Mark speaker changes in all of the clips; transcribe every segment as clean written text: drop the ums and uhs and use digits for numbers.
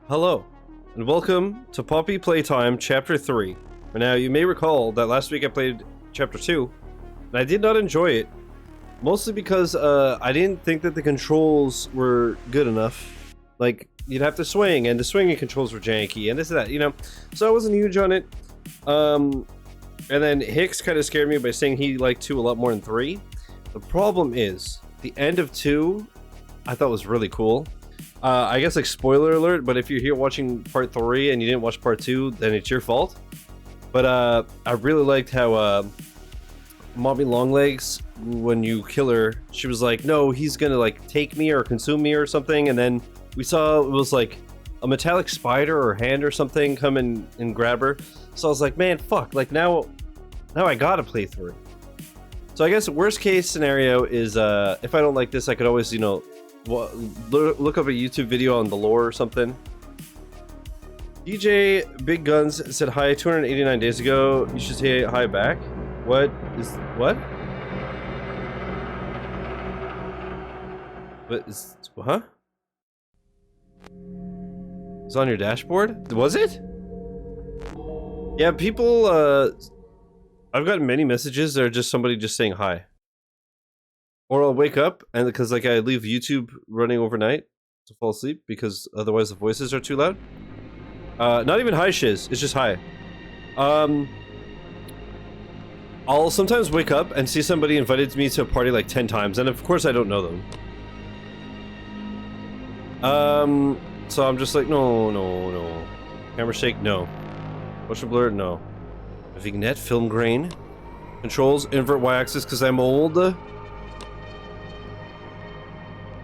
Speaker 1: Hello, and welcome to Poppy Playtime Chapter 3. Now, you may recall that last week I played Chapter 2, and I did not enjoy it. Mostly because I didn't think that the controls were good enough. Like, you'd have to swing, and the swinging controls were janky, and this and that, you know? So I wasn't huge on it. And then Hicks kind of scared me by saying he liked 2 a lot more than 3. The problem is, the end of 2, I thought was really cool. I guess, like, spoiler alert, but if you're here watching part 3 and you didn't watch part 2, then it's your fault. But I really liked how Mommy Longlegs, when you kill her, she was like, no, he's gonna like take me or consume me or something, and then we saw it was like a metallic spider or hand or something come in and grab her. So I was like, man, fuck, like now I gotta play through. So I guess worst case scenario is if I don't like this, I could always, you know, look up a YouTube video on the lore or something. DJ Big Guns said hi 289 days ago. You should say hi back. What? What? Huh? It's on your dashboard? Was it? Yeah, people, I've gotten many messages that are just somebody just saying hi. Or I'll wake up, and because like I leave YouTube running overnight to fall asleep, because otherwise the voices are too loud. Not even hi shiz, it's just hi. I'll sometimes wake up and see somebody invited me to a party like 10 times, and of course I don't know them. So I'm just like, no. Camera shake, no. Motion blur, no. Vignette, film grain. Controls, invert y-axis because I'm old.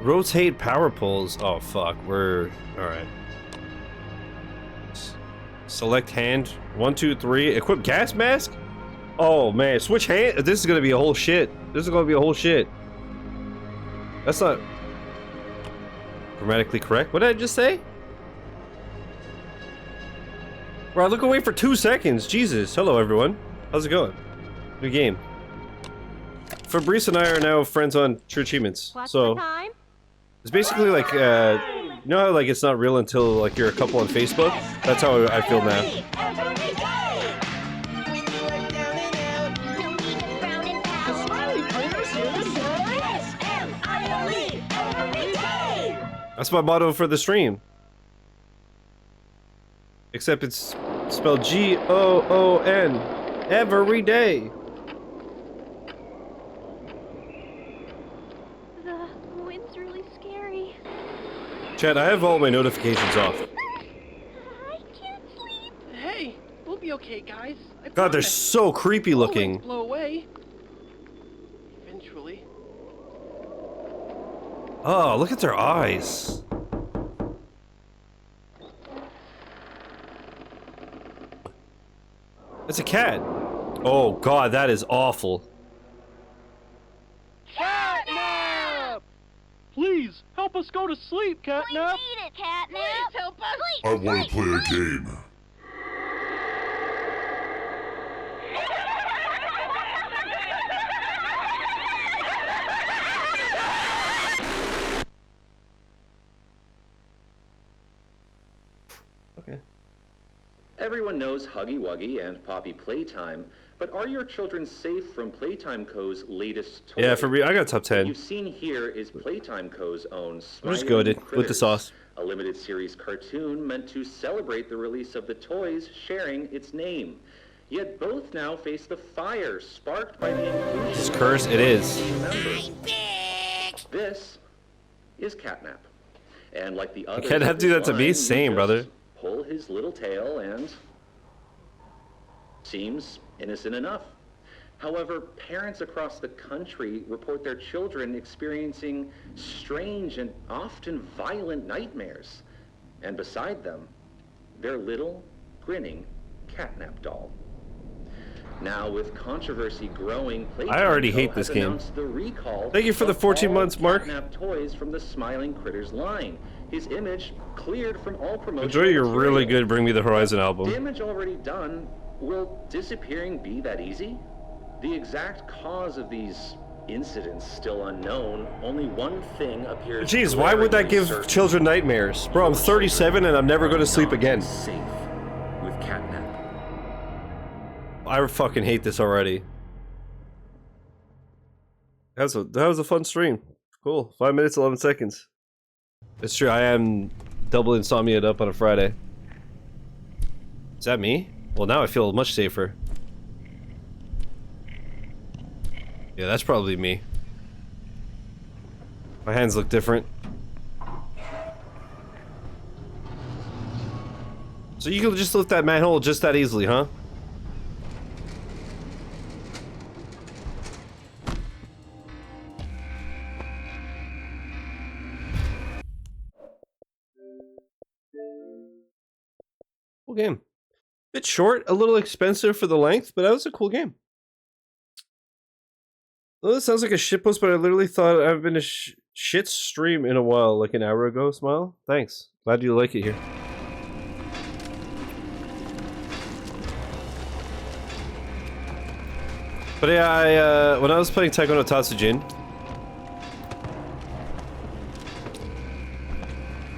Speaker 1: Rotate power poles. Oh fuck, we're... alright. Select hand. 1, 2, 3. Equip gas mask? Oh man, switch hand. This is gonna be a whole shit. This is gonna be a whole shit. That's not grammatically correct. What did I just say? Bro, I look away for 2 seconds. Jesus. Hello everyone. How's it going? New game. Fabrice and I are now friends on True Achievements.
Speaker 2: What's
Speaker 1: so
Speaker 2: the time?
Speaker 1: it's basically like you know how like it's not real until like you're a couple on Facebook? That's how I feel now. That's my motto for the stream. Except it's spelled G-O-O-N. Every day.
Speaker 2: The wind's really scary.
Speaker 1: Chad, I have all my notifications off.
Speaker 2: I can't sleep.
Speaker 3: Hey, we'll be okay, guys. I
Speaker 1: God, they're
Speaker 3: promise.
Speaker 1: so creepy looking.
Speaker 3: Always blow away. Eventually.
Speaker 1: Oh, look at their eyes. It's a cat. Oh God, that is awful.
Speaker 3: Catnap! Please, help us go to sleep, Catnap!
Speaker 2: We need it, Catnap. Please help us.
Speaker 4: I want to play a game.
Speaker 1: Okay.
Speaker 5: Everyone knows Huggy Wuggy and Poppy Playtime, but are your children safe from Playtime Co.'s latest toy?
Speaker 1: Yeah, for me, I got top 10.
Speaker 5: What you've seen here is Playtime Co.'s own
Speaker 1: I'm just
Speaker 5: Smiling
Speaker 1: goated with the
Speaker 5: Critters,
Speaker 1: sauce.
Speaker 5: a limited series cartoon meant to celebrate the release of the toys sharing its name. Yet both now face the fire sparked by the inclusion
Speaker 1: This curse, it is.
Speaker 5: members. This is Catnap. And like the others,
Speaker 1: can't have to do that to me, same, brother.
Speaker 5: Pull his little tail and seems innocent enough. However, parents across the country report their children experiencing strange and often violent nightmares. And beside them, their little, grinning Catnap doll. Now, with controversy growing,
Speaker 1: I already
Speaker 5: Playtime Co.
Speaker 1: hate this
Speaker 5: has
Speaker 1: game.
Speaker 5: announced the recall
Speaker 1: Thank you for the
Speaker 5: of
Speaker 1: 14
Speaker 5: all
Speaker 1: months, Mark.
Speaker 5: Catnap toys from the Smiling Critters line. His image cleared from all promotion.
Speaker 1: Enjoy your really good Bring Me the Horizon album.
Speaker 5: Damage already done. Will disappearing be that easy? The exact cause of these incidents still unknown, only one thing appears.
Speaker 1: Jeez, why would that give
Speaker 5: certain.
Speaker 1: children nightmares? Bro, I'm 37 and I'm never going to sleep again.
Speaker 5: Safe with catnap.
Speaker 1: I fucking hate this already. That was a fun stream. Cool. 5 minutes, 11 seconds. It's true, I am double insomnia'd up on a Friday. Is that me? Well, now I feel much safer. Yeah, that's probably me. My hands look different. So you can just lift that manhole just that easily, huh? Cool game. Bit short, a little expensive for the length, but that was a cool game. Well, this sounds like a shitpost, but I literally thought I've been a shit stream in a while, like an hour ago. Smile. Thanks. Glad you like it here. But yeah, when I was playing Taiko no Tatsujin,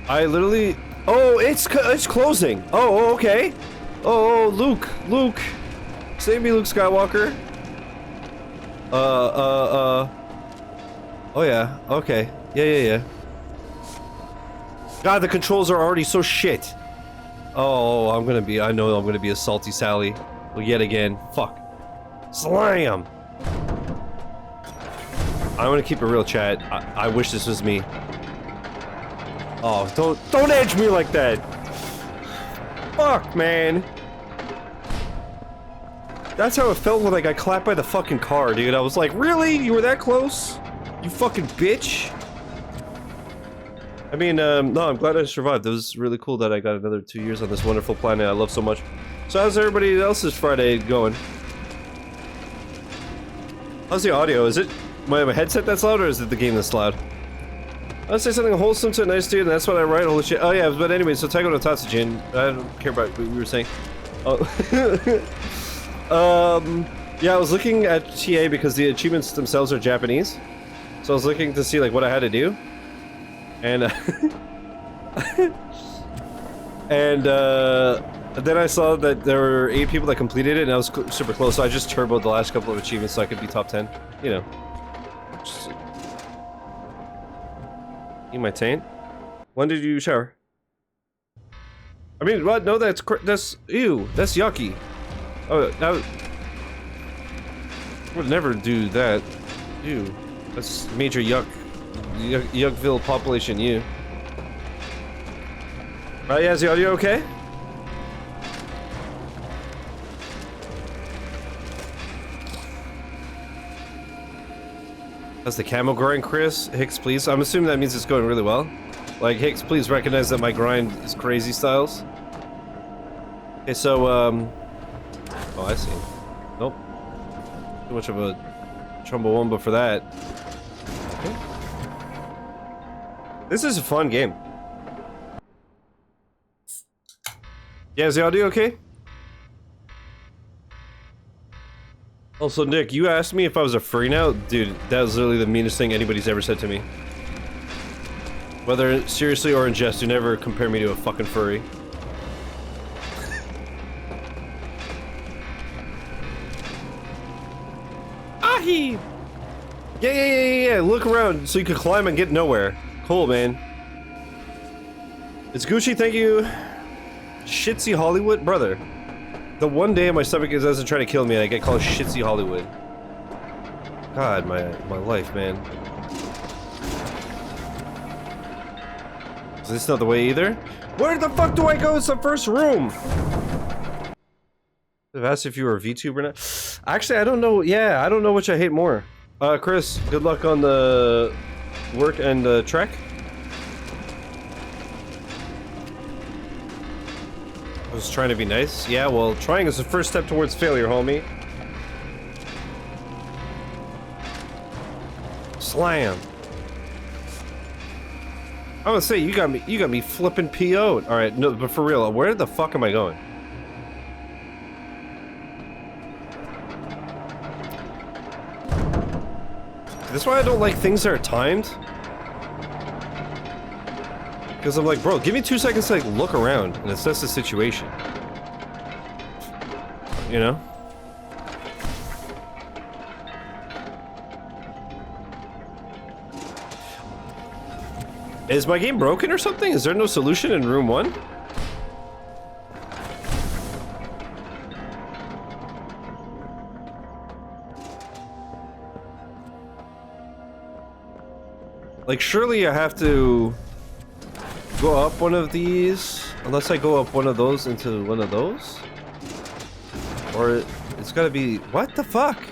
Speaker 1: I literally... Oh, it's closing. Oh, okay. Oh, Luke. Save me, Luke Skywalker. Oh yeah, okay. Yeah. God, the controls are already so shit. Oh, I know I'm gonna be a salty Sally. Well, yet again. Fuck. Slam! I'm gonna keep it real, chat. I wish this was me. Oh, don't edge me like that! Fuck, man! That's how it felt when I got clapped by the fucking car, dude. I was like, really? You were that close? You fucking bitch? I mean, no, I'm glad I survived. It was really cool that I got another 2 years on this wonderful planet I love so much. So how's everybody else's Friday going? How's the audio? Is it my headset that's loud, or is it the game that's loud? I'll say something wholesome to a nice dude, and that's what I write. Holy shit. Oh yeah, but anyway, so Taiko no Tatsujin. I don't care about what you were saying. Oh. Yeah, I was looking at TA because the achievements themselves are Japanese. So I was looking to see like what I had to do. And then I saw that there were 8 people that completed it, and I was super close, so I just turboed the last couple of achievements so I could be top 10. You know. Just... You my taint? When did you shower? I mean, what? No, that's ew. That's yucky. Oh, that would never do that. Ew. That's major Yuckville population, you. Yeah, is the audio okay? How's the camo grind, Chris? Hicks, please. I'm assuming that means it's going really well. Like, Hicks, please recognize that my grind is crazy styles. Okay, so, oh, I see. Nope. Too much of a Chumbawamba for that. Okay. This is a fun game. Yeah, is the audio okay? Also, Nick, you asked me if I was a furry now? Dude, that was literally the meanest thing anybody's ever said to me. Whether seriously or in jest, you never compare me to a fucking furry. Ahi! Yeah, look around so you can climb and get nowhere. Cool, man. It's Gucci, thank you. Shitsy Hollywood? Brother. The one day my stomach doesn't try to kill me and I get called Shitsy Hollywood. God, my life, man. Is this not the way either? Where the fuck do I go? It's the first room! I've asked if you were a VTuber now. Actually, I don't know. Yeah, I don't know which I hate more. Chris, good luck on the work and the trek. I was trying to be nice. Yeah, well, trying is the first step towards failure, homie. Slam. I would say you got me flipping PO'd. All right, no, but for real, where the fuck am I going? That's why I don't like things that are timed. Because I'm like, bro, give me 2 seconds to like look around and assess the situation. You know? Is my game broken or something? Is there no solution in room 1? Like, surely I have to go up one of these, unless I go up one of those into one of those? Or it's gotta be... What the fuck?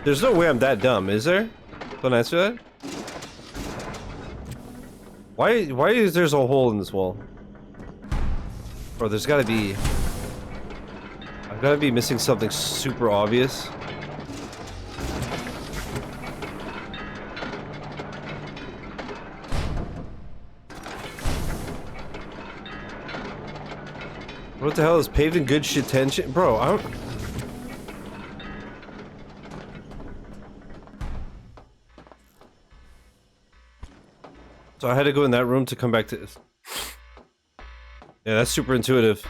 Speaker 1: There's no way I'm that dumb, is there? Don't answer that? Why is there a hole in this wall? Bro, there's gotta be... I've gotta be missing something super obvious. What the hell is paved in good shit tension? Bro, I don't... So I had to go in that room to come back to this. Yeah, that's super intuitive.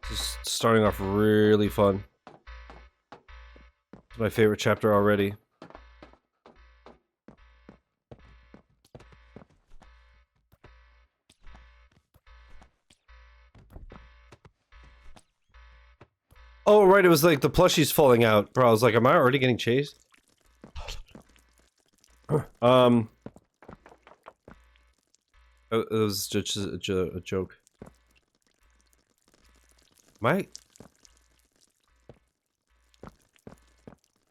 Speaker 1: Just starting off really fun. It's my favorite chapter already. Oh, right, it was like the plushies falling out. Bro, I was like, am I already getting chased? It was just a joke. Mike?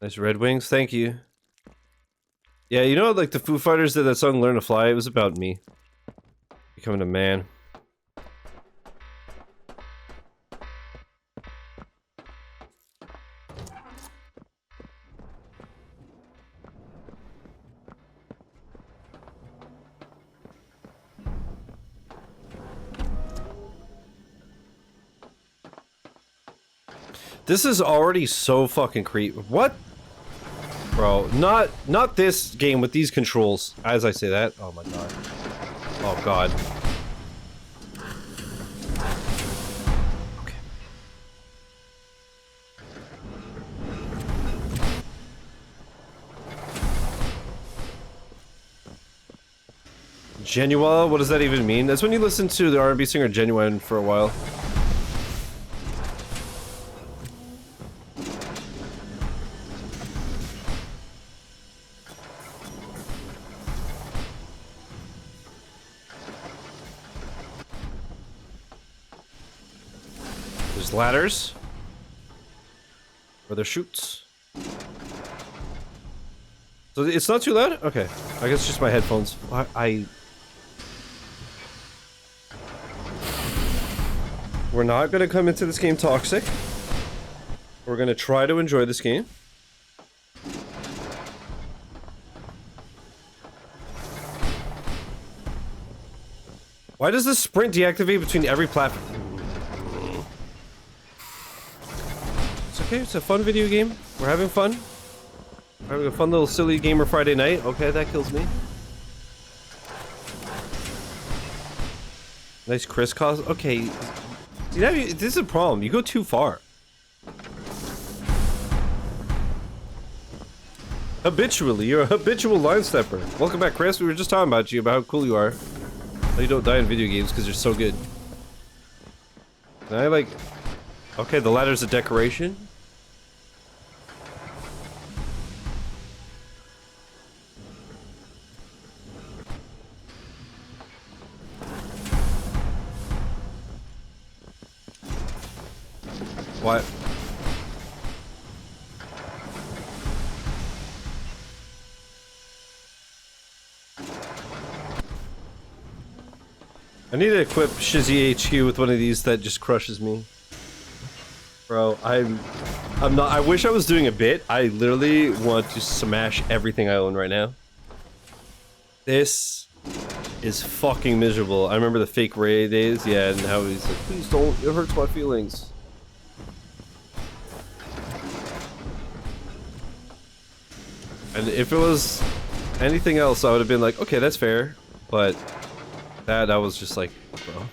Speaker 1: Nice Red Wings, thank you. Yeah, you know, like the Foo Fighters did that song Learn to Fly? It was about me. Becoming a man. This is already so fucking creep. What? Bro, not this game with these controls. As I say that. Oh my god. Oh god. Okay. Genuine? What does that even mean? That's when you listen to the R&B singer Genuine for a while. Ladders. Or there shoots. So it's not too loud? Okay. I guess it's just my headphones. We're not gonna come into this game toxic. We're gonna try to enjoy this game. Why does the sprint deactivate between every platform? Okay, it's a fun video game. We're having fun. We're having a fun little silly gamer Friday night. Okay, that kills me. Nice Chris cause. Okay. See, now this is a problem. You go too far. Habitually. You're a habitual line stepper. Welcome back, Chris. We were just talking about you, about how cool you are. How you don't die in video games because you're so good. And I like... Okay, the ladder's a decoration. What? I need to equip Shizzy HQ with one of these that just crushes me. Bro, I'm not. I wish I was doing a bit. I literally want to smash everything I own right now. This is fucking miserable. I remember the fake Ray days, yeah, and how he's like, please don't, it hurts my feelings. And if it was anything else, I would have been like, okay, that's fair. But that was just like, bro.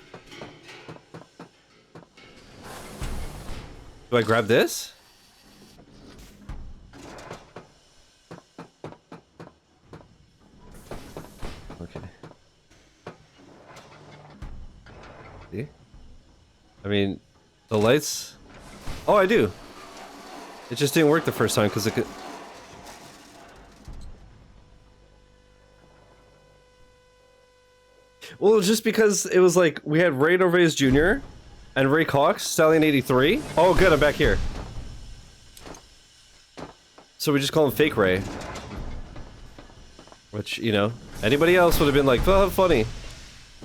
Speaker 1: Do I grab this? Okay. See? I mean, the lights... Oh, I do. It just didn't work the first time because it could... Well, just because it was like, we had Ray Norvez Jr. and Ray Cox, Stallion 83. Oh, good, I'm back here. So we just call him Fake Ray. Which, you know, anybody else would have been like, oh, funny.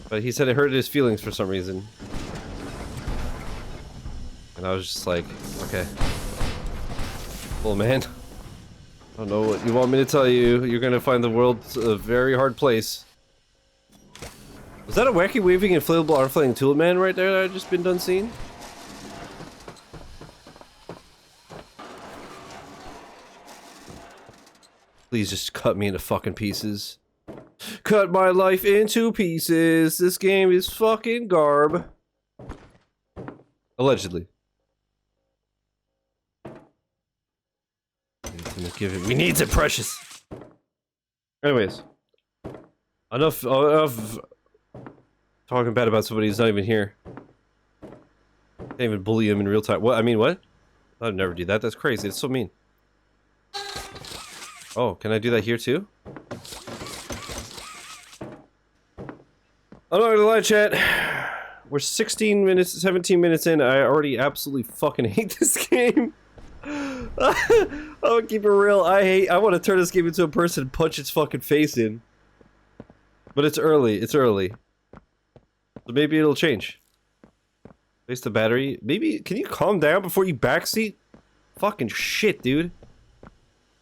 Speaker 1: But he said it hurt his feelings for some reason. And I was just like, okay. Well, man. I don't know what you want me to tell you. You're gonna find the world a very hard place. Was that a wacky waving inflatable arm flailing tool man right there that I just been done seeing? Please just cut me into fucking pieces. Cut my life into pieces. This game is fucking garb. Allegedly. We need it, precious. Anyways. Enough talking bad about somebody who's not even here. Can't even bully him in real time. What? I mean, what? I'd never do that. That's crazy. It's so mean. Oh, can I do that here too? I'm not gonna lie, chat. We're 16 minutes, 17 minutes in. I already absolutely fucking hate this game. I'll keep it real. I want to turn this game into a person and punch its fucking face in. But it's early. It's early. So maybe it'll change. Waste the battery. Maybe, can you calm down before you backseat? Fucking shit, dude.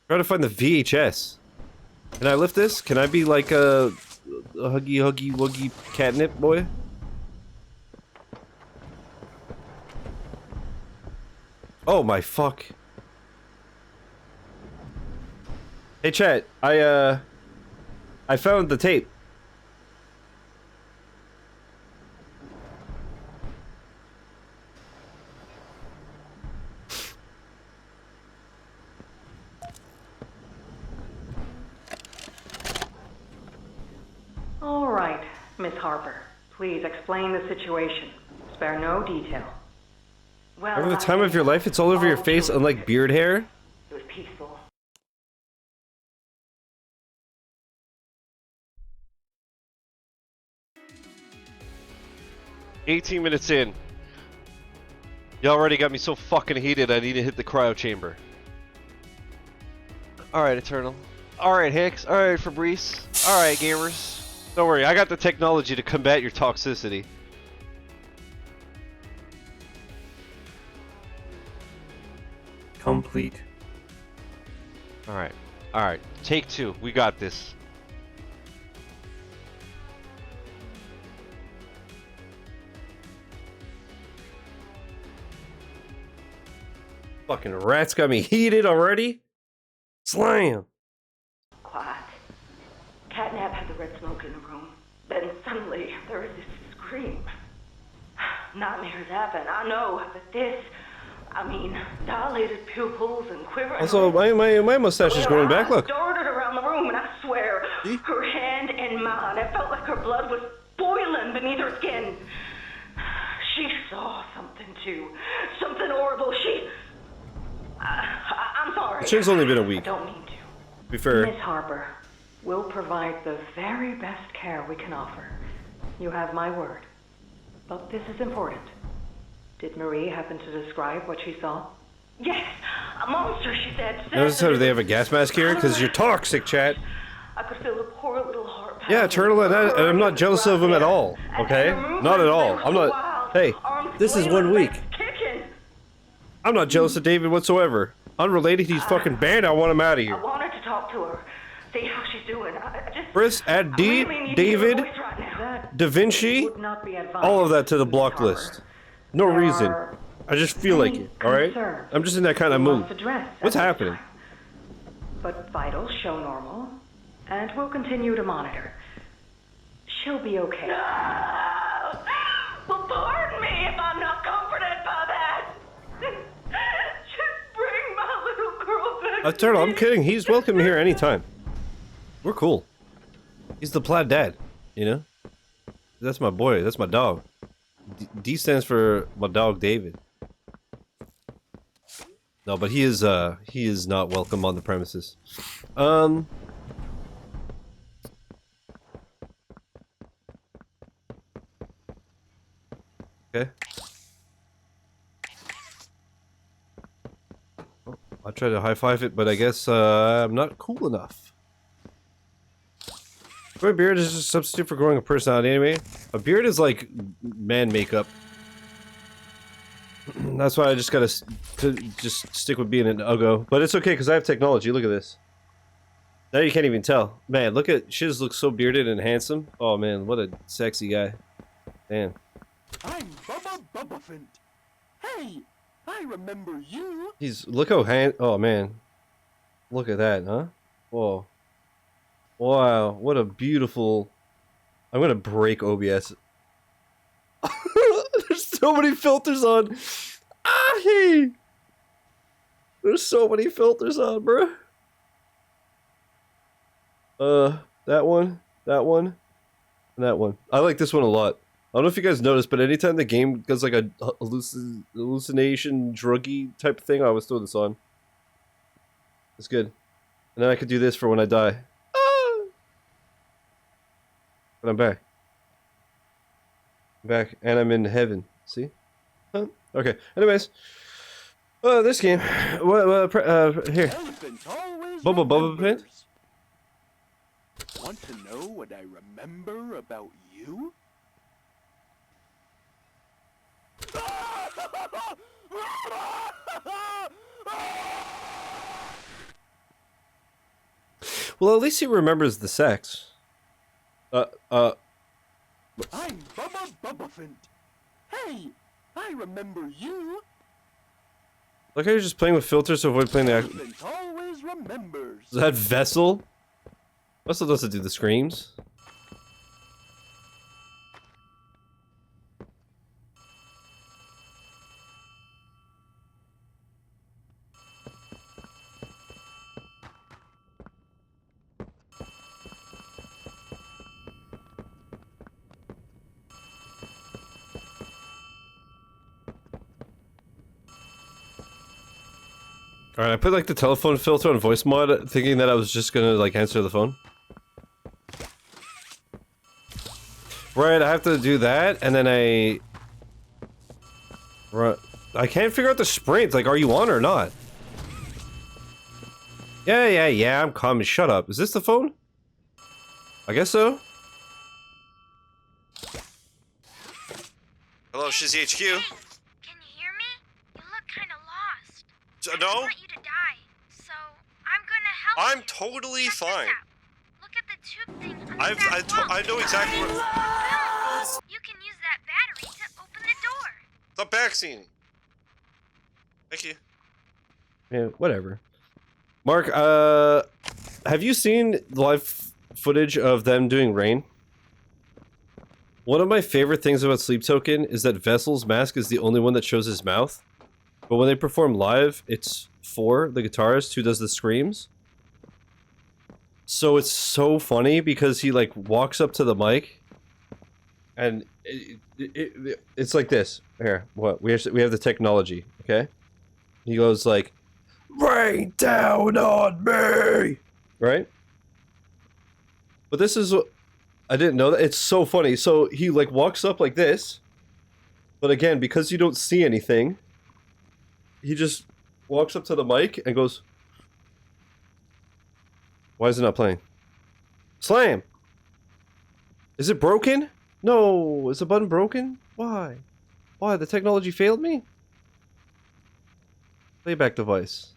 Speaker 1: Try to find the VHS. Can I lift this? Can I be like a huggy wuggy catnip boy? Oh my fuck. Hey chat, I found the tape.
Speaker 6: All right, Miss Harper. Please explain the situation. Spare no detail. Well,
Speaker 1: Over the time of your life, it's all over your face, unlike beard hair.
Speaker 6: It was peaceful.
Speaker 1: "18 minutes in. You already got me so fucking heated I need to hit the cryo chamber." Alright, Eternal. Alright, Hicks. Alright, Fabrice. Alright, gamers. Don't worry, I got the technology to combat your toxicity.
Speaker 7: Complete.
Speaker 1: Alright. Alright. Take two. We got this. Fucking rats got me heated already. Slam.
Speaker 6: Quiet. Catnap had the red smoke in the room. Then suddenly, there was this scream. Nightmares happen, I know, but this... I mean, dilated pupils and quivering...
Speaker 1: Also, my mustache is growing back, look.
Speaker 6: I darted around the room, and I swear,
Speaker 1: See?
Speaker 6: her hand in mine, it felt like her blood was boiling beneath her skin. She saw something, too. Something horrible. I'm sorry.
Speaker 1: The show's only been a
Speaker 6: I
Speaker 1: week.
Speaker 6: don't mean to.
Speaker 1: To be fair.
Speaker 6: Miss Harper, we'll provide the very best care we can offer. You have my word. But this is important. Did Marie happen to describe what she saw? Yes, a monster, she said.
Speaker 1: Notice how they have a gas mask here? Because you're toxic, chat.
Speaker 6: I could feel the poor little heart pounding.
Speaker 1: Yeah, Turtle, and I'm not jealous of him at all. Okay? Not at all. I'm not... Hey, this is 1 week. I'm not jealous of David whatsoever. Unrelated, he's fucking banned. I want him out of
Speaker 6: I
Speaker 1: here.
Speaker 6: wanted to talk to her, see how she's doing. I just...
Speaker 1: Chris, add D,
Speaker 6: really need to hear her
Speaker 1: David,
Speaker 6: voice right that
Speaker 1: Da Vinci,
Speaker 6: would not be advised
Speaker 1: all of that to the
Speaker 6: Miss
Speaker 1: block
Speaker 6: Harper.
Speaker 1: list. No
Speaker 6: There
Speaker 1: reason.
Speaker 6: are
Speaker 1: I just feel like
Speaker 6: many
Speaker 1: it, alright?
Speaker 6: concerns
Speaker 1: I'm just in that kind of
Speaker 6: we
Speaker 1: mood.
Speaker 6: must address at
Speaker 1: What's
Speaker 6: this
Speaker 1: happening?
Speaker 6: time. But vitals show normal, and we'll continue to monitor. She'll be okay. No! Well, pardon me if I'm not comforted by that. Just bring my little girl back.
Speaker 1: Turtle,
Speaker 6: to
Speaker 1: I'm
Speaker 6: me.
Speaker 1: kidding. He's welcome here anytime. We're cool. He's the plaid dad, you know? That's my boy. That's my dog. D stands for my dog David. No, but he is not welcome on the premises. Okay. Oh, I tried to high five it, but I guess I'm not cool enough. My beard is just a substitute for growing a personality anyway. A beard is like man makeup. That's why I just gotta just stick with being an uggo. But it's okay because I have technology. Look at this. Now you can't even tell. Man, look at Shiz looks so bearded and handsome. Oh man, what a sexy guy. Damn.
Speaker 3: I'm Bubba Bubbaphant. Hey, I remember you.
Speaker 1: He's look how oh man. Look at that, huh? Whoa. Wow, what a beautiful. I'm gonna break OBS. There's so many filters on. Ah, there's so many filters on, bro. That one, and that one. I like this one a lot. I don't know if you guys noticed, but anytime the game does like a hallucination, druggy type of thing, I always throw this on. It's good. And then I could do this for when I die. Ah! But I'm back. I'm back, and I'm in heaven. See? Huh? Okay. Anyways, this game. Here.
Speaker 3: Elephants always
Speaker 1: Bubba Pint.
Speaker 3: remembers. Want to know what I remember about you?
Speaker 1: Well, at least he remembers the sex.
Speaker 3: I'm Bubba Bubbaphant. Hey, I remember you.
Speaker 1: Look how you're just playing with filters to avoid playing the actual.
Speaker 3: Elephant always remembers.
Speaker 1: Is that Vessel? Vessel doesn't do the screams. Alright, I put like the telephone filter on voice mod thinking that I was just gonna like answer the phone. Right, I have to do that and then I can't figure out the sprint, like are you on or not? Yeah, I'm coming, shut up. Is this the phone? I guess so. Hello, Shizzy HQ.
Speaker 2: Hey, can you hear me? You look kind of lost. I
Speaker 1: No?
Speaker 2: don't want you to die, so I'm gonna help
Speaker 1: I'm
Speaker 2: you.
Speaker 1: totally
Speaker 2: Check this
Speaker 1: fine.
Speaker 2: out. Look at the tube thing under that wall.
Speaker 1: I know exactly what.
Speaker 2: You can use that battery to open the door.
Speaker 1: The vaccine. Thank you. Yeah, whatever. Mark, have you seen live footage of them doing rain? One of my favorite things about Sleep Token is that Vessel's mask is the only one that shows his mouth. But when they perform live, it's For, the guitarist, who does the screams. So it's so funny because he like walks up to the mic and it's like this. Here, what? We have the technology, okay? He goes like, "Rain down on me!" Right? But this is what I didn't know that. It's so funny. So he like walks up like this. But again, because you don't see anything, he just walks up to the mic and goes, "Why is it not playing?" Slam! Is it broken? No! Is the button broken? Why? Why? The technology failed me? Playback device.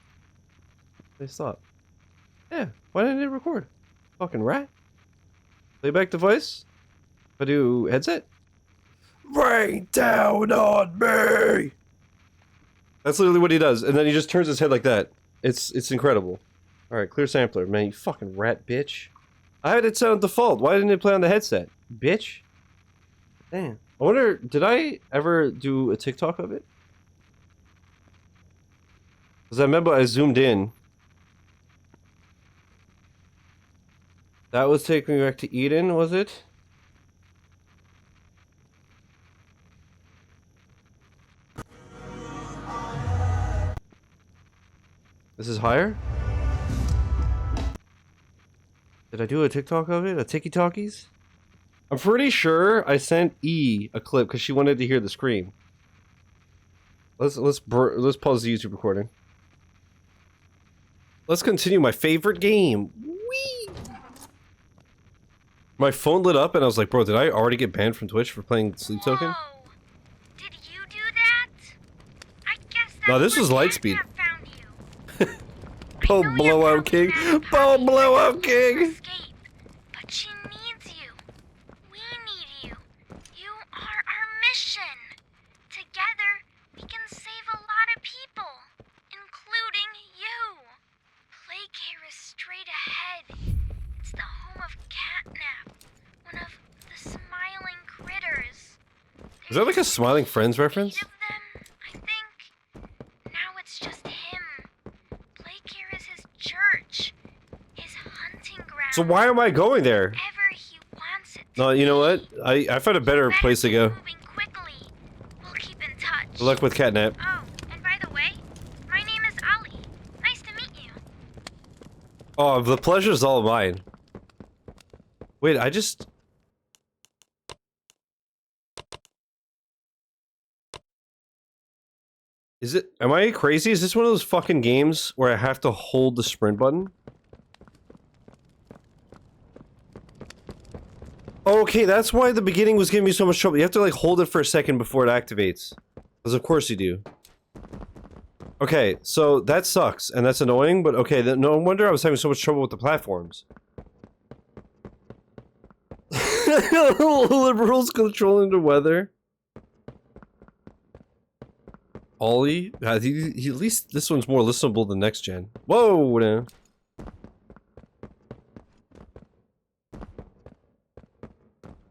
Speaker 1: They stop. Yeah, why didn't it record? Fucking rat. Playback device? If I do headset? Rain down on me! That's literally what he does, and then he just turns his head like that. It's incredible. Alright, clear sampler. Man, you fucking rat bitch. I had it set on default. Why didn't it play on the headset? Bitch. Damn. I wonder, did I ever do a TikTok of it? Because I remember I zoomed in. That was taking me back to Eden, was it? This is higher? Did I do a TikTok of it? A Tiki-Talkies? I'm pretty sure I sent E a clip because she wanted to hear the scream. Let's pause the YouTube recording. Let's continue my favorite game. Whee! My phone lit up and I was like, bro, did I already get banned from Twitch for playing Sleep Token?
Speaker 2: Whoa. Did you do that? I guess that's
Speaker 1: No, this was
Speaker 2: where
Speaker 1: Lightspeed.
Speaker 2: Catnap found you.
Speaker 1: Oh,
Speaker 2: I know you're
Speaker 1: blowout
Speaker 2: probably
Speaker 1: king!
Speaker 2: mad
Speaker 1: Oh,
Speaker 2: Poppy
Speaker 1: blowout
Speaker 2: wants
Speaker 1: king!
Speaker 2: to escape, but she needs you. We need you. You are our mission. Together, we can save a lot of people, including you. Playcare is straight ahead. It's the home of Catnap, one of the smiling critters.
Speaker 1: Is that like a Smiling Friends reference?
Speaker 2: 8 of them, I think. Now it's just him. Playcare is his church, his hunting ground.
Speaker 1: So why am I going there?
Speaker 2: Wherever he wants it to
Speaker 1: No, you know what?
Speaker 2: be.
Speaker 1: I found a better
Speaker 2: Better
Speaker 1: place to go.
Speaker 2: keep moving quickly. We'll keep in touch.
Speaker 1: Good luck with Catnap.
Speaker 2: Oh, and by the way, my name is Ali. Nice to meet you.
Speaker 1: Oh, the pleasure's all mine. Wait, I just... Is it... Am I crazy? Is this one of those fucking games where I have to hold the sprint button? Okay, that's why the beginning was giving me so much trouble. You have to, like, hold it for a second before it activates. Because of course you do. Okay, so that sucks, and that's annoying, but okay, no wonder I was having so much trouble with the platforms. Liberals controlling the weather. Ollie? At least this one's more listenable than next gen. Whoa! Now.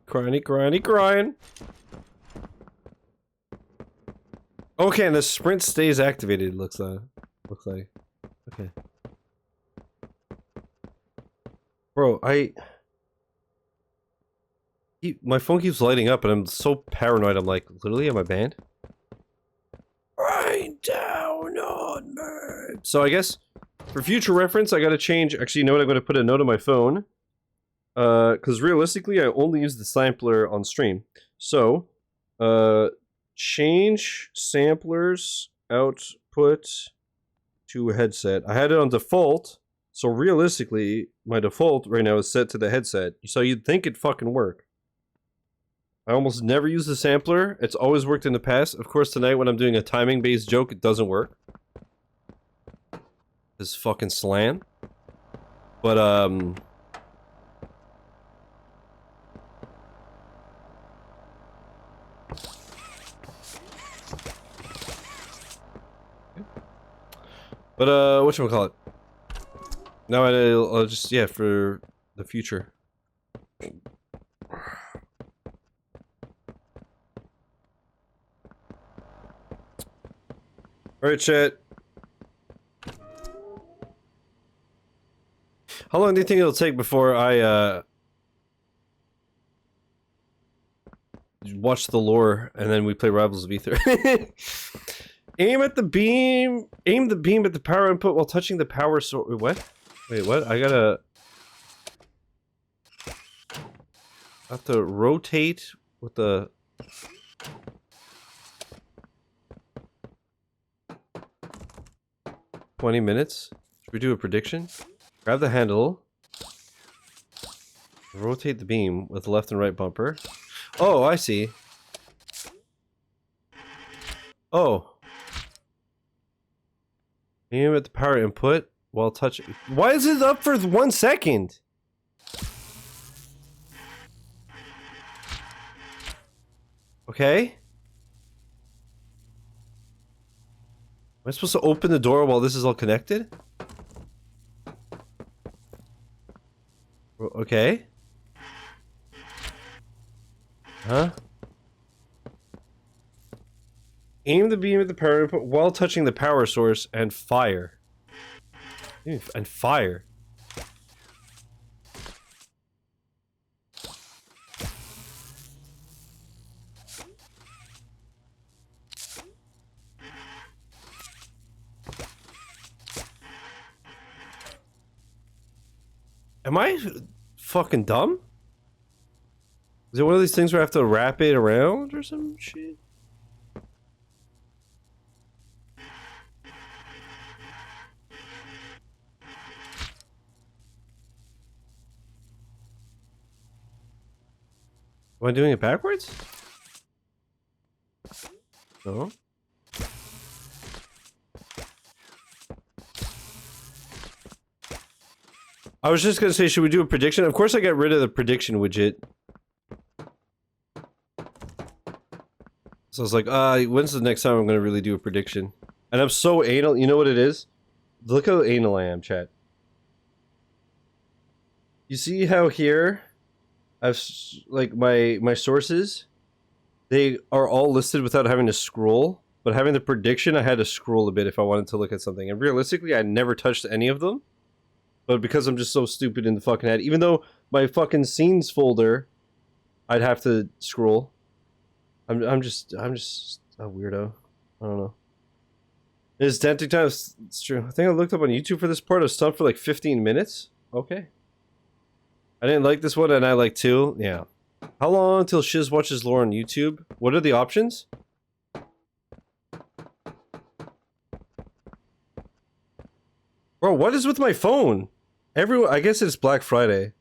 Speaker 1: Crying. Okay, and the sprint stays activated, looks like. Okay. Bro, my phone keeps lighting up and I'm so paranoid, I'm like, literally, am I banned? Rain down on me! So I guess, for future reference, I gotta change, actually, you know what, I'm gonna put a note on my phone. Because realistically, I only use the sampler on stream. So, change samplers output to headset. I had it on default, so realistically, my default right now is set to the headset. So you'd think it'd fucking work. I almost never use the sampler. It's always worked in the past. Of course, tonight when I'm doing a timing-based joke, it doesn't work. This fucking slam. But, whatchamacallit? Now I'll just, yeah, for the future. Alright, chat. How long do you think it'll take before I, watch the lore and then we play Rivals of Ether? Aim the beam at the power input while touching the power source. What? Wait, what? I have to rotate with the... $20 minutes? Should we do a prediction? Grab the handle. Rotate the beam with the left and right bumper. Oh, I see. Oh. Aim at the power input while touching. Why is it up for 1 second? Okay. Am I supposed to open the door while this is all connected? Okay. Huh? Aim the beam at the power input while touching the power source and fire. And fire. Am I fucking dumb? Is it one of these things where I have to wrap it around or some shit? Am I doing it backwards? No. I was just gonna say, should we do a prediction? Of course I got rid of the prediction widget. So I was like, when's the next time I'm gonna really do a prediction? And I'm so anal, you know what it is? Look how anal I am, chat. You see how here, I've, like, my sources, they are all listed without having to scroll, but having the prediction, I had to scroll a bit if I wanted to look at something. And realistically, I never touched any of them. But because I'm just so stupid in the fucking head, even though my fucking scenes folder, I'd have to scroll. I'm just a weirdo. I don't know. Is denting time? It's true. I think I looked up on YouTube for this part. I was stuck for like 15 minutes. Okay. I didn't like this one, and I like 2. Yeah. How long until Shiz watches lore on YouTube? What are the options? Bro, what is with my phone? Everyone, I guess it's Black Friday.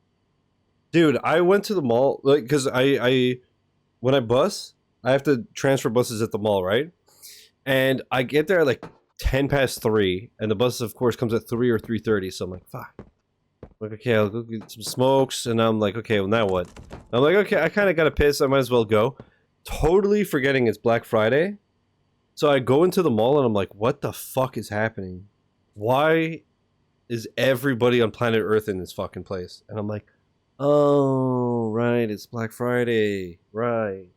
Speaker 1: Dude, I went to the mall, like, because when I bus, I have to transfer buses at the mall, right? And I get there at like 10 past 3, and the bus, of course, comes at 3 or 3:30, so I'm like, fuck. Like, okay, I'll go get some smokes, and I'm like, okay, well, now what? I'm like, okay, I kind of got to piss, I might as well go. Totally forgetting it's Black Friday. So I go into the mall, and I'm like, what the fuck is happening? Why is everybody on planet Earth in this fucking place? And I'm like, oh, right, it's Black Friday. Right.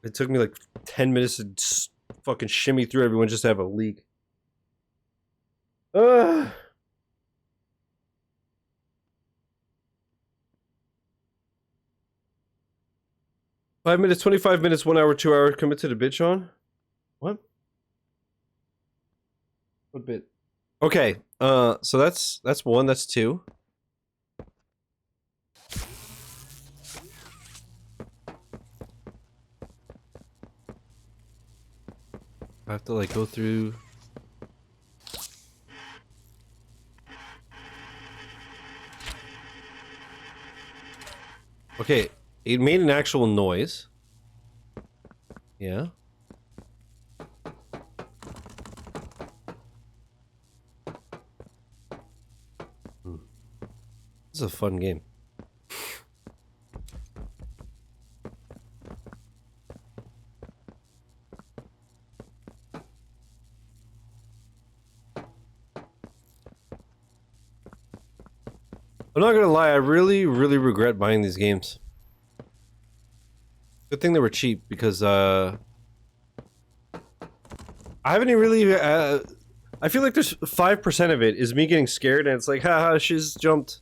Speaker 1: It took me like 10 minutes to fucking shimmy through everyone just to have a leak. Ugh. Five minutes, 25 minutes, 1 hour, 2 hours. Commit to the bitch on? What? What bit? Okay, so that's 1, that's 2. I have to like go through. Okay, it made an actual noise. Yeah. This is a fun game. I'm not gonna lie, I really regret buying these games. Good thing they were cheap, because I haven't even really I feel like there's 5% of it is me getting scared, and it's like, haha, she's jumped.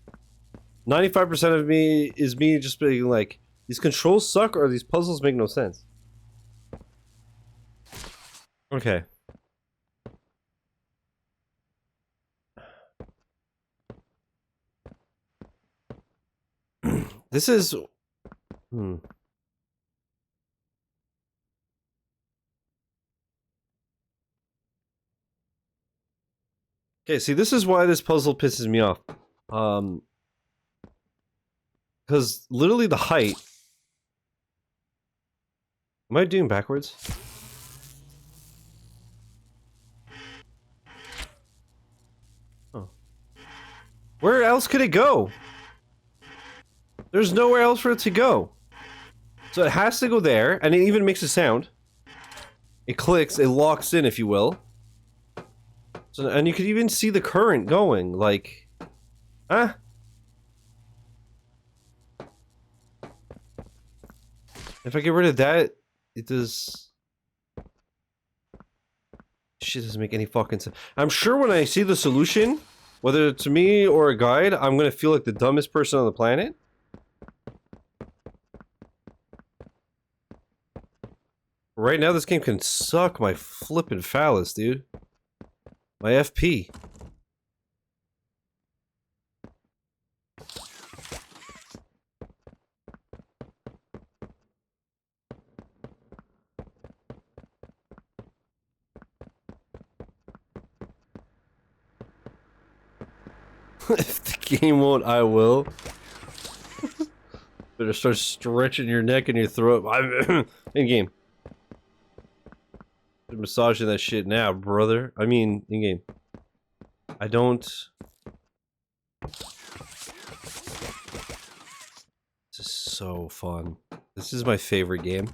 Speaker 1: 95% of me is me just being like, these controls suck, or these puzzles make no sense. Okay. This is... Okay, see, this is why this puzzle pisses me off. Because literally the height... Am I doing backwards? Oh. Where else could it go? There's nowhere else for it to go. So it has to go there, and it even makes a sound. It clicks, it locks in, if you will. So, and you could even see the current going, like... Huh? If I get rid of that, it does... Shit doesn't make any fucking sense. I'm sure when I see the solution, whether it's me or a guide, I'm gonna feel like the dumbest person on the planet. Right now, this game can suck my flippin' phallus, dude. My FP. If the game won't, I will. Better start stretching your neck and your throat. In game. You're massaging that shit now, brother. I mean, in game. I don't. This is so fun. This is my favorite game.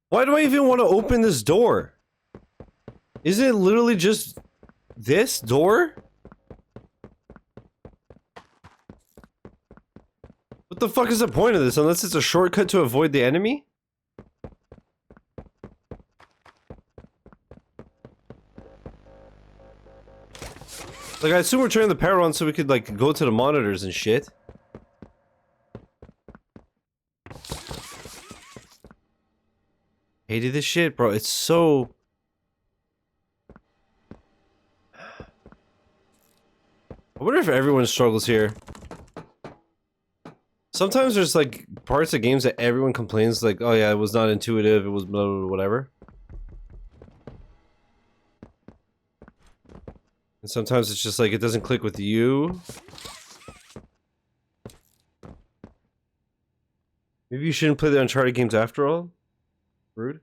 Speaker 1: Why do I even want to open this door? Isn't it literally just this door? What the fuck is the point of this unless it's a shortcut to avoid the enemy? Like, I assume we're turning the power on so we could, like, go to the monitors and shit. Hated this shit, bro. It's so... I wonder if everyone struggles here. Sometimes there's, like, parts of games that everyone complains, like, oh yeah, it was not intuitive, it was blah, blah, blah, whatever. And sometimes it's just like, it doesn't click with you. Maybe you shouldn't play the Uncharted games after all? Rude.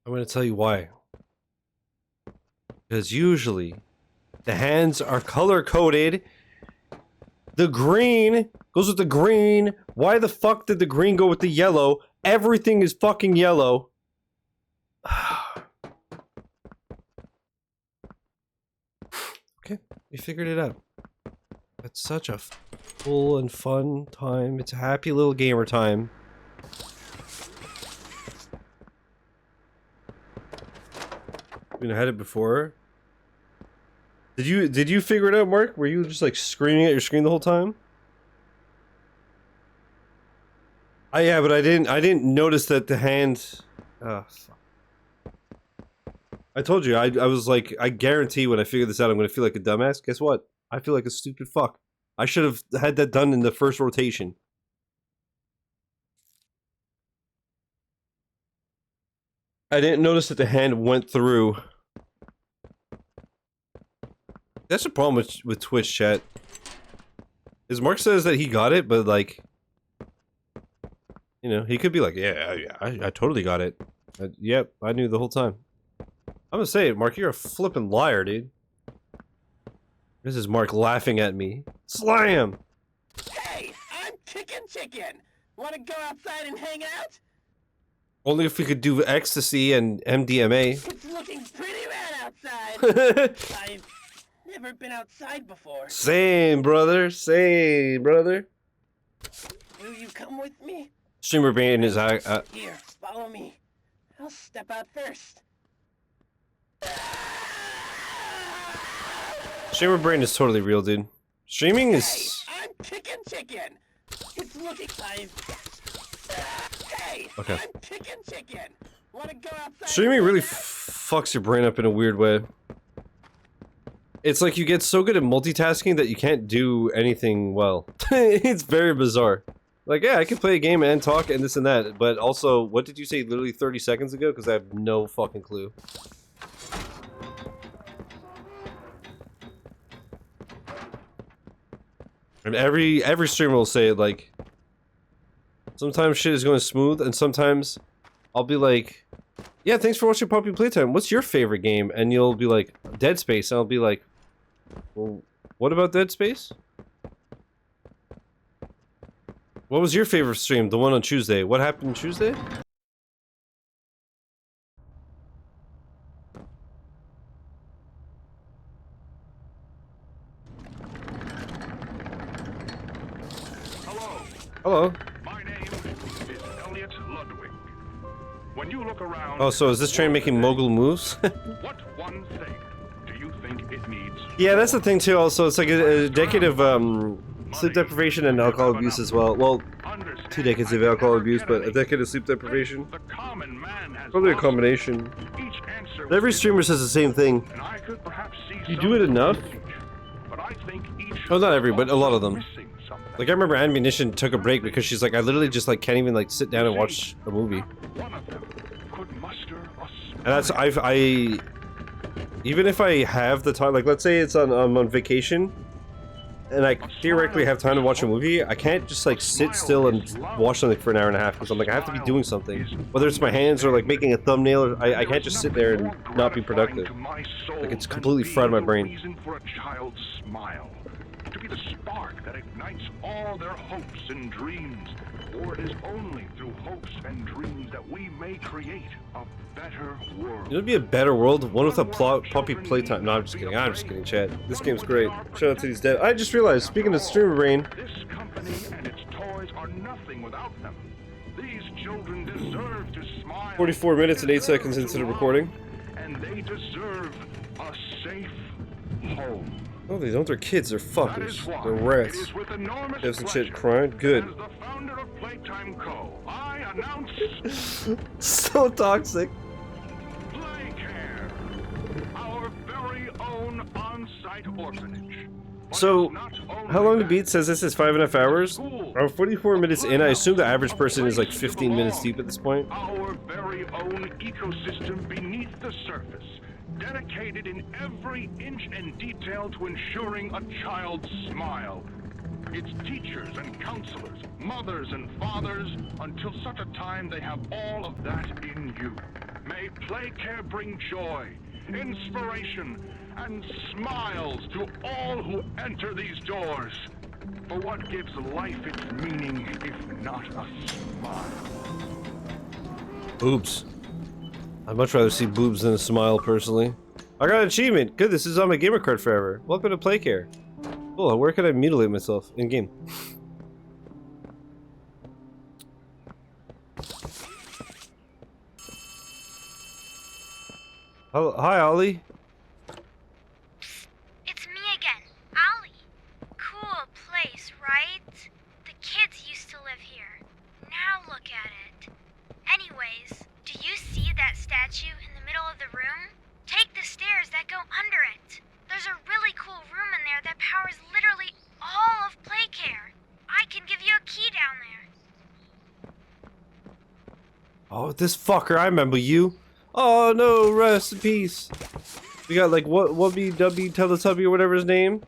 Speaker 1: I'm going to tell you why. Because usually the hands are color-coded. The green goes with the green. Why the fuck did the green go with the yellow? Everything is fucking yellow. Okay, we figured it out. It's such a full and fun time. It's a happy little gamer time. I had it before. Did you figure it out, Mark? Were you just like screaming at your screen the whole time? Yeah, but I didn't notice that the hand. Oh, fuck. I told you, I was like, I guarantee when I figure this out, I'm gonna feel like a dumbass. Guess what? I feel like a stupid fuck. I should have had that done in the first rotation. I didn't notice that the hand went through. That's the problem with Twitch chat. Is Mark says that he got it, but like, you know, he could be like, yeah, I totally got it. Yep, I knew the whole time. I'm gonna say it, Mark, you're a flippin' liar, dude. This is Mark laughing at me. Slam!
Speaker 7: Hey, I'm Chicken. Wanna go outside and hang out?
Speaker 1: Only if we could do ecstasy and MDMA.
Speaker 7: It's looking pretty rad outside. I've never been outside before.
Speaker 1: Same, brother. Same, brother.
Speaker 7: Will you come with me?
Speaker 1: Streamer brain is
Speaker 7: Here, follow me. I'll step out first.
Speaker 1: Streamer brain is totally real, dude. Streaming is.
Speaker 7: Hey, I'm Chicken. It's looking. Hey,
Speaker 1: Okay.
Speaker 7: I'm Chicken. Wanna go outside?
Speaker 1: Streaming really fucks your brain up in a weird way. It's like you get so good at multitasking that you can't do anything well. It's very bizarre. Like, yeah, I can play a game and talk and this and that, but also, what did you say literally 30 seconds ago? Because I have no fucking clue. And every streamer will say it, like, sometimes shit is going smooth, and sometimes I'll be like, yeah, thanks for watching Poppy Playtime. What's your favorite game? And you'll be like, Dead Space. And I'll be like, well, what about Dead Space? What was your favorite stream? The one on Tuesday. What happened Tuesday? Hello.
Speaker 8: My name is Elliot Ludwig. When you look around,
Speaker 1: Oh, so is this train making mogul moves?
Speaker 8: what one thing do you think it needs?
Speaker 1: Yeah, that's the thing too. Also, it's like a decade of sleep deprivation and alcohol abuse as well. Well, 2 decades of alcohol abuse, but a decade of sleep deprivation.
Speaker 8: The common man has
Speaker 1: Probably a
Speaker 8: lost
Speaker 1: combination.
Speaker 8: each answer
Speaker 1: Every streamer says the same thing.
Speaker 8: and I could perhaps see
Speaker 1: You do it
Speaker 8: some
Speaker 1: enough?
Speaker 8: change, but I think each
Speaker 1: Oh, not every, but a lot of them.
Speaker 8: missing something.
Speaker 1: Like, I remember Ammunition took a break because she's like, I literally just like can't even like sit down and watch a movie.
Speaker 8: One of them could muster a
Speaker 1: And that's I even if I have the time, like let's say it's I'm on vacation and I theoretically have time to watch a movie, I can't just like sit still and watch something for an hour and a half because I'm like, I have to be doing something. Whether it's my hands or like making a thumbnail, or I can't just sit there and not be productive. Like, it's completely fried my brain.
Speaker 8: Reason for a child's smile, to be the spark that ignites all their hopes and dreams. For it is only through hopes and dreams that we may create a better world.
Speaker 1: It'll be a better world, one with a Poppy Playtime. No, I'm just kidding, chat. This game's great. Shout out to these devs. I just realized, speaking of streamer brain,
Speaker 8: This company and its toys are nothing without them. These children deserve to smile.
Speaker 1: 44 minutes and 8 seconds into the recording.
Speaker 8: And they deserve a safe home.
Speaker 1: Oh, they don't. They're kids. They're
Speaker 8: That
Speaker 1: fuckers.
Speaker 8: is why
Speaker 1: They're
Speaker 8: it
Speaker 1: rats.
Speaker 8: is with enormous
Speaker 1: Devs and shit
Speaker 8: pleasure
Speaker 1: crying. Good.
Speaker 8: As the founder of Playtime Co, I announce
Speaker 1: So toxic.
Speaker 8: Playcare, our very own on-site orphanage. But
Speaker 1: So,
Speaker 8: it's not only
Speaker 1: how long the
Speaker 8: that.
Speaker 1: beat says this is 5.5 hours? I'm 44 minutes in. I assume the average person is like 15 minutes deep at this point.
Speaker 8: Our very own ecosystem beneath the surface, dedicated in every inch and detail to ensuring a child's smile. its teachers and counselors, mothers and fathers, until such a time they have all of that in you. May Playcare bring joy, inspiration, and smiles to all who enter these doors. For what gives life its meaning if not a smile?
Speaker 1: Boobs. I'd much rather see boobs than a smile, personally. I got an achievement! Good, this is on my gamer card forever. Welcome to Playcare. Cool, where can I mutilate myself? In-game. Hello, hi, Ollie.
Speaker 2: It's me again, Ollie. Cool place, right? The kids used to live here. Now look at it. Anyways, do you see that statue in the middle of the room? Take the stairs that go under it. There's a really cool room in there that powers literally all of Playcare. I can give you a key down there.
Speaker 1: Oh, this fucker, I remember you. Oh no, rest in peace. We got like what be W Teletubby or whatever his name.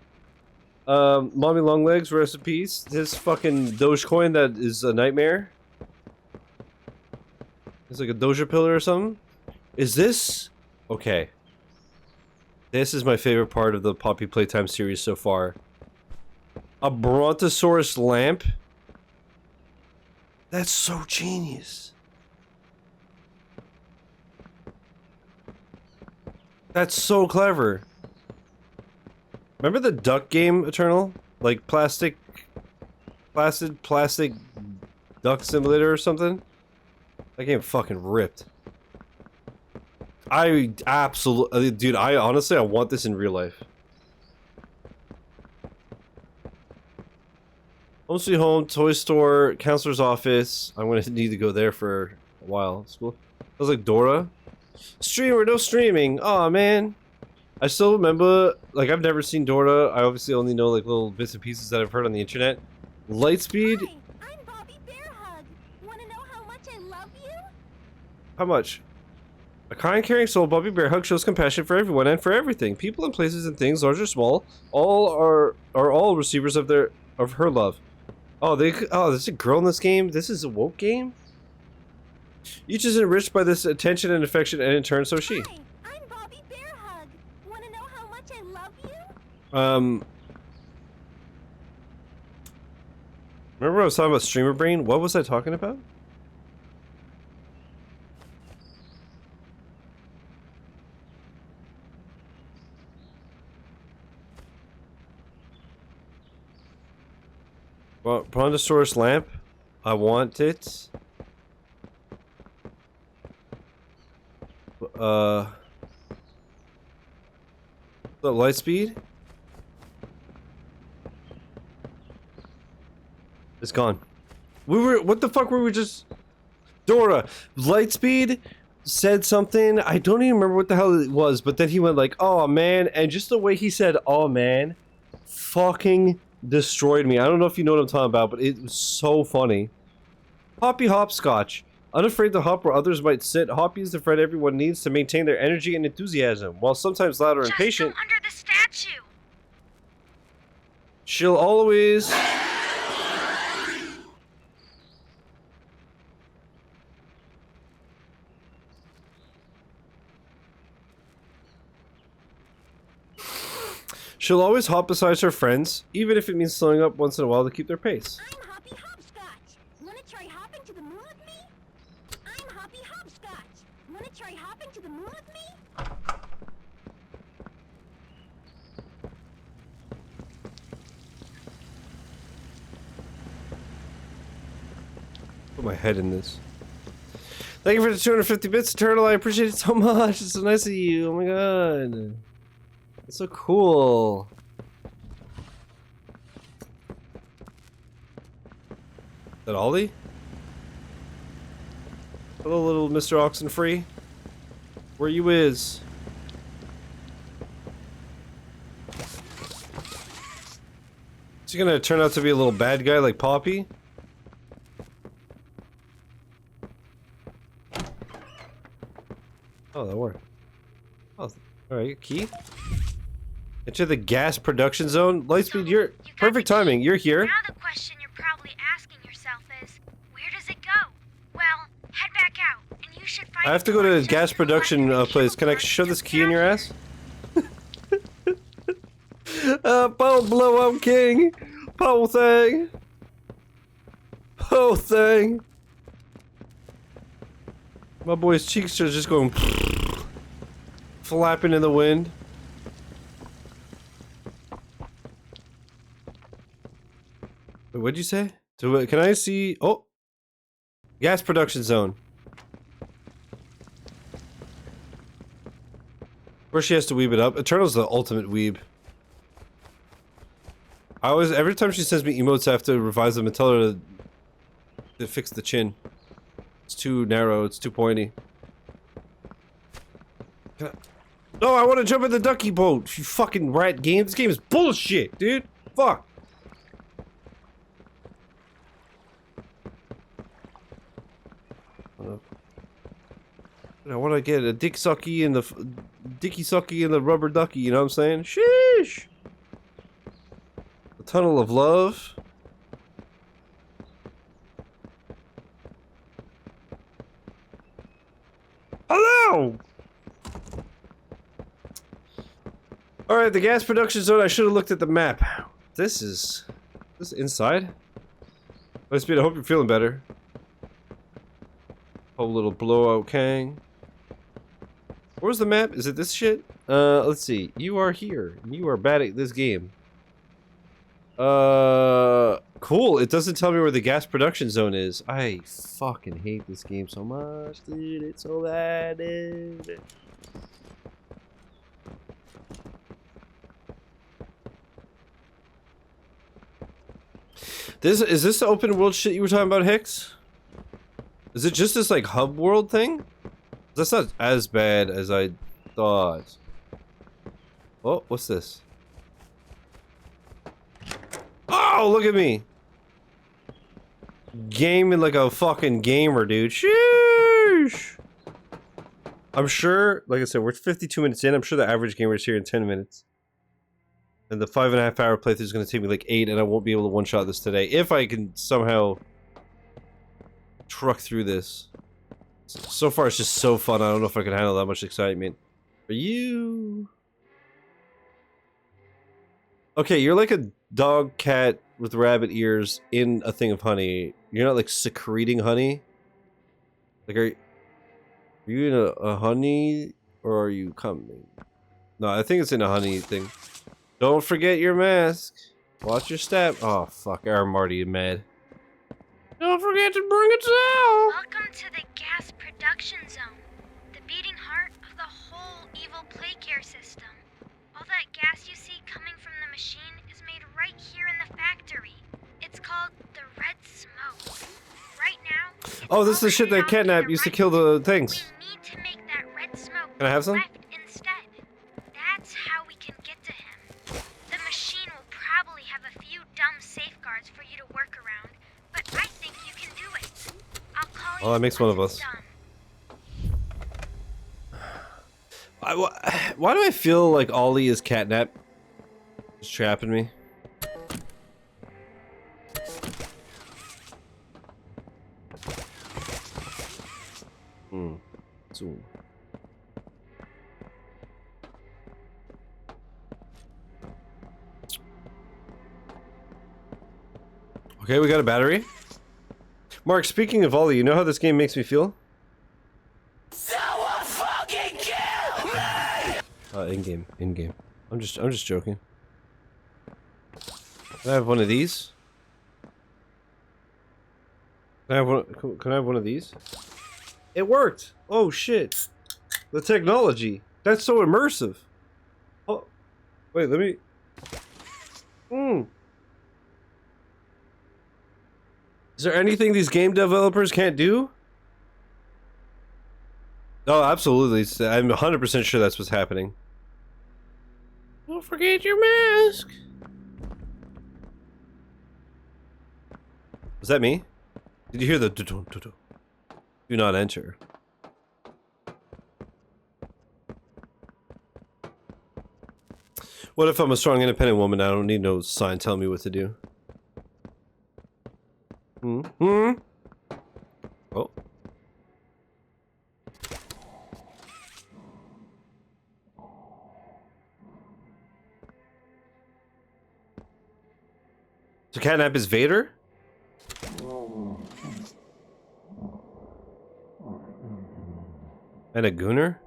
Speaker 1: Mommy Longlegs, rest in peace. This fucking Dogecoin that is a nightmare. It's like a Doja pillar or something. Is this okay? This is my favorite part of the Poppy Playtime series so far. A Brontosaurus lamp? That's so genius. That's so clever. Remember the duck game, Eternal? Like plastic duck simulator or something? That game fucking ripped. I absolutely, dude, I honestly want this in real life. Home Sweet Home, toy store, counselor's office. I'm gonna need to go there for a while. School. That was like Dora. Streamer, no streaming. Aw, man. I still remember, like, I've never seen Dora. I obviously only know, like, little bits and pieces that I've heard on the internet. Lightspeed.
Speaker 9: Hi, I'm Poppy Bearhug. Want to know how much I love you?
Speaker 1: How much? A kind, caring soul, Poppy Bearhug shows compassion for everyone and for everything. People and places and things, large or small, all are all receivers of her love. Oh, there's a girl in this game? This is a woke game? Each is enriched by this attention and affection, and in turn, so is she.
Speaker 9: Hi, I'm Poppy Bearhug. Want to know how much I love you?
Speaker 1: Remember I was talking about streamer brain? What was I talking about? Well, Brontosaurus lamp. I want it. The light speed? It's gone. What the fuck were we just... Dora, Lightspeed said something. I don't even remember what the hell it was, but then he went like, oh man, and just the way he said, oh man, fucking destroyed me. I don't know if you know what I'm talking about, but it was so funny. Hoppy Hopscotch. Unafraid to hop where others might sit, Hoppy is the friend everyone needs to maintain their energy and enthusiasm. While sometimes loud or impatient,
Speaker 2: Just go under the statue.
Speaker 1: she'll always... She'll always hop beside her friends, even if it means slowing up once in a while to keep their pace.
Speaker 9: I'm Hoppy Hopscotch. Want to try hopping to the moon with me? I'm Hoppy Hopscotch. Want to try hopping to the moon with me?
Speaker 1: Put my head in this. Thank you for the 250 bits, Turtle. I appreciate it so much. It's so nice of you. Oh my god. That's so cool. Is that Ollie? Hello, little Mr. Oxenfree. Where you is? Is he gonna turn out to be a little bad guy like Poppy? Oh, that worked. Oh, alright, key? Enter the gas production zone. Lightspeed, you're
Speaker 2: You got
Speaker 1: perfect
Speaker 2: the key.
Speaker 1: timing. You're here.
Speaker 2: Now the question you're probably asking yourself is, where does it go? Well, head back out, and you should find.
Speaker 1: I have to go to the gas production place. Can I shove this key in your ass? Blow up king. Pole thing. Pole thing. My boy's cheeks are just going flapping in the wind. Wait, what'd you say? So, can I see? Oh, gas production zone. First, she has to weeb it up. Eternal's the ultimate weeb. I always, every time she sends me emotes, I have to revise them and tell her to fix the chin. It's too narrow, it's too pointy. No, I want to jump in the ducky boat, you fucking rat game. This game is bullshit, dude. Fuck. I want to get a dick sucky in the dicky sucky in the rubber ducky, you know what I'm saying? Sheesh. The tunnel of love. Hello! Alright, the gas production zone. I should have looked at the map. This is inside? Lightspeed, I hope you're feeling better. Whole little blowout Kang. Where's the map? Is it this shit? Let's see. You are here. You are bad at this game. Cool. It doesn't tell me where the gas production zone is. I fucking hate this game so much, dude. It's so bad, dude. Is this the open world shit you were talking about, Hicks? Is it just this like hub world thing? That's not as bad as I thought. Oh, what's this? Oh, look at me. Gaming like a fucking gamer, dude. Sheesh. I'm sure, like I said, we're 52 minutes in. I'm sure the average gamer is here in 10 minutes. And the 5.5 hour playthrough is going to take me like 8, and I won't be able to one-shot this today. If I can somehow truck through this. So far, it's just so fun. I don't know if I can handle that much excitement. Are you... Okay, you're like a dog cat with rabbit ears in a thing of honey. You're not like secreting honey. Like, are you in a honey, or are you coming? No, I think it's in a honey thing. Don't forget your mask. Watch your step. Oh fuck, I'm already mad. Don't forget to bring it down.
Speaker 2: Welcome to the gas production zone, the beating heart of the whole evil play care system. All that gas you see coming from the machine is made right here in the factory. It's called the red smoke. Right now, it's
Speaker 1: Oh, this is the shit that
Speaker 2: off to
Speaker 1: Catnap
Speaker 2: the
Speaker 1: used to
Speaker 2: right.
Speaker 1: kill the things.
Speaker 2: We need to make that red smoke
Speaker 1: Can I have some?
Speaker 2: left instead. That's how we can get to him. The machine will probably have a few dumb safeguards for you to work around, but I think you can do it. I'll call you
Speaker 1: Well, that makes one of
Speaker 2: once
Speaker 1: us.
Speaker 2: it's done.
Speaker 1: Why do I feel like Ollie is Catnap? Just trapping me. Zoom. Okay, we got a battery. Mark, speaking of Ollie, you know how this game makes me feel?
Speaker 7: Someone fucking kill me!
Speaker 1: In-game. I'm just joking. Can I have one of these? Can I have one of these? It worked! Oh shit! The technology! That's so immersive! Oh, wait, let me... Is there anything these game developers can't do? Oh, absolutely. I'm 100% sure that's what's happening. Don't forget your mask! Was that me? Did you hear the do-do-do-do? Do not enter. What if I'm a strong, independent woman? I don't need no sign telling me what to do. Oh. So catnap is Vader? And a gooner?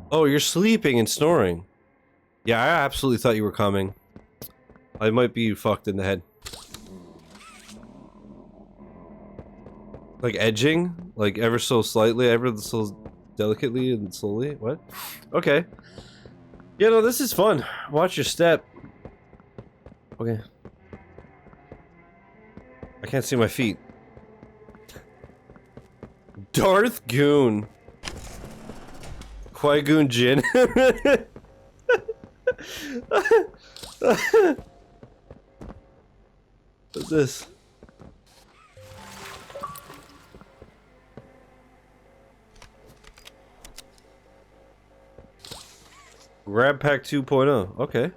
Speaker 1: Oh, you're sleeping and snoring. Yeah, I absolutely thought you were coming. I might be fucked in the head. Like edging? Like ever so slightly, ever so delicately and slowly? What? Okay. Yeah, no, this is fun. Watch your step. Okay. I can't see my feet. Darth Goon. Qui-Goon Jinn. What's this? GrabPack 2.0. Okay.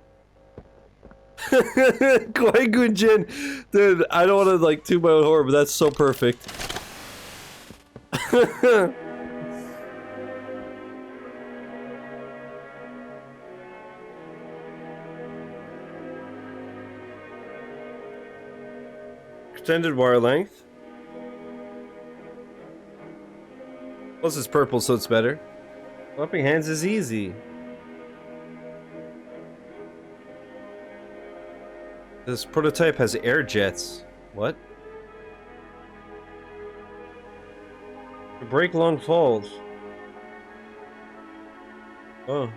Speaker 1: Qui-Goon Jinn. Dude, I don't want to like toot my own horn, but that's so perfect. Extended wire length. Plus it's purple, so it's better. Clapping hands is easy. This prototype has air jets. What? To break long falls. Oh.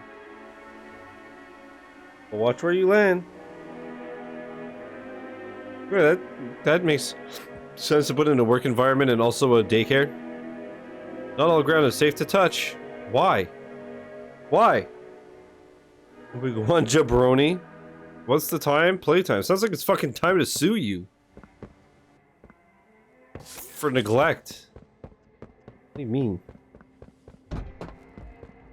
Speaker 1: Well, watch where you land. Yeah, that makes sense to put in a work environment and also a daycare. Not all ground is safe to touch. Why? Why? We go on, jabroni. What's the time? Playtime. Sounds like it's fucking time to sue you. For neglect. What do you mean?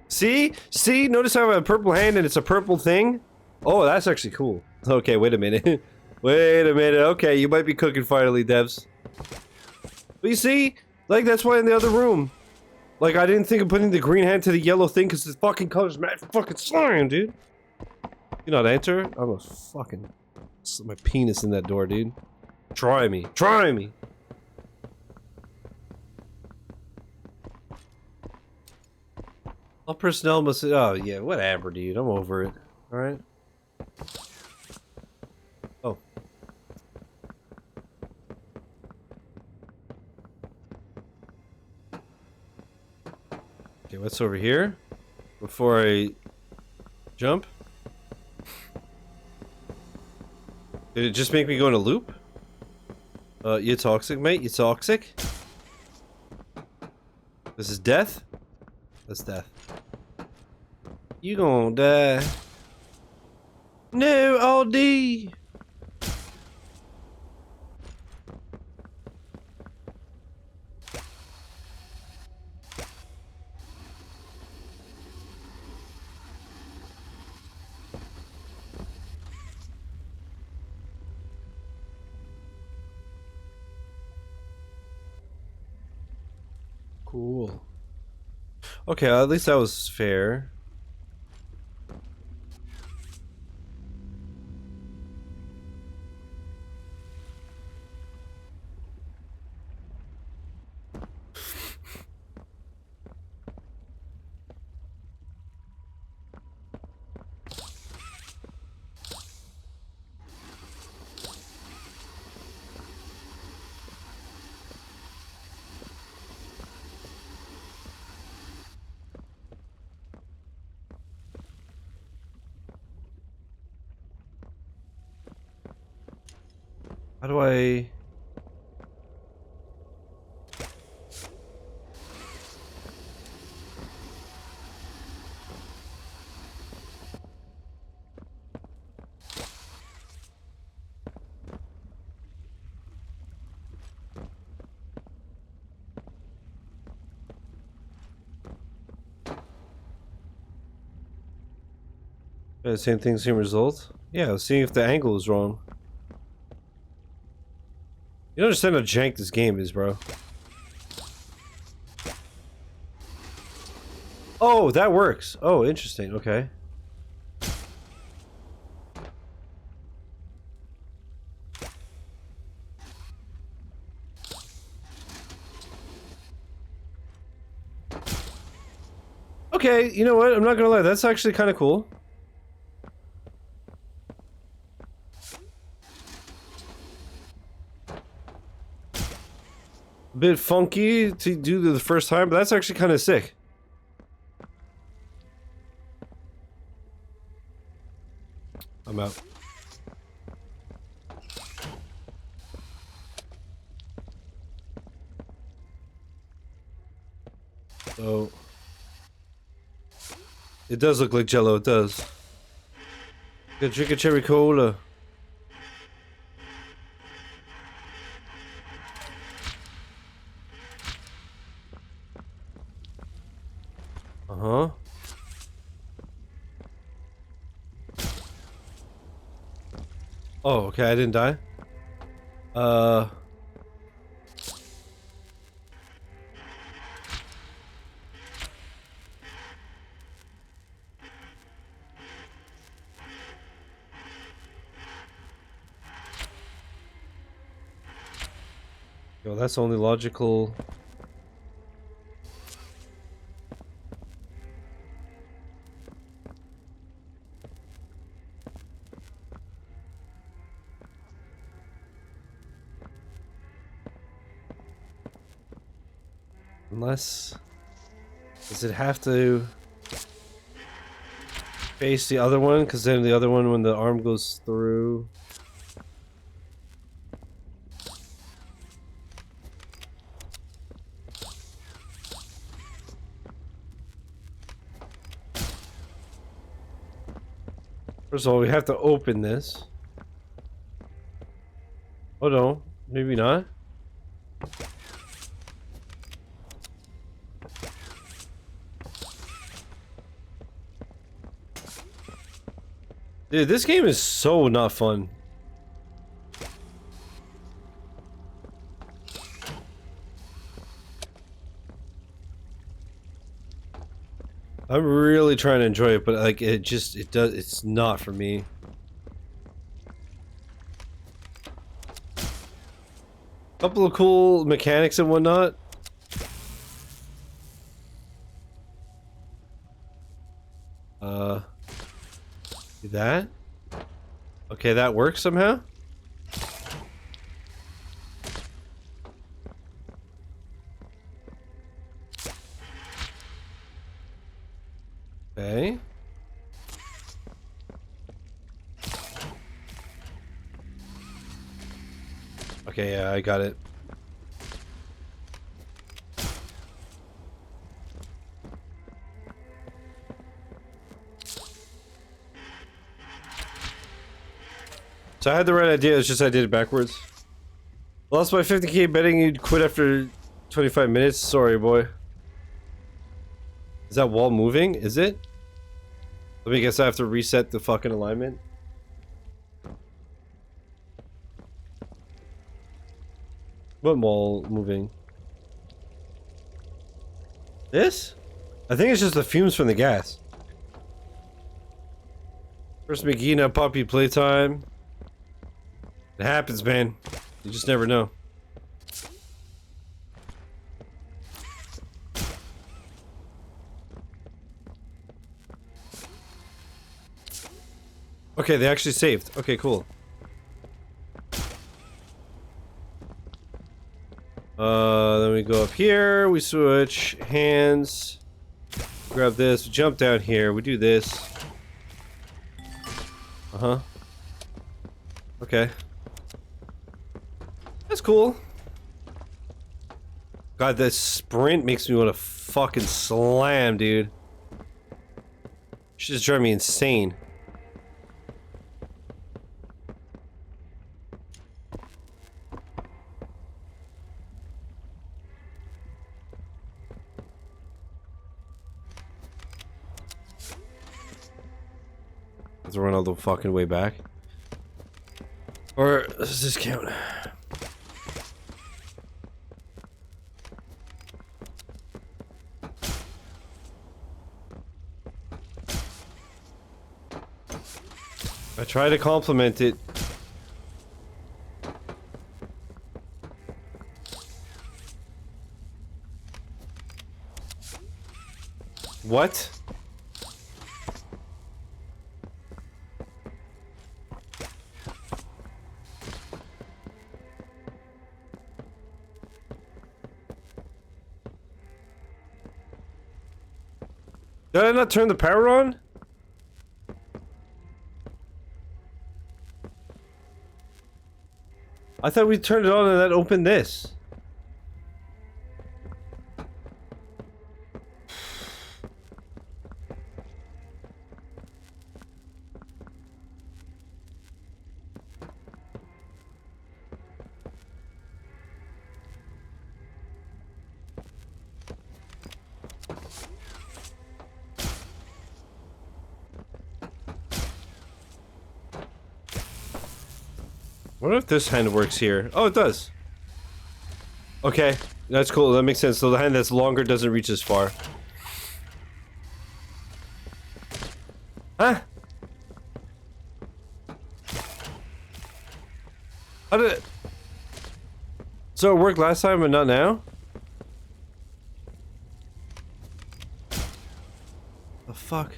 Speaker 1: See? See? Notice how I have a purple hand and it's a purple thing? Oh, that's actually cool. Okay, wait a minute. Wait a minute. Okay, you might be cooking finally, devs. But you see? Like, that's why in the other room. Like, I didn't think of putting the green hand to the yellow thing because the fucking color's mad fucking slime, dude. You not enter? I'm gonna fucking slip my penis in that door, dude. Try me. Try me! All personnel must... Oh, yeah, whatever, dude. I'm over it. Alright? Oh. Okay, what's over here? Before I jump? Did it just make me go in a loop? You toxic, mate? You toxic? This is death? That's death. You gonna die. No, LD! Cool. Okay, at least that was fair. How do I... Same thing, same result. Yeah, I was seeing if the angle was wrong. You don't understand how jank this game is, bro. Oh, that works. Oh, interesting. Okay. Okay, you know what? I'm not gonna lie. That's actually kind of cool. A bit funky to do the first time, but that's actually kind of sick. I'm out. So it does look like Jello. It does. Gotta drink a cherry cola. Uh-huh. Oh, okay, I didn't die. Yo, that's only logical. Unless... Does it have to face the other one? Because then the other one, when the arm goes through... First of all, we have to open this. Oh no, maybe not. Dude, this game is so not fun. I'm really trying to enjoy it, but like it's not for me. Couple of cool mechanics and whatnot. See that? Okay, that works somehow. Okay. Okay, yeah, I got it. So I had the right idea, it's just I did it backwards. Lost my 50k betting you'd quit after 25 minutes. Sorry, boy. Is that wall moving? Is it? Let me guess, I have to reset the fucking alignment. What wall moving? This? I think it's just the fumes from the gas. First McGee, now Poppy Playtime. It happens, man. You just never know. Okay, they actually saved. Okay, cool. Then we go up here, we switch hands, grab this, jump down here, we do this. Uh-huh. Okay. That's cool. God, that sprint makes me want to fucking slam, dude. Should just drive me insane. Let's run all the fucking way back. Or does this count? I try to compliment it. What? Did I not turn the power on? I thought we turned it on and that opened this. I wonder if this hand works here. Oh, it does. Okay, that's cool. That makes sense. So the hand that's longer doesn't reach as far. Huh? How did it... So it worked last time but not now? The fuck?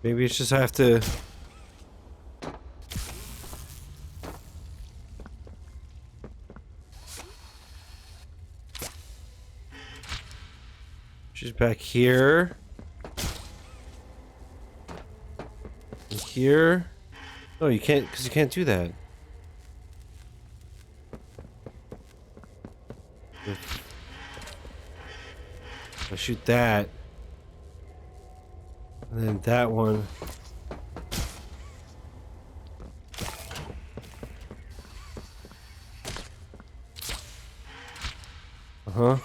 Speaker 1: Maybe it's just I have to... She's back here. And here. No, you can't, because you can't do that. I'll shoot that. And then that one. Uh-huh.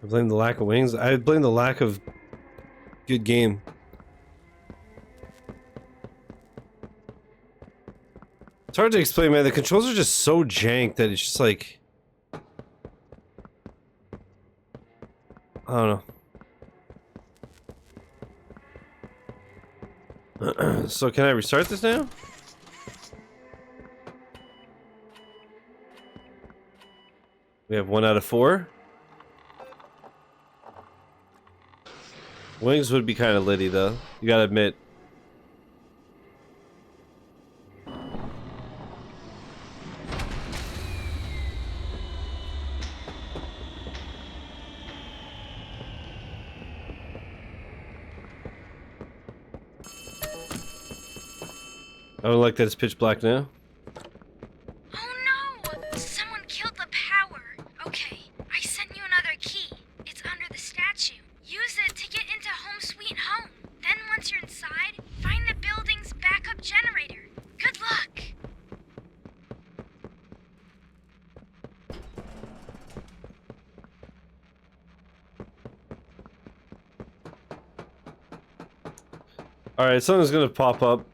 Speaker 1: I blame the lack of wings. I blame the lack of good game. It's hard to explain, man. The controls are just so jank that it's just like... I don't know. So can I restart this now? We have 1 out of 4. Wings would be kind of litty, though. You gotta admit. I don't like that it's pitch black now.
Speaker 2: Oh no! Someone killed the power. Okay, I sent you another key. It's under the statue. Use it to get into Home Sweet Home. Then once you're inside, find the building's backup generator. Good luck!
Speaker 1: Alright, something's gonna pop up.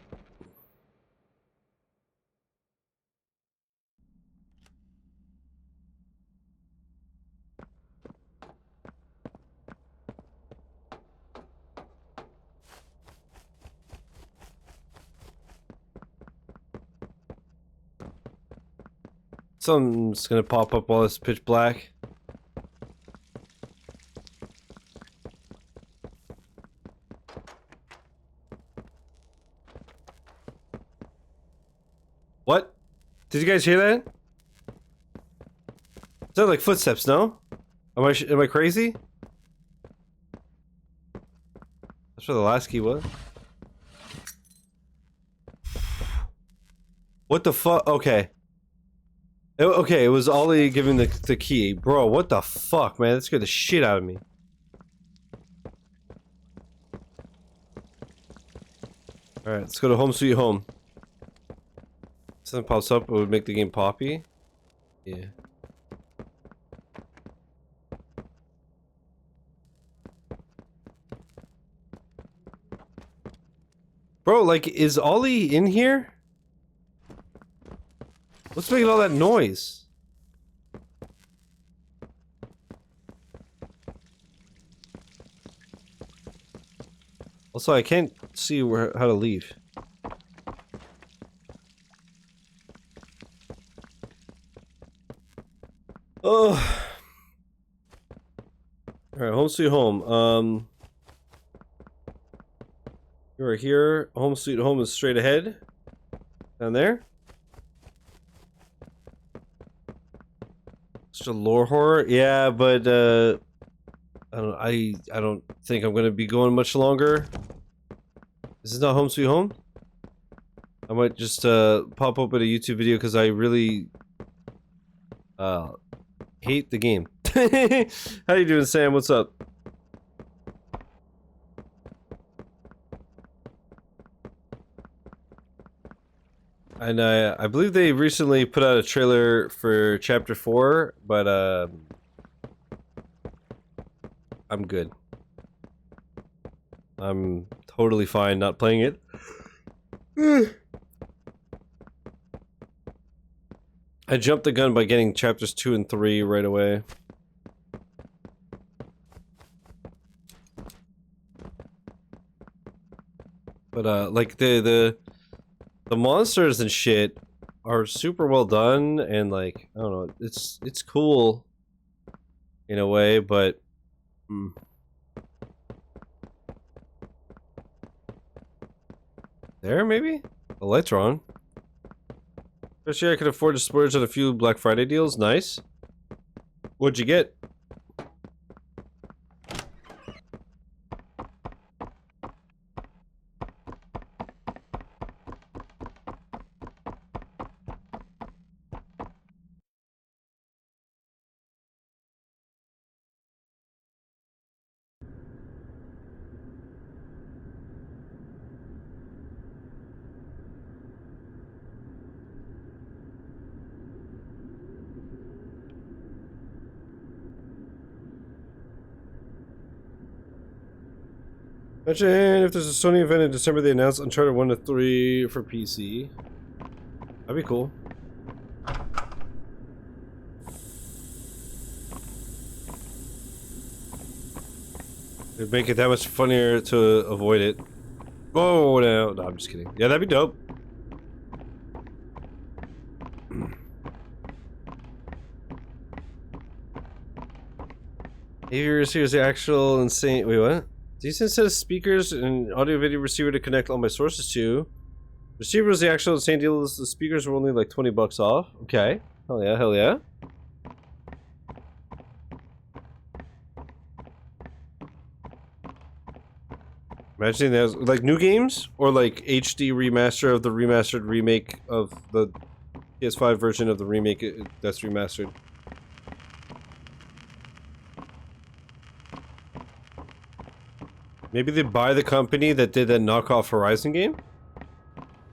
Speaker 1: Something's gonna pop up while it's pitch black. What? Did you guys hear that? Sound like footsteps, no? Am I crazy? That's where the last key was. What the fuck? Okay. Okay, it was Ollie giving the key. Bro, what the fuck, man? That scared the shit out of me. Alright, let's go to Home Sweet Home. Something pops up, it would make the game Poppy. Yeah. Bro, like, is Ollie in here? What's making all that noise? Also, I can't see how to leave. Oh. Alright, Home Sweet Home. You are here. Home Sweet Home is straight ahead. Down there. Just a lore horror? Yeah, but I don't think I'm gonna be going much longer. Is this not Home Sweet Home? I might just pop open a YouTube video because I really hate the game. How you doing, Sam? What's up? And I believe they recently put out a trailer for Chapter 4, but I'm good. I'm totally fine not playing it. I jumped the gun by getting chapters 2 and 3 right away. But like the monsters and shit are super well done, and like I don't know, it's cool in a way, but there maybe the lights are on. Especially I could afford to splurge on a few Black Friday deals. Nice. What'd you get? Imagine if there's a Sony event in December, they announced Uncharted 1 to 3 for PC. That'd be cool. It'd make it that much funnier to avoid it. Oh, no, I'm just kidding. Yeah, that'd be dope. Here's the actual insane. Wait, what? Decent set of speakers and audio video receiver to connect all my sources to. Receiver was the actual insane deal. The speakers were only like $20 off. Okay. Hell yeah, hell yeah. Imagine that was, like new games or like HD remaster of the remastered remake of the PS5 version of the remake that's remastered. Maybe they buy the company that did that knockoff Horizon game?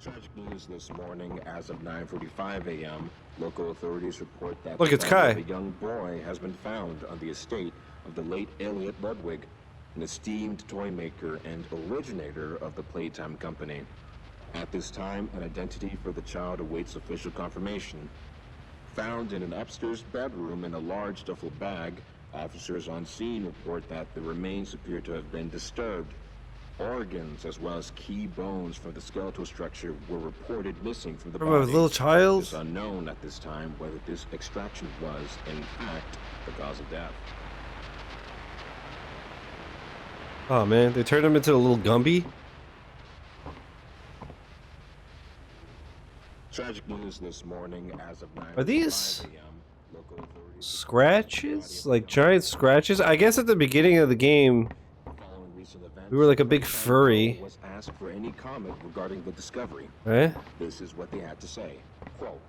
Speaker 10: Tragic news this morning as of 9:45 a.m. Local authorities report that
Speaker 1: Look, it's Kai.
Speaker 10: a young boy has been found on the estate of the late Elliot Ludwig. an esteemed toy maker and originator of the Playtime Company. At this time, an identity for the child awaits official confirmation. Found in an upstairs bedroom in a large duffel bag, officers on scene report that the remains appear to have been disturbed. Organs, as well as key bones from the skeletal structure, were reported missing from the
Speaker 1: From
Speaker 10: body.
Speaker 1: a little child?
Speaker 10: It's unknown at this time whether this extraction was, in fact, the cause of death.
Speaker 1: Oh man, they turned him into a little Gumby?
Speaker 10: Tragic news this morning as of 9
Speaker 1: Are these
Speaker 10: a.m. Local authorities
Speaker 1: scratches? Like giant scratches? I guess at the beginning of the game,
Speaker 10: following recent events,
Speaker 1: we were like a big furry.
Speaker 10: was asked for any comment regarding the discovery.
Speaker 1: Eh?
Speaker 10: This is what they had to say. Quote,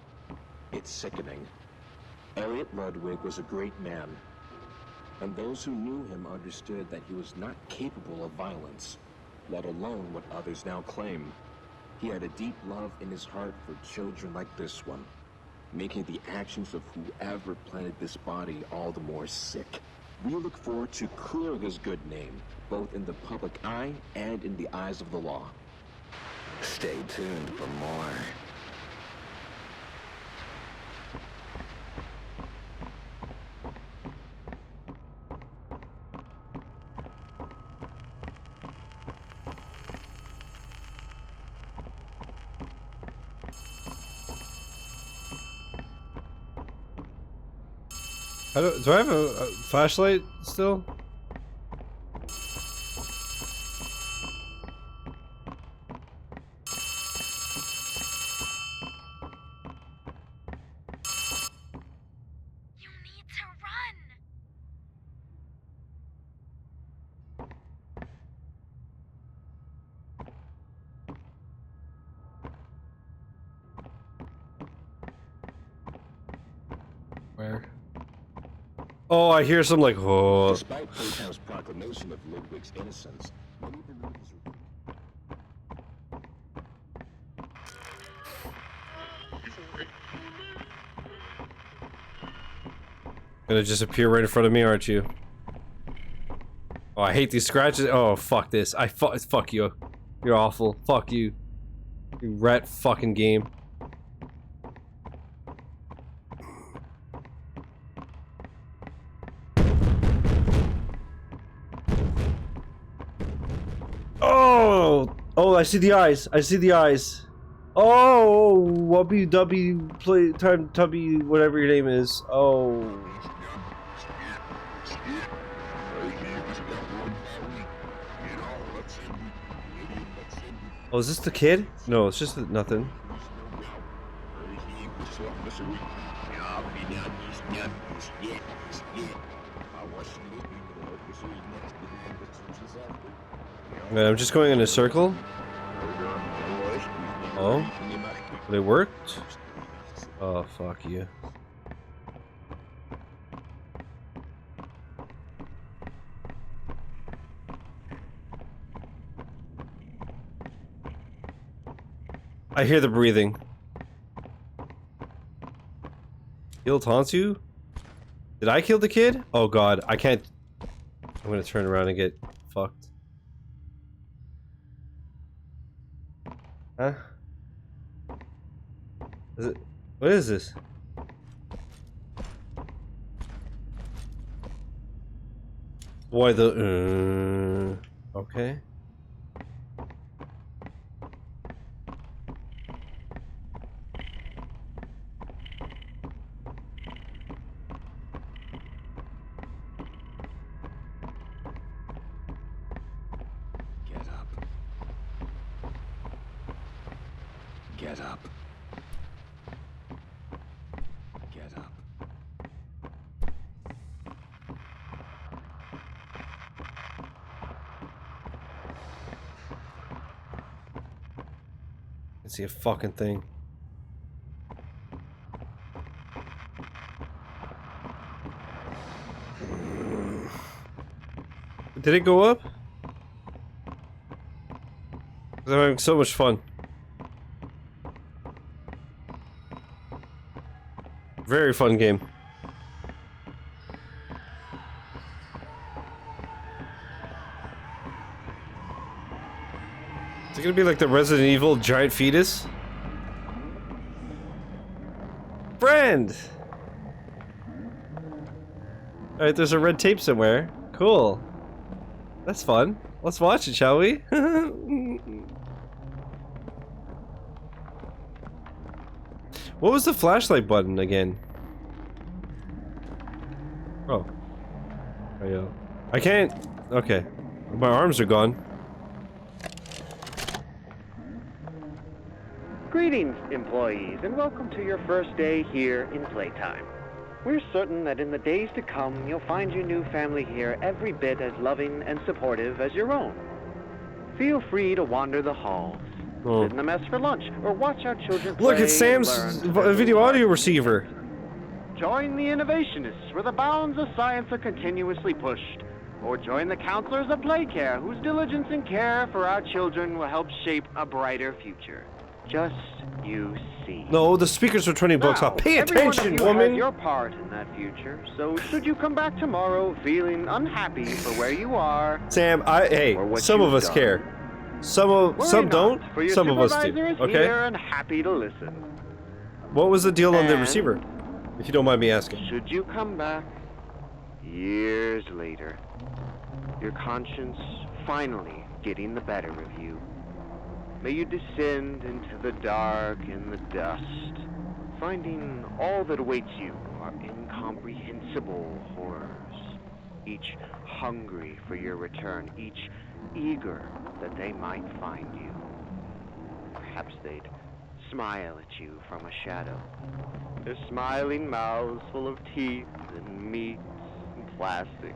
Speaker 10: "It's sickening. Elliot Ludwig was a great man, and those who knew him understood that he was not capable of violence, let alone what others now claim. He had a deep love in his heart for children like this one, making the actions of whoever planted this body all the more sick. We look forward to clearing his good name, both in the public eye and in the eyes of the law." Stay tuned for more.
Speaker 1: Do I have a flashlight still?
Speaker 2: You need to run.
Speaker 1: Where? Oh, I hear some like, oh.
Speaker 10: Despite Playtime's proclamation of Ludwig's innocence, many believe his
Speaker 1: Gonna just appear right in front of me, aren't you? Oh, I hate these scratches. Oh, fuck this. Fuck you. You're awful. Fuck you. You rat fucking game. Oh, I see the eyes. I see the eyes. Oh, WW Playtime Tubby, whatever your name is. Oh. Oh, is this the kid? No, it's just nothing. Okay, I'm just going in a circle. Oh, they worked? Oh, fuck you. I hear the breathing. Kill Tansu? Did I kill the kid? Oh god, I can't. I'm gonna turn around and get fucked. Huh? Is it? What is this? Why the? Okay.
Speaker 10: Get up. Get up. Get up.
Speaker 1: I see a fucking thing. Did it go up? 'Cause I'm having so much fun. Very fun game. gonna be like the Resident Evil giant fetus? Friend! Alright, there's a red tape somewhere. Cool. That's fun. Let's watch it, shall we? What was the flashlight button again? Oh. I can't. Okay. My arms are gone.
Speaker 11: Greetings, employees, and welcome to your first day here in Playtime. We're certain that in the days to come, you'll find your new family here every bit as loving and supportive as your own. Feel free to wander the halls, sit in the mess for lunch, or watch our children play.
Speaker 1: Look, it's Sam's video audio receiver.
Speaker 11: Join the innovationists, where the bounds of science are continuously pushed. Or join the counselors of Playcare, whose diligence and care for our children will help shape a brighter future. Just you see.
Speaker 1: No, the speakers are 20 bucks off. Pay attention,
Speaker 11: woman!
Speaker 1: woman!
Speaker 11: Has your part in that future, so should you come back tomorrow feeling unhappy for where you are...
Speaker 1: Sam, hey, some of us care. Some don't, some of us do, okay?
Speaker 11: Here and happy to listen.
Speaker 1: What was the deal on the receiver, if you don't mind me asking?
Speaker 11: Should you come back years later, your conscience finally getting the better of you, may you descend into the dark and the dust, finding all that awaits you are incomprehensible horrors, each hungry for your return, each eager that they might find you. Perhaps they'd smile at you from a shadow, their smiling mouths full of teeth and meat and plastic.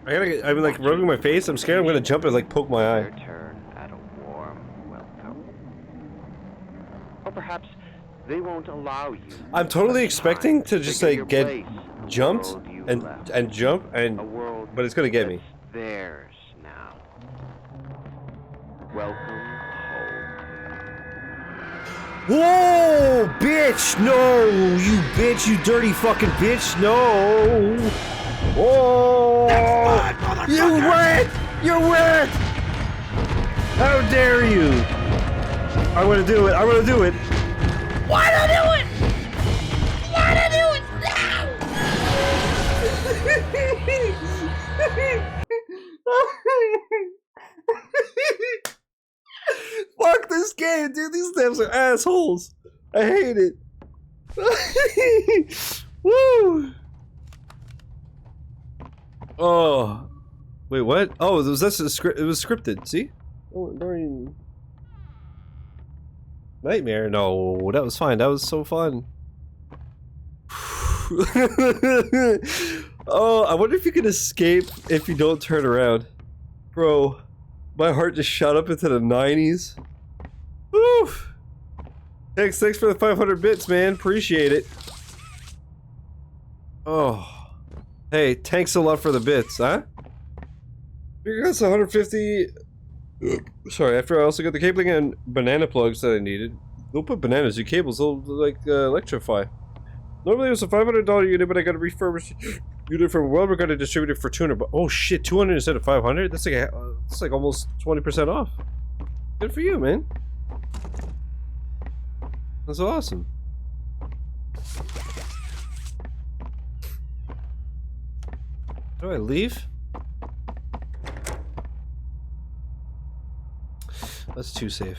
Speaker 1: I'm like rubbing my face. I'm scared I'm gonna jump and like poke my eye.
Speaker 11: Return at a warm welcome. Or perhaps they won't allow you.
Speaker 1: I'm totally expecting to just like get jumped and jump and but it's gonna get me.
Speaker 11: Theirs now. Welcome home.
Speaker 1: Whoa, bitch! No, you bitch! You dirty fucking bitch! No! Whoa! You wet! You're wet! How dare you! I'm gonna do it! I'm gonna do it!
Speaker 9: Why not do it? Why not do it
Speaker 1: Fuck this game, dude! These devs are assholes! I hate it! Woo! Oh, wait, what? Oh, it was scripted. See? Oh, during Nightmare. No, that was fine. That was so fun. Oh, I wonder if you can escape if you don't turn around, bro. My heart just shot up into the 90s. Woo! Thanks for the 500 bits, man. Appreciate it. Oh. Hey, thanks a lot for the bits, huh? That's 150. Sorry, after I also got the cabling and banana plugs that I needed. Don't put bananas in cables, they'll like electrify. Normally it was a $500 unit, but I got a refurbished unit from a well-regarded distributor for 200. But oh shit, 200 instead of 500? That's like almost 20% off. Good for you, man. That's awesome. Do I leave? That's too safe.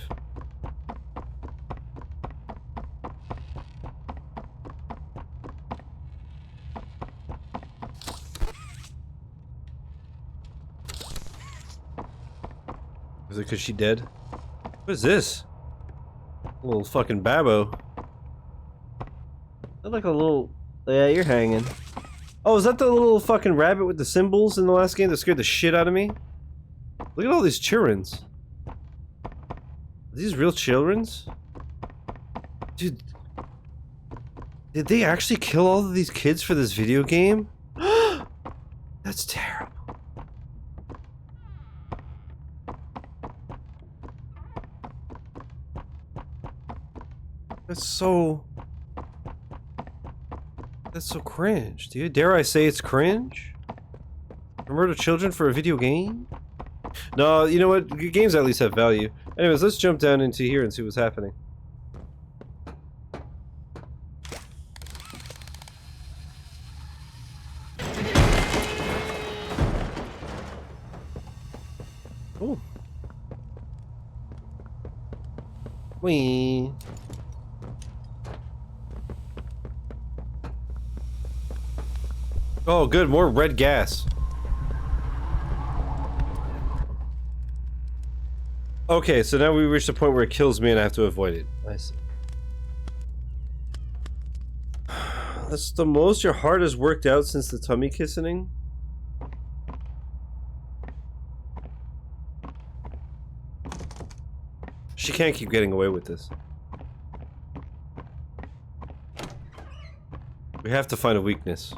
Speaker 1: Is it because she dead? What is this? A little fucking babo. Look like a little... Yeah, you're hanging. Oh, is that the little fucking rabbit with the symbols in the last game that scared the shit out of me? Look at all these childrens. Are these real childrens? Dude. Did they actually kill all of these kids for this video game? That's terrible. That's so cringe, dude. Dare I say it's cringe? To murder children for a video game? No, you know what? Games at least have value. Anyways, let's jump down into here and see what's happening. Oh. Whee. Oh, good. More red gas. Okay, so now we reach the point where it kills me and I have to avoid it. I see. That's the most your heart has worked out since the tummy kissing? She can't keep getting away with this. We have to find a weakness.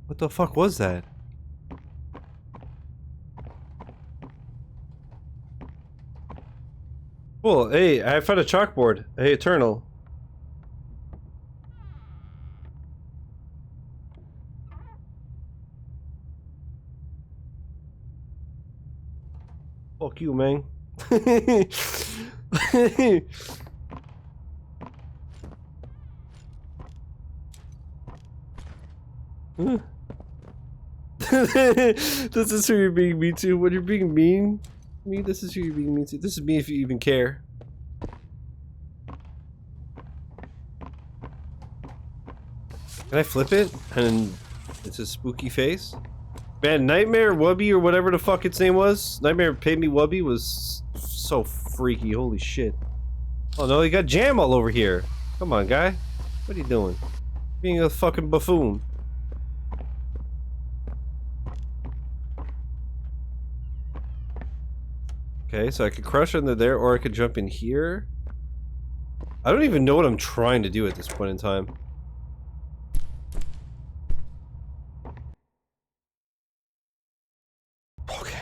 Speaker 1: What the fuck was that? Cool. Hey, I found a chalkboard. Hey, Eternal. Fuck you, man. This is who you're being mean to. When you're being mean to me, this is who you're being mean to. This is me if you even care. Can I flip it? And it's a spooky face? Man, Nightmare Wubby or whatever the fuck its name was. Nightmare Paid Me Wubby was so freaky. Holy shit. Oh no, you got jam all over here. Come on, guy. What are you doing? Being a fucking buffoon. Okay, so I could crush under there, or I could jump in here. I don't even know what I'm trying to do at this point in time. Okay.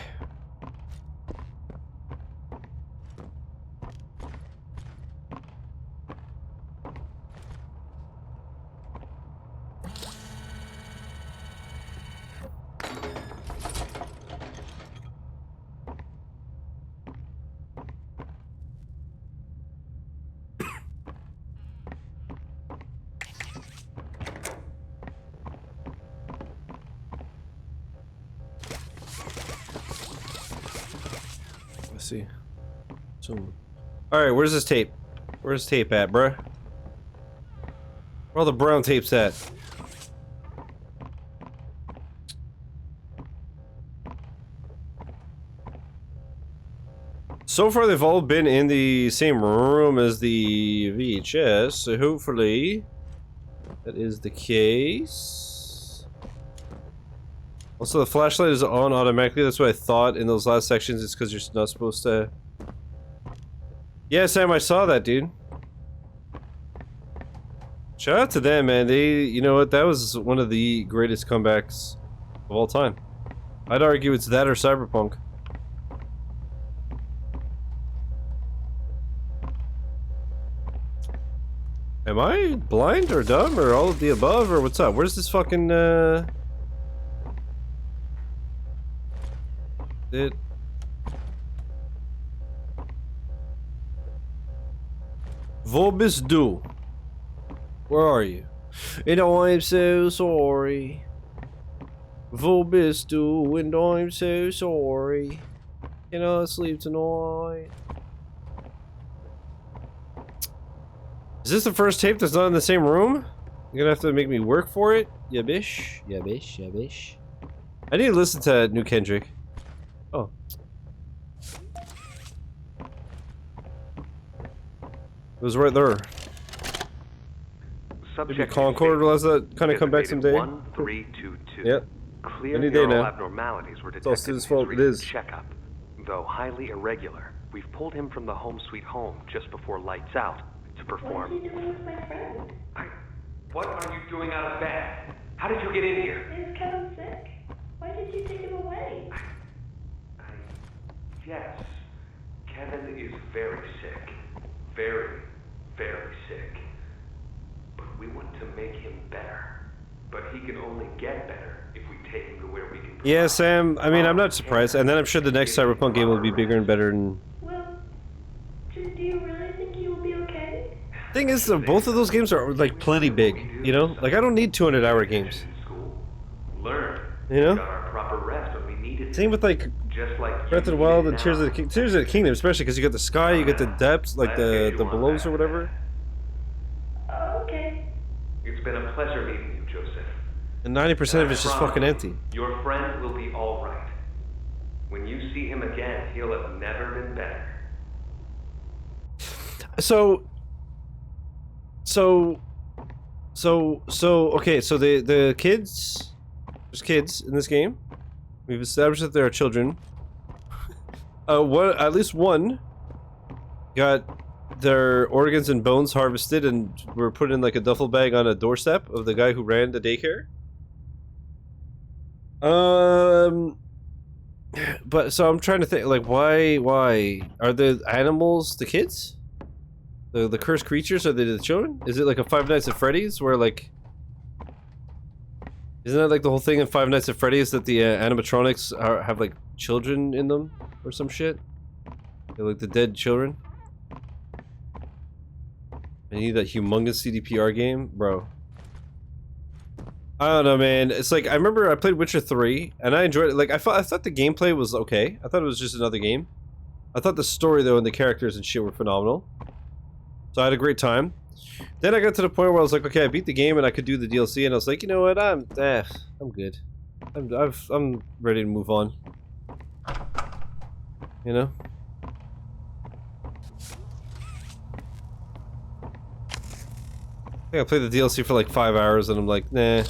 Speaker 1: See. So, all right, where's this tape? Where's tape at, bruh? Where all the brown tapes at? So far, they've all been in the same room as the VHS, so hopefully that is the case. Also, the flashlight is on automatically. That's what I thought in those last sections. It's because you're not supposed to... Yeah, Sam, I saw that, dude. Shout out to them, man. They, you know what? That was one of the greatest comebacks of all time. I'd argue it's that or Cyberpunk. Am I blind or dumb or all of the above or what's up? Where's this fucking, It... Vobis do. Where are you? And I'm so sorry. Vobis do, and I'm so sorry. Cannot sleep tonight. Is this the first tape that's not in the same room? You're gonna have to make me work for it? Yeah, bish. Yeah, bish. Yeah, bish. I need to listen to New Kendrick. Oh. It was right there. Maybe Concord will have that kind of come back someday.
Speaker 12: 1322.
Speaker 1: Yep.
Speaker 12: Clear
Speaker 1: Any day
Speaker 12: neural
Speaker 1: now.
Speaker 12: abnormalities were
Speaker 1: It's all
Speaker 12: detected in
Speaker 1: Stu's
Speaker 12: his
Speaker 1: fault. It
Speaker 12: recent
Speaker 1: is.
Speaker 12: checkup. Though highly irregular, we've pulled him from the home sweet home just before lights out to perform.
Speaker 6: What is he doing with my friend?
Speaker 12: What are you doing out of bed? How did you get in here?
Speaker 6: Is Kevin sick? Why did you take him away?
Speaker 12: Yes, Kevin is very sick. Very, very sick. But we want to make him better. But he can only get better if we take him to where we can...
Speaker 1: Yeah, Sam, I mean, I'm not surprised. And then I'm sure the next Cyberpunk game will be bigger and better and...
Speaker 6: Well, do you really think he will be okay?
Speaker 1: Thing is, though, both of those games are, like, plenty big, you know? Like, I don't need 200-hour games.
Speaker 12: Learn.
Speaker 1: You know?
Speaker 12: Got our proper rest when we needed it.
Speaker 1: Same with, like,
Speaker 12: Just like
Speaker 1: Breath of the Wild and Tears of the Kingdom, especially because you got the sky, you get the depths, like the belows or whatever.
Speaker 6: Oh, okay.
Speaker 12: It's been a pleasure meeting you, Joseph.
Speaker 1: And 90% of it's just fucking empty.
Speaker 12: Your friend will be all right. When you see him again, he'll have never been better.
Speaker 1: Okay, so the kids, there's kids in this game. We've established that there are children. At least one got their organs and bones harvested and were put in like a duffel bag on a doorstep of the guy who ran the daycare. But so I'm trying to think, like, why are the animals the kids? The cursed creatures, are they the children? Is it like a Five Nights at Freddy's where, like, isn't that like the whole thing in Five Nights at Freddy's that the animatronics have like children in them or some shit? They're like the dead children. I need that humongous CDPR game, bro. I don't know, man. It's like, I remember I played Witcher 3 and I enjoyed it. Like, I thought the gameplay was okay. I thought it was just another game. I thought the story though and the characters and shit were phenomenal. So I had a great time. Then I got to the point where I was like, okay, I beat the game and I could do the DLC, and I was like, you know what, I'm good. I'm ready to move on. You know? I think I played the DLC for like 5 hours and I'm like, nah.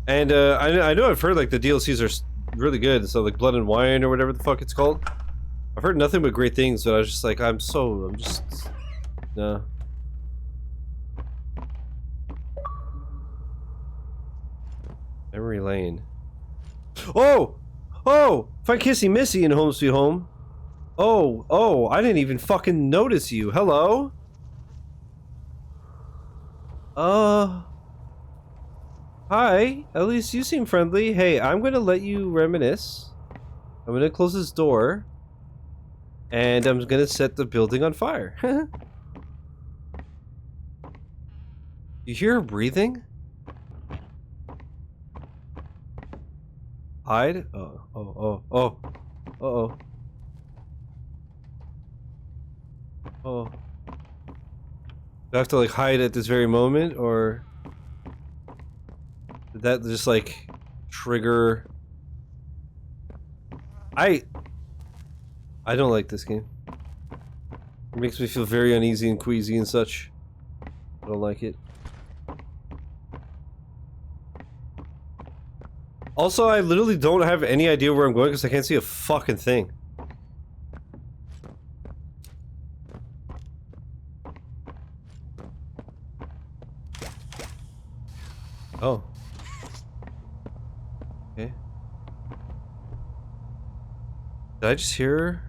Speaker 1: And I know I've heard like the DLCs are really good, so like Blood and Wine or whatever the fuck it's called. I've heard nothing but great things, but I was just like, I'm just... No. Memory Lane. Oh! Oh! Find Kissy Missy in Home Sweet Home. Oh, I didn't even fucking notice you. Hello? Hi. At least you seem friendly. Hey, I'm gonna let you reminisce. I'm gonna close this door. And I'm gonna set the building on fire. You hear her breathing? Hide? Oh. Uh-oh. Oh. Do I have to like hide at this very moment, or did that just like trigger? I don't like this game. It makes me feel very uneasy and queasy and such. I don't like it. Also, I literally don't have any idea where I'm going because I can't see a fucking thing. Oh. Okay. Did I just hear her?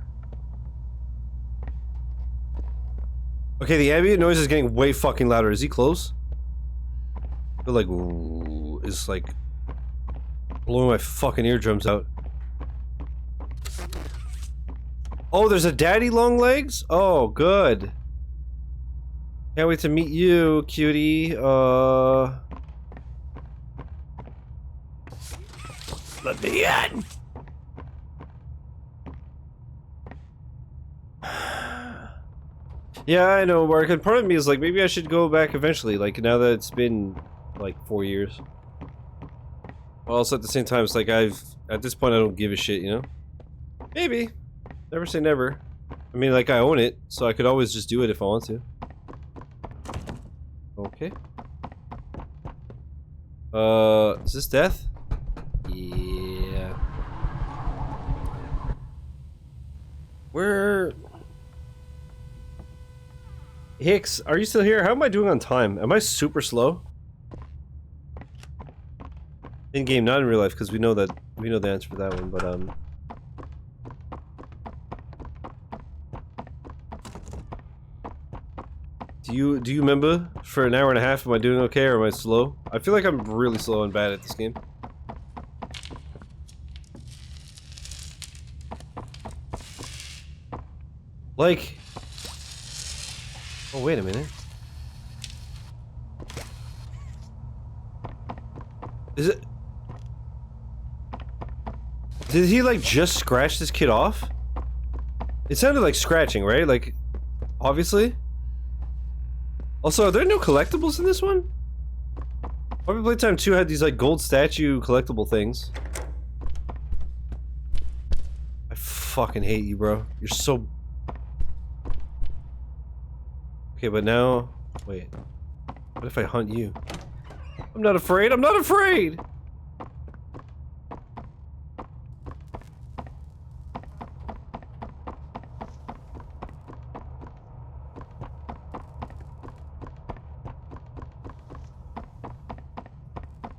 Speaker 1: Okay, the ambient noise is getting way fucking louder. Is he close? I feel like it's like blowing my fucking eardrums out. Oh, there's a daddy long legs? Oh, good. Can't wait to meet you, cutie. Let me in. Yeah, I know, Mark, and part of me is like, maybe I should go back eventually, like, now that it's been, like, 4 years. Also, at the same time, it's like, at this point, I don't give a shit, you know? Maybe. Never say never. I mean, like, I own it, so I could always just do it if I want to. Okay. Is this death? Yeah. Where... Hicks, are you still here? How am I doing on time? Am I super slow? In game, not in real life, because we know the answer for that one. But do you remember for an hour and a half? Am I doing okay or am I slow? I feel like I'm really slow and bad at this game. Like, oh wait a minute. Is it? Did he like just scratch this kid off? It sounded like scratching, right? Like, obviously. Also, are there no collectibles in this one? Poppy Playtime 2 had these like gold statue collectible things. I fucking hate you, bro. You're so... Okay, but now... Wait. What if I hunt you? I'm not afraid. I'm not afraid!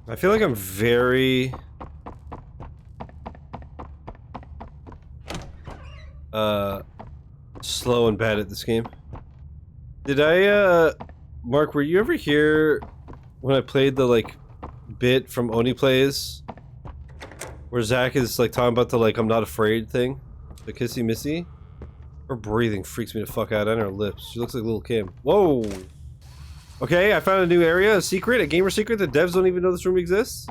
Speaker 1: I feel like I'm very... slow and bad at this game. Did I, Mark, were you ever here when I played the, like, bit from Oni Plays? Where Zach is, like, talking about the, like, I'm not afraid thing? The kissy missy? Her breathing freaks me the fuck out, and her lips. She looks like little Kim. Whoa! Okay, I found a new area, a secret, a gamer secret. The devs don't even know this room exists.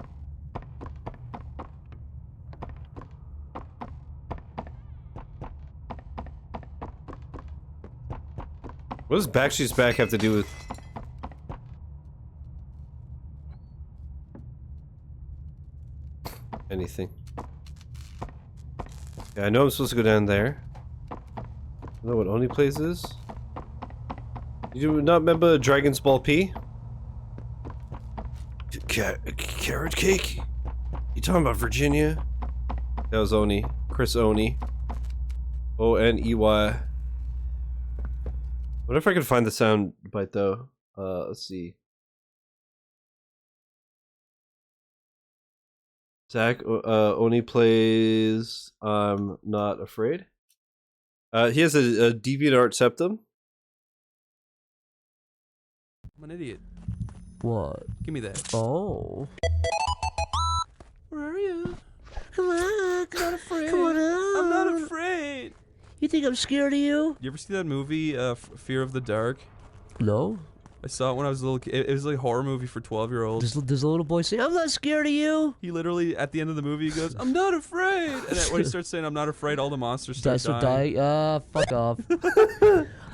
Speaker 1: What does Backstreet's Back have to do with... anything? Yeah, I know I'm supposed to go down there. I don't know what Oni Plays is. You do not remember Dragon's Ball P? Carrot cake? You talking about Virginia? That was Oni. Chris Oni. O-N-E-Y. What if I could find the sound bite though? Let's see. Zach, Oni plays I'm Not Afraid. He has a DeviantArt septum.
Speaker 13: I'm an idiot.
Speaker 14: What?
Speaker 13: Give me that.
Speaker 14: Oh.
Speaker 13: Where are you?
Speaker 14: Come on.
Speaker 13: I'm not afraid.
Speaker 14: Come on out.
Speaker 13: I'm not afraid.
Speaker 14: You think I'm scared of you?
Speaker 13: You ever see that movie, Fear of the Dark?
Speaker 14: No.
Speaker 13: I saw it when I was a little kid. It was like a horror movie for 12-year-olds.
Speaker 14: Does a little boy say, I'm not scared of you?
Speaker 13: He literally, at the end of the movie, he goes, I'm not afraid! And then when he starts saying, I'm not afraid, all the monsters start dying.
Speaker 14: Fuck off.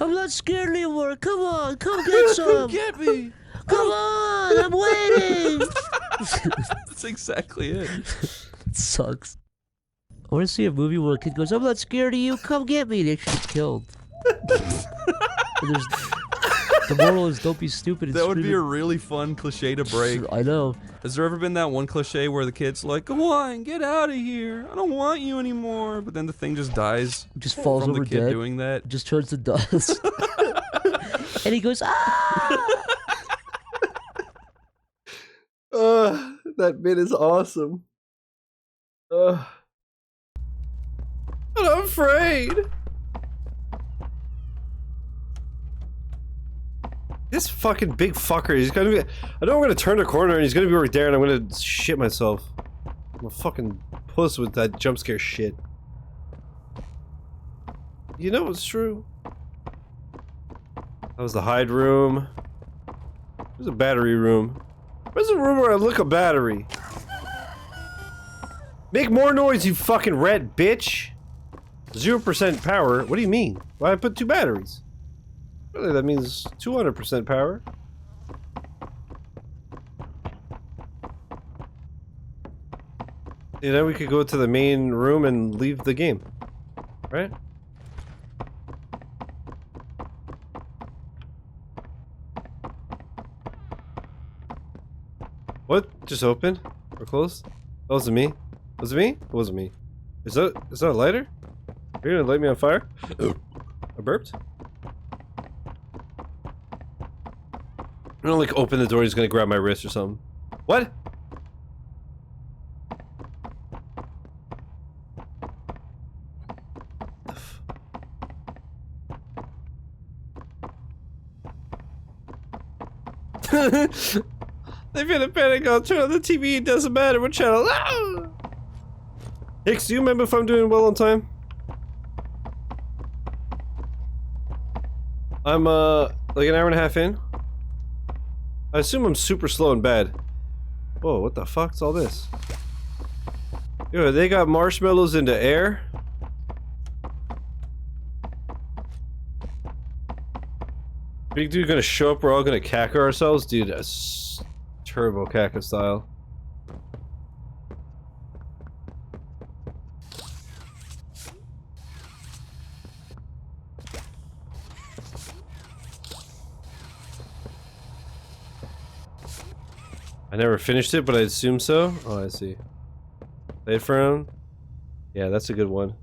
Speaker 14: I'm not scared anymore. Come on, come get some.
Speaker 13: Come get me.
Speaker 14: Come on, I'm waiting.
Speaker 13: That's exactly it.
Speaker 14: It sucks. I want to see a movie where a kid goes, I'm not scared of you, come get me. They actually get killed. The moral is don't be stupid.
Speaker 13: That would be a really fun cliche to break.
Speaker 14: I know.
Speaker 13: Has there ever been that one cliche where the kid's like, go on, get out of here. I don't want you anymore. But then the thing just dies.
Speaker 14: Just falls
Speaker 13: from
Speaker 14: over
Speaker 13: the kid
Speaker 14: dead.
Speaker 13: doing that.
Speaker 14: Just turns to dust. And he goes, ah!
Speaker 1: That bit is awesome. I'm afraid. This fucking big fucker, he's gonna be... I know I'm gonna turn a corner and he's gonna be right there and I'm gonna shit myself. I'm a fucking puss with that jump scare shit. You know it's true. That was the hide room. There's a battery room. Where's the room where I look a battery? Make more noise, you fucking red bitch! 0% power? What do you mean? Why I put 2 batteries? Really, that means 200% power. You know, we could go to the main room and leave the game. Right? What? Just opened? Or closed? That wasn't me. Was it me? It wasn't me. Is that a lighter? Are you gonna light me on fire? I burped? I'm gonna like open the door, he's gonna grab my wrist or something. What? They've hit a panic. I'll turn on the TV. It doesn't matter what channel. Ah! Hicks, do you remember if I'm doing well on time? I'm, like an hour and a half in. I assume I'm super slow and bad. Whoa, what the fuck's all this? Yo, they got marshmallows into air? Big dude gonna show up, we're all gonna caca ourselves? Dude, that's turbo caca style. I never finished it, but I assume so. Oh, I see. Played for him? Yeah, that's a good one.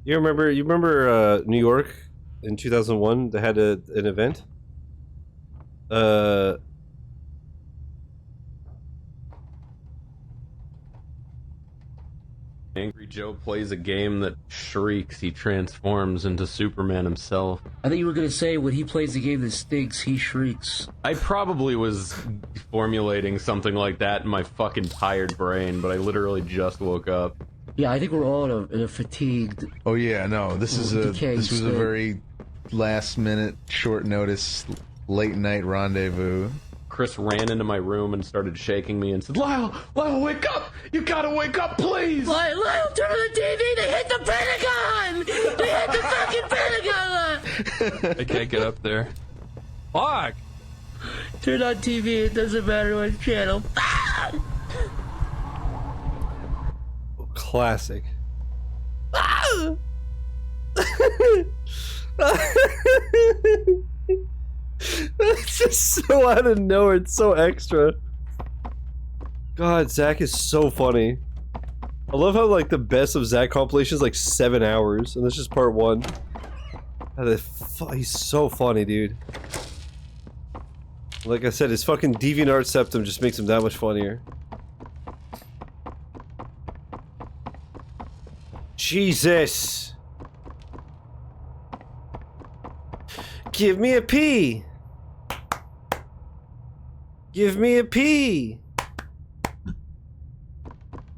Speaker 1: You remember New York in 2001? They had an event?
Speaker 15: Angry Joe plays a game that shrieks, he transforms into Superman himself.
Speaker 14: I think you were gonna say when he plays the game that stinks, he shrieks.
Speaker 15: I probably was formulating something like that in my fucking tired brain, but I literally just woke up.
Speaker 14: Yeah, I think we're all in a fatigued.
Speaker 16: Oh yeah, no, this was a very last minute, short notice, late night rendezvous.
Speaker 15: Chris ran into my room and started shaking me and said, Lyle, wake up! You gotta wake up, please!
Speaker 14: Lyle, turn on the TV! They hit the Pentagon! They hit the fucking Pentagon!
Speaker 15: I can't get up there. Fuck!
Speaker 14: Turn on TV, it doesn't matter what channel.
Speaker 1: Classic. It's just so out of nowhere, it's so extra. God, Zach is so funny. I love how like the best of Zach compilation is like 7 hours, and that's just part 1. He's so funny, dude. Like I said, his fucking DeviantArt septum just makes him that much funnier. Jesus! Give me a P! Give me a P!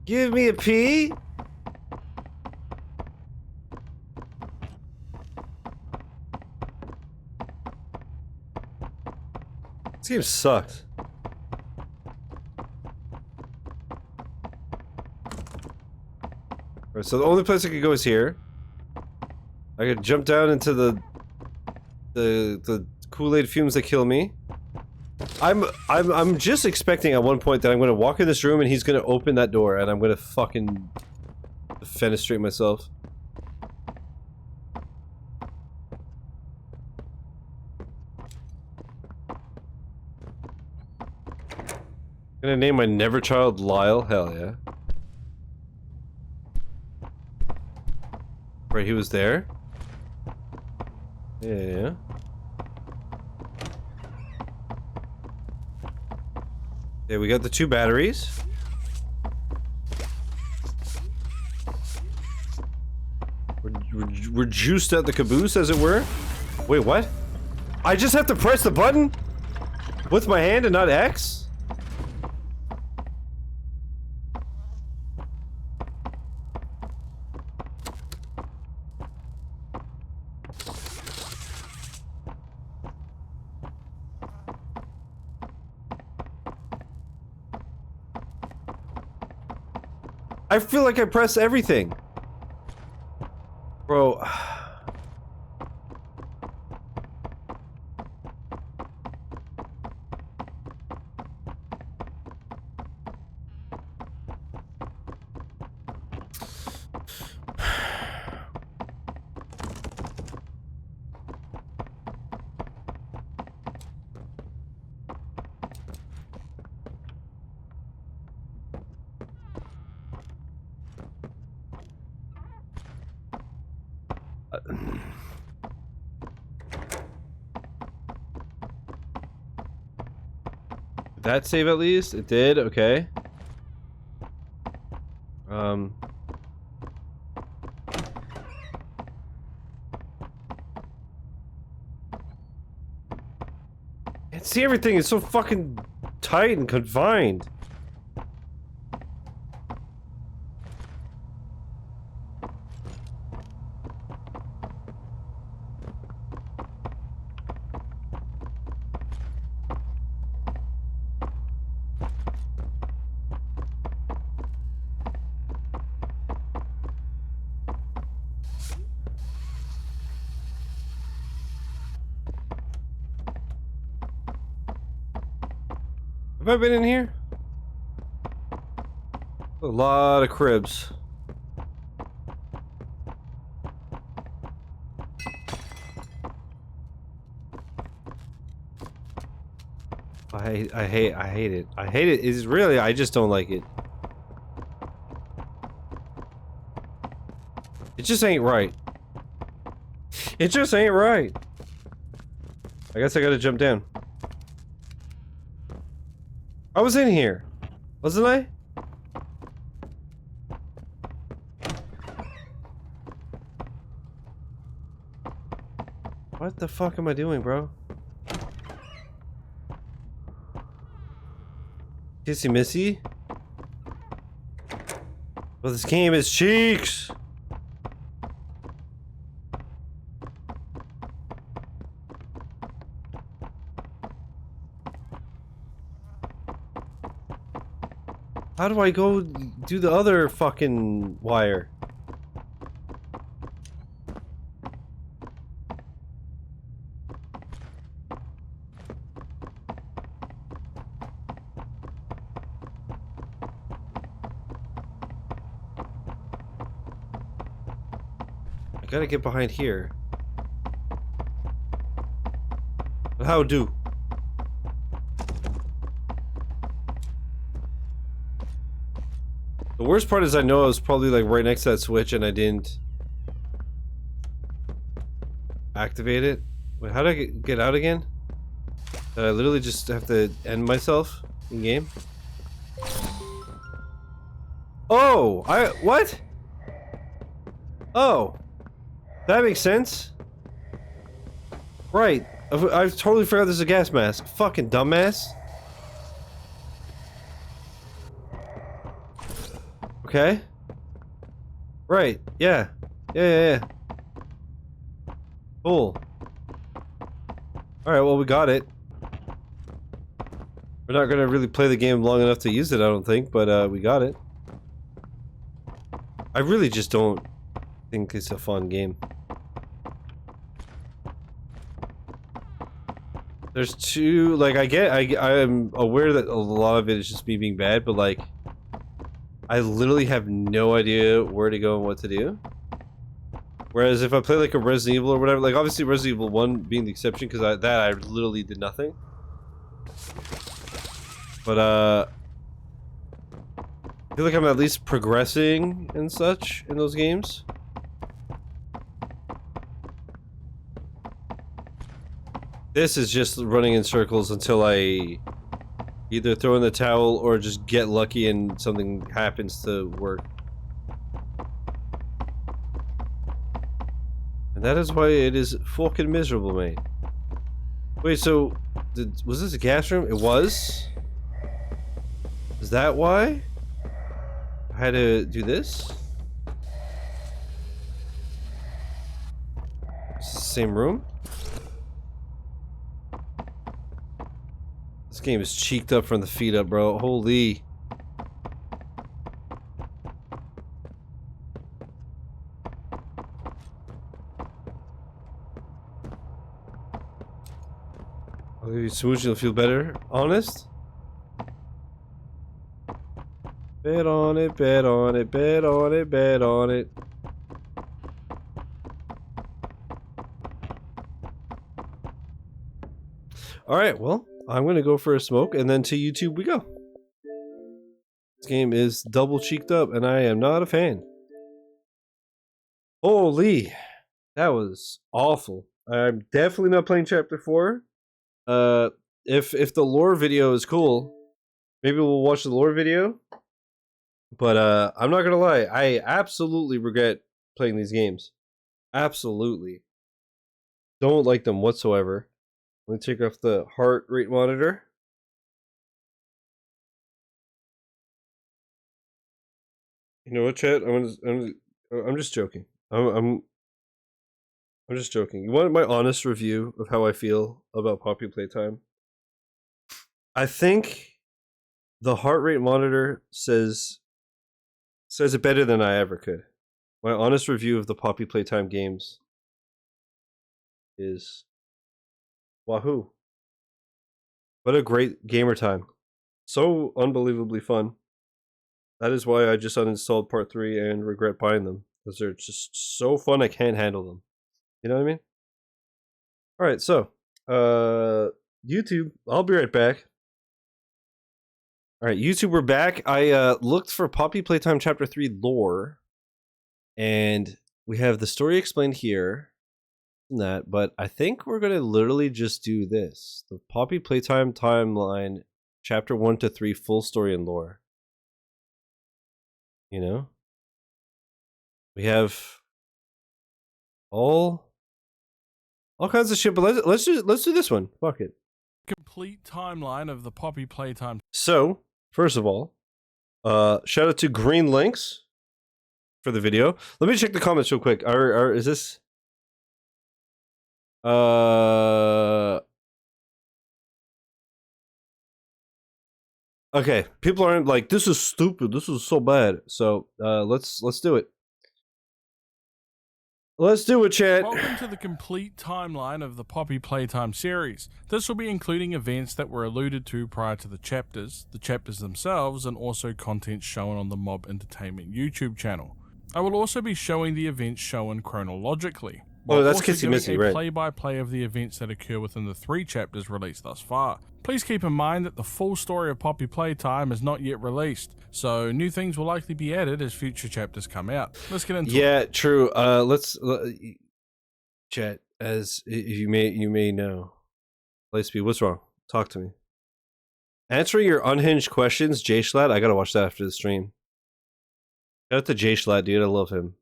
Speaker 1: Give me a P! This game sucks. Alright, so the only place I could go is here. I could jump down into the Kool-Aid fumes that kill me. I'm just expecting at one point that I'm gonna walk in this room and he's gonna open that door and I'm gonna fucking fenestrate myself. Gonna name my never child Lyle? Hell yeah. Right, he was there? Yeah. Yeah, we got the 2 batteries. We're juiced at the caboose, as it were. Wait, what? I just have to press the button? With my hand and not X? I feel like I press everything. Bro. Did that save at least? It did? Okay. Can't can't see everything. It's so fucking tight and confined. Have I been in here? A lot of cribs. I hate it. I hate it. It's really, I just don't like it. It just ain't right. It just ain't right. I guess I gotta jump down. I was in here, wasn't I? What the fuck am I doing, bro? Kissy Missy? Well, this game is cheeks! How do I go do the other fucking wire? I gotta get behind here. But how do? The worst part is I know I was probably like right next to that switch and I didn't activate it. Wait, how do I get out again? Did I literally just have to end myself in game? Oh, what? Oh, that makes sense. Right, I totally forgot there's a gas mask. Fucking dumbass. Okay. Right. Yeah. Yeah. Cool. Alright, well, we got it. We're not gonna really play the game long enough to use it, I don't think, but we got it. I really just don't think it's a fun game. There's two, like, I'm aware that a lot of it is just me being bad, but like, I literally have no idea where to go and what to do. Whereas if I play like a Resident Evil or whatever, like obviously Resident Evil 1 being the exception because I literally did nothing. But I feel like I'm at least progressing and such in those games. This is just running in circles until I either throw in the towel or just get lucky and something happens to work. And that is why it is fucking miserable, mate. Wait, so was this a gas room? It was? Is that why I had to do this? It's the same room? This game is cheeked up from the feet up, bro. Holy. I'll give you a smooch, you'll feel better. Honest? Bet on it, bet on it, bet on it, bet on it. Alright, well, I'm gonna go for a smoke and then to YouTube we go. This game is double cheeked up and I am not a fan. Holy, that was awful. I'm definitely not playing chapter 4. If the lore video is cool, maybe we'll watch the lore video. But I'm not gonna lie, I absolutely regret playing these games. Absolutely. Don't like them whatsoever. Let me take off the heart rate monitor. You know what, chat? I'm just joking. I'm just joking. You want my honest review of how I feel about Poppy Playtime? I think the heart rate monitor says it better than I ever could. My honest review of the Poppy Playtime games is wahoo. What a great gamer time. So unbelievably fun. That is why I just uninstalled part 3 and regret buying them. Because they're just so fun I can't handle them. You know what I mean? Alright, so YouTube, I'll be right back. Alright, YouTube, we're back. I looked for Poppy Playtime Chapter 3 lore. And we have the story explained here. That, but I think we're gonna literally just do this. The Poppy Playtime timeline, Chapter 1 to 3, full story and lore. You know? We have all kinds of shit, but let's do this one. Fuck it.
Speaker 17: Complete timeline of the Poppy Playtime.
Speaker 1: So, first of all, shout out to Green Links for the video. Let me check the comments real quick. Is this okay, people aren't like, this is stupid, this is so bad. So, let's do it. Let's do it, chat.
Speaker 17: Welcome to the complete timeline of the Poppy Playtime series. This will be including events that were alluded to prior to the chapters themselves, and also content shown on the Mob Entertainment YouTube channel. I will also be showing the events shown chronologically.
Speaker 1: Oh, that's Kissy Missy, right?
Speaker 17: Play-by-play of the events that occur within the 3 chapters released thus far. Please keep in mind that the full story of Poppy Playtime is not yet released, so new things will likely be added as future chapters come out. Let's get into it.
Speaker 1: Yeah, true. Let's chat, as you may know. Lightspeed, what's wrong? Talk to me. Answering your unhinged questions, Jay Schlatt. I gotta watch that after the stream. Shout out to Jay Schlatt, dude. I love him.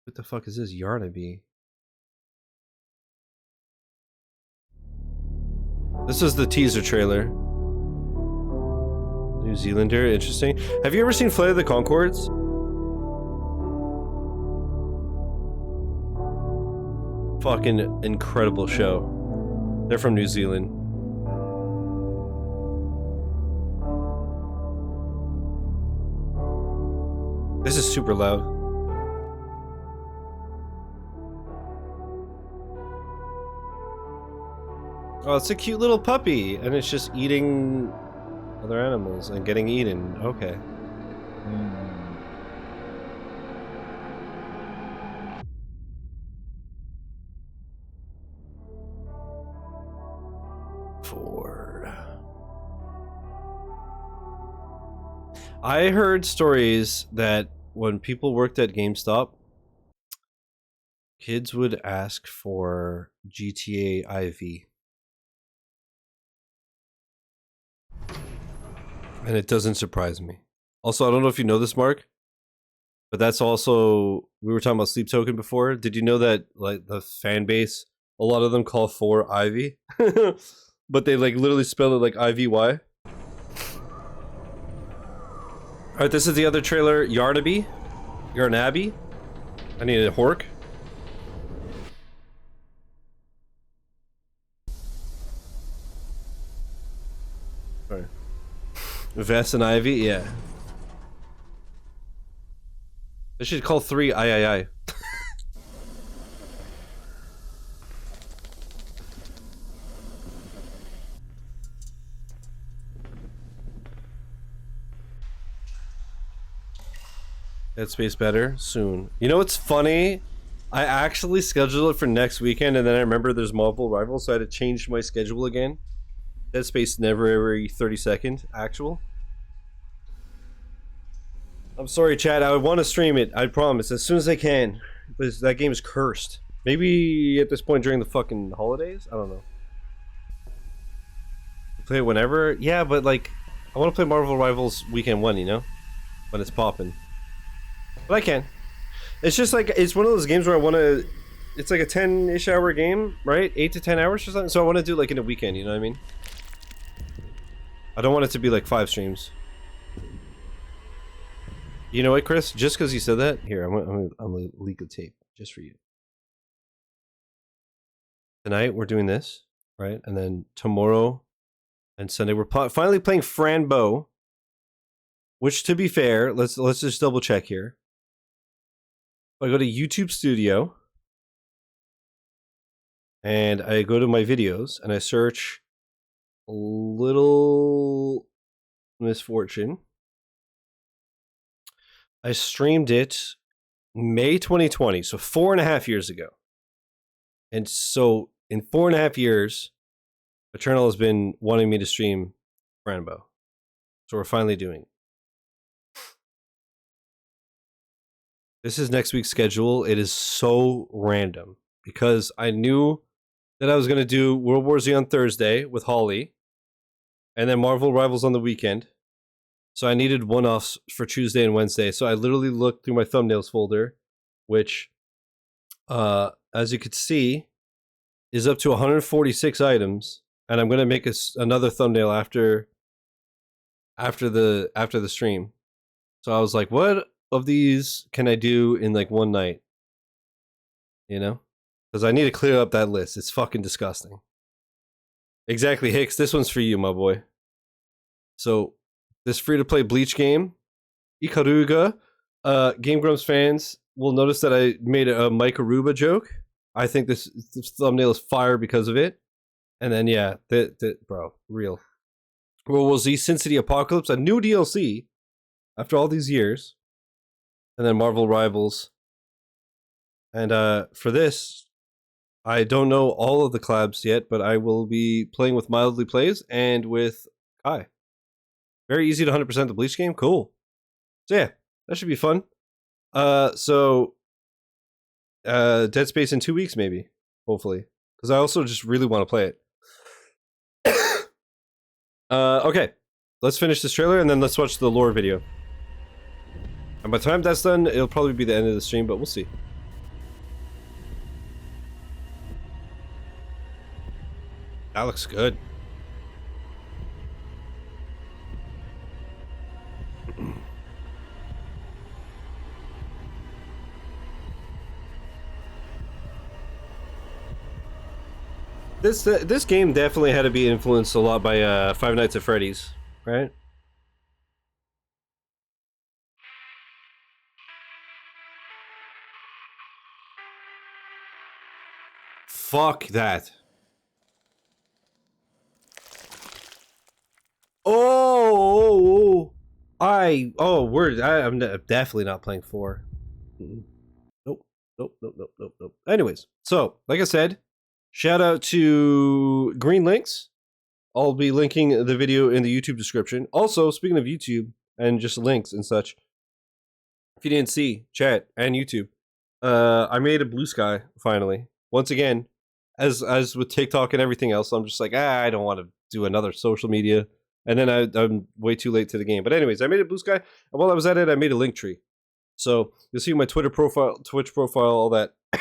Speaker 1: What the fuck is this? Yarnaby. This is the teaser trailer. New Zealander, interesting. Have you ever seen Flight of the Conchords? Fucking incredible show. They're from New Zealand. This is super loud. Oh, it's a cute little puppy, and it's just eating other animals and getting eaten. Okay. Ford. I heard stories that when people worked at GameStop, kids would ask for GTA IV. And it doesn't surprise me. Also, I don't know if you know this, Mark, but that's also, we were talking about Sleep Token before. Did you know that, like, the fan base, a lot of them call for Ivy, but they like literally spell it like IVY. All right, this is the other trailer, Yarnaby. Yarnaby. I need a hork. Sorry. Vest and Ivy, yeah. They should call 3 III. Dead Space better soon. You know what's funny? I actually scheduled it for next weekend, and then I remember there's multiple rivals, so I had to change my schedule again. Dead Space never every 32nd actual. I'm sorry, chat. I want to stream it. I promise, as soon as I can. But that game is cursed. Maybe at this point during the fucking holidays. I don't know. Play it whenever. Yeah, but like, I want to play Marvel Rivals Weekend 1. You know, when it's popping. But I can. It's just like, it's one of those games where I want to it's like a 10-ish hour game, right? 8 to 10 hours or something. So I want to do like in a weekend, you know what I mean? I don't want it to be like 5 streams. You know what, Chris? Just because you said that, here, I'm gonna leak a tape just for you. Tonight we're doing this, right? And then tomorrow and Sunday we're finally playing Franbo. Which, to be fair, let's just double check here. I go to YouTube Studio and I go to my videos and I search Little Misfortune. I streamed it May 2020, so 4.5 years ago. And so in 4.5 years, Eternal has been wanting me to stream Franbo. So we're finally doing it. This is next week's schedule. It is so random because I knew that I was going to do World War Z on Thursday with Holly and then Marvel Rivals on the weekend. So I needed one-offs for Tuesday and Wednesday. So I literally looked through my thumbnails folder, which, as you could see, is up to 146 items. And I'm going to make another thumbnail after the stream. So I was like, what of these can I do in like one night? You know? Because I need to clear up that list. It's fucking disgusting. Exactly, Hicks. This one's for you, my boy. So, this free-to-play Bleach game, Ikaruga. Game Grumps fans will notice that I made a Mike Aruba joke. I think this thumbnail is fire because of it. And then, yeah, bro, real. World War Z, Sin City Apocalypse, a new DLC after all these years. And then Marvel Rivals. And for this, I don't know all of the collabs yet, but I will be playing with Mildly Plays and with Kai. Very easy to 100% the Bleach game. Cool. So yeah, that should be fun. Dead Space in 2 weeks maybe, hopefully. Because I also just really want to play it. Okay, let's finish this trailer and then let's watch the lore video. And by the time that's done, it'll probably be the end of the stream, but we'll see. That looks good. This game definitely had to be influenced a lot by Five Nights at Freddy's, right? Fuck that. I'm definitely not playing 4. Nope. Anyways, so like I said, shout out to Green Links. I'll be linking the video in the YouTube description. Also, speaking of YouTube and just links and such, if you didn't see, chat and YouTube, I made a Blue Sky finally. Once again, as with TikTok and everything else, I'm just like, I don't want to do another social media. And then I'm way too late to the game. But anyways, I made a Blue Sky. And while I was at it, I made a link tree. So you'll see my Twitter profile, Twitch profile, all that. I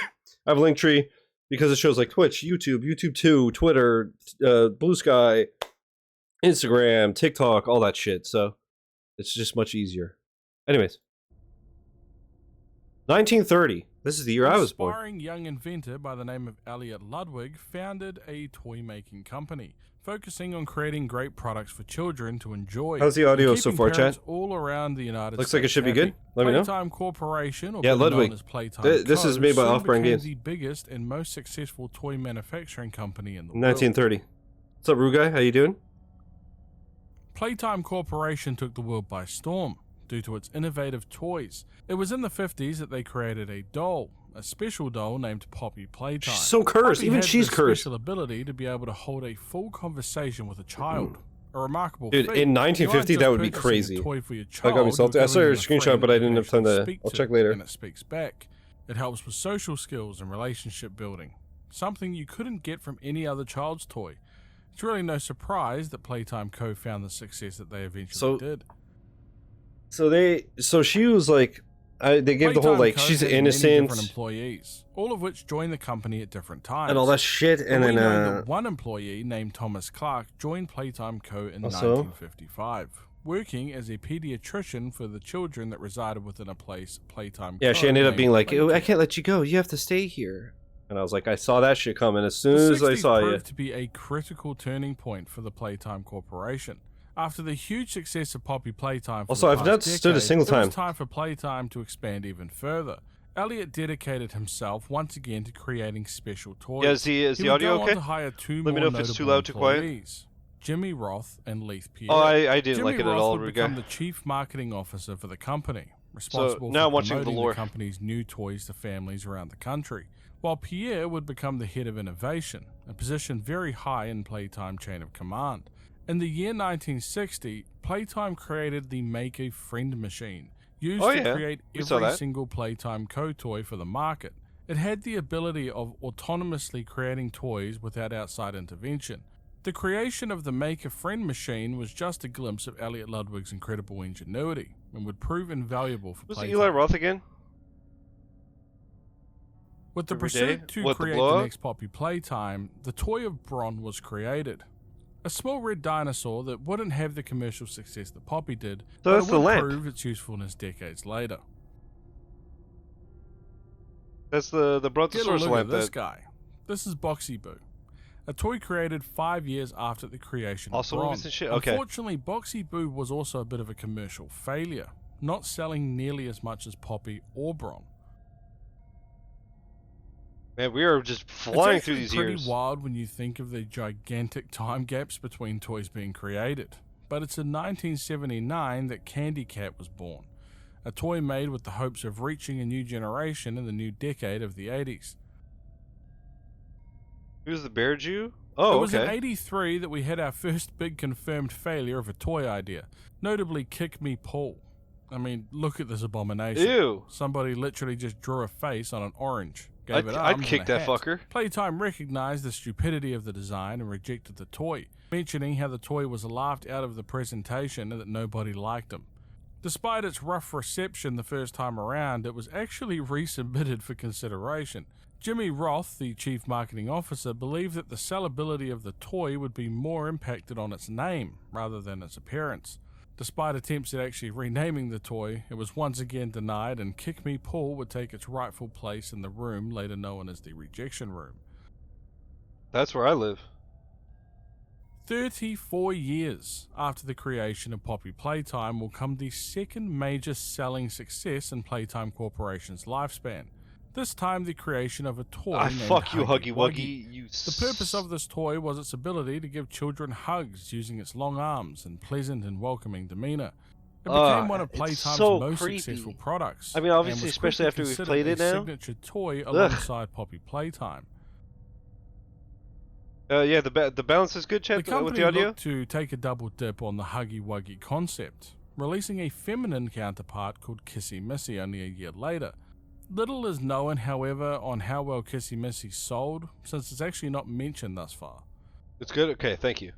Speaker 1: have a link tree because it shows like Twitch, YouTube, YouTube 2, Twitter, Blue Sky, Instagram, TikTok, all that shit. So it's just much easier. Anyways. 1930. This is the year I was born.
Speaker 17: An aspiring young inventor by the name of Elliot Ludwig founded a toy-making company, focusing on creating great products for children to enjoy.
Speaker 1: How's the audio so far, chat?
Speaker 17: All around the United
Speaker 1: Looks
Speaker 17: States
Speaker 1: like it should be good. Let me know.
Speaker 17: Playtime Corporation, or
Speaker 1: yeah, Ludwig.
Speaker 17: known as Playtime
Speaker 1: This
Speaker 17: Co,
Speaker 1: is made by
Speaker 17: soon
Speaker 1: Off-Brand
Speaker 17: became
Speaker 1: Games.
Speaker 17: the biggest and most successful toy manufacturing company in the
Speaker 1: 1930.
Speaker 17: world.
Speaker 1: What's up, Rugai? How you doing?
Speaker 17: Playtime Corporation took the world by storm due to its innovative toys. It was in the 50s that they created a doll, a special doll named Poppy Playtime.
Speaker 1: She's so cursed.
Speaker 17: Poppy
Speaker 1: Even
Speaker 17: had
Speaker 1: she's
Speaker 17: the
Speaker 1: cursed.
Speaker 17: special ability to be able to hold a full conversation with a child. A remarkable
Speaker 1: Dude,
Speaker 17: feat.
Speaker 1: in 1950, that would be
Speaker 17: Beyond just purchasing
Speaker 1: crazy.
Speaker 17: a toy for your
Speaker 1: That got me
Speaker 17: child,
Speaker 1: salty. I saw your
Speaker 17: becoming a
Speaker 1: screenshot,
Speaker 17: friend
Speaker 1: but I
Speaker 17: you
Speaker 1: didn't
Speaker 17: can
Speaker 1: have time
Speaker 17: actually
Speaker 1: to.
Speaker 17: speak
Speaker 1: I'll
Speaker 17: to,
Speaker 1: check later.
Speaker 17: And it speaks back. It helps with social skills and relationship building, something you couldn't get from any other child's toy. It's really no surprise that Playtime Co found the success that they eventually did.
Speaker 1: So she was like They gave the whole
Speaker 17: Playtime
Speaker 1: like
Speaker 17: Co.
Speaker 1: she's
Speaker 17: has many
Speaker 1: innocent
Speaker 17: different employees, all of which joined the company at different times.
Speaker 1: and all that shit, and
Speaker 17: we
Speaker 1: then
Speaker 17: know that one employee named Thomas Clark joined Playtime Co. in
Speaker 1: Also?
Speaker 17: 1955, working as a pediatrician for the children that resided within a place Playtime
Speaker 1: yeah,
Speaker 17: Co.
Speaker 1: she ended up
Speaker 17: named
Speaker 1: being like,
Speaker 17: Playtime.
Speaker 1: "I can't let you go. You have to stay here." And I was like, I saw that shit coming as soon
Speaker 17: The
Speaker 1: as I
Speaker 17: 60s
Speaker 1: saw you.
Speaker 17: proved to be a critical turning point for the Playtime Corporation. After the huge success of Poppy Playtime for
Speaker 1: Also,
Speaker 17: the
Speaker 1: I've
Speaker 17: past
Speaker 1: not stood a
Speaker 17: decade,
Speaker 1: single
Speaker 17: it
Speaker 1: time.
Speaker 17: was time for Playtime to expand even further. Elliot dedicated himself once again to creating special toys.
Speaker 18: Yeah, is the
Speaker 17: would
Speaker 18: audio
Speaker 17: go on
Speaker 18: okay?
Speaker 17: to hire two
Speaker 18: Let me
Speaker 17: more
Speaker 18: know if it's too
Speaker 17: notable
Speaker 18: loud, too quiet.
Speaker 17: employees, Jimmy Roth and Leith Pierre.
Speaker 18: Oh, I didn't
Speaker 17: Jimmy
Speaker 18: like it at
Speaker 17: Roth
Speaker 18: all,
Speaker 17: would
Speaker 18: Riga.
Speaker 17: become the chief marketing officer for the company, responsible
Speaker 18: now
Speaker 17: for
Speaker 18: I'm watching
Speaker 17: promoting
Speaker 18: Velour.
Speaker 17: the company's new toys to families around the country, while Pierre would become the head of innovation, a position very high in Playtime chain of command. In the year 1960, Playtime created the Make a Friend machine, used to create
Speaker 18: we saw
Speaker 17: every
Speaker 18: that.
Speaker 17: single Playtime Co toy for the market. It had the ability of autonomously creating toys without outside intervention. The creation of the Make a Friend machine was just a glimpse of Elliot Ludwig's incredible ingenuity, and would prove invaluable for
Speaker 18: Was it
Speaker 17: Playtime.
Speaker 18: Eli Roth again?
Speaker 17: With the
Speaker 18: Every
Speaker 17: pursuit
Speaker 18: day?
Speaker 17: to
Speaker 18: What, the
Speaker 17: create
Speaker 18: blow
Speaker 17: the
Speaker 18: up?
Speaker 17: next Poppy Playtime, the toy of Bron was created. A small red dinosaur that wouldn't have the commercial success that Poppy did,
Speaker 1: So
Speaker 17: but
Speaker 1: that's
Speaker 17: it
Speaker 1: the
Speaker 17: would
Speaker 1: lamp.
Speaker 17: prove its usefulness decades later.
Speaker 18: That's the
Speaker 17: Get a
Speaker 18: Brontosaurus
Speaker 17: look
Speaker 18: lamp.
Speaker 17: at this
Speaker 18: That
Speaker 17: guy. This is Boxy Boo, a toy created 5 years after the creation
Speaker 18: Also
Speaker 17: of Bron.
Speaker 18: movies and shit? Okay.
Speaker 17: Unfortunately, Boxy Boo was also a bit of a commercial failure, not selling nearly as much as Poppy or Bron.
Speaker 18: man, we are just flying
Speaker 17: It's
Speaker 18: through
Speaker 17: actually
Speaker 18: these
Speaker 17: pretty
Speaker 18: years.
Speaker 17: wild when you think of the gigantic time gaps between toys being created. But it's in 1979 that Candy Cat was born, a toy made with the hopes of reaching a new generation in the new decade of the 80s.
Speaker 18: Who's the Bear Jew? Oh,
Speaker 17: it was
Speaker 18: okay.
Speaker 17: in 83 that we had our first big confirmed failure of a toy idea, notably Kick Me Paul. I mean, look at this abomination.
Speaker 18: Ew.
Speaker 17: Somebody literally just drew a face on an orange. Gave it
Speaker 18: I'd
Speaker 17: arms
Speaker 18: kick
Speaker 17: and a
Speaker 18: that
Speaker 17: hat.
Speaker 18: fucker.
Speaker 17: Playtime recognized the stupidity of the design and rejected the toy, mentioning how the toy was laughed out of the presentation and that nobody liked him. Despite its rough reception the first time around, it was actually resubmitted for consideration. Jimmy Roth, the chief marketing officer, believed that the sellability of the toy would be more impacted on its name rather than its appearance. Despite attempts at actually renaming the toy, it was once again denied, and Kick Me Paul would take its rightful place in the room later known as the rejection room.
Speaker 18: That's where I live.
Speaker 17: 34 years after the creation of Poppy Playtime will come the second major selling success in Playtime Corporation's lifespan. This time the creation of a toy named
Speaker 18: fuck you, Huggy
Speaker 17: Wuggy.
Speaker 18: Wuggy, you
Speaker 17: The purpose of this toy was its ability to give children hugs using its long arms and pleasant and welcoming demeanor. It became one of
Speaker 18: it's
Speaker 17: Playtime's
Speaker 18: so
Speaker 17: most
Speaker 18: creepy.
Speaker 17: successful products.
Speaker 18: I mean, obviously,
Speaker 17: and was
Speaker 18: especially
Speaker 17: quickly
Speaker 18: after we've
Speaker 17: considered
Speaker 18: played it
Speaker 17: a
Speaker 18: now.
Speaker 17: signature toy
Speaker 18: Ugh.
Speaker 17: alongside Poppy Playtime.
Speaker 18: Yeah, the balance is good,
Speaker 17: The
Speaker 18: chat, with
Speaker 17: company
Speaker 18: the audio.
Speaker 17: looked to take a double dip on the Huggy Wuggy concept, releasing a feminine counterpart called Kissy Missy only a year later. Little is known, however, on how well Kissy Missy sold, since it's actually not mentioned thus far.
Speaker 18: It's good? Okay, thank you.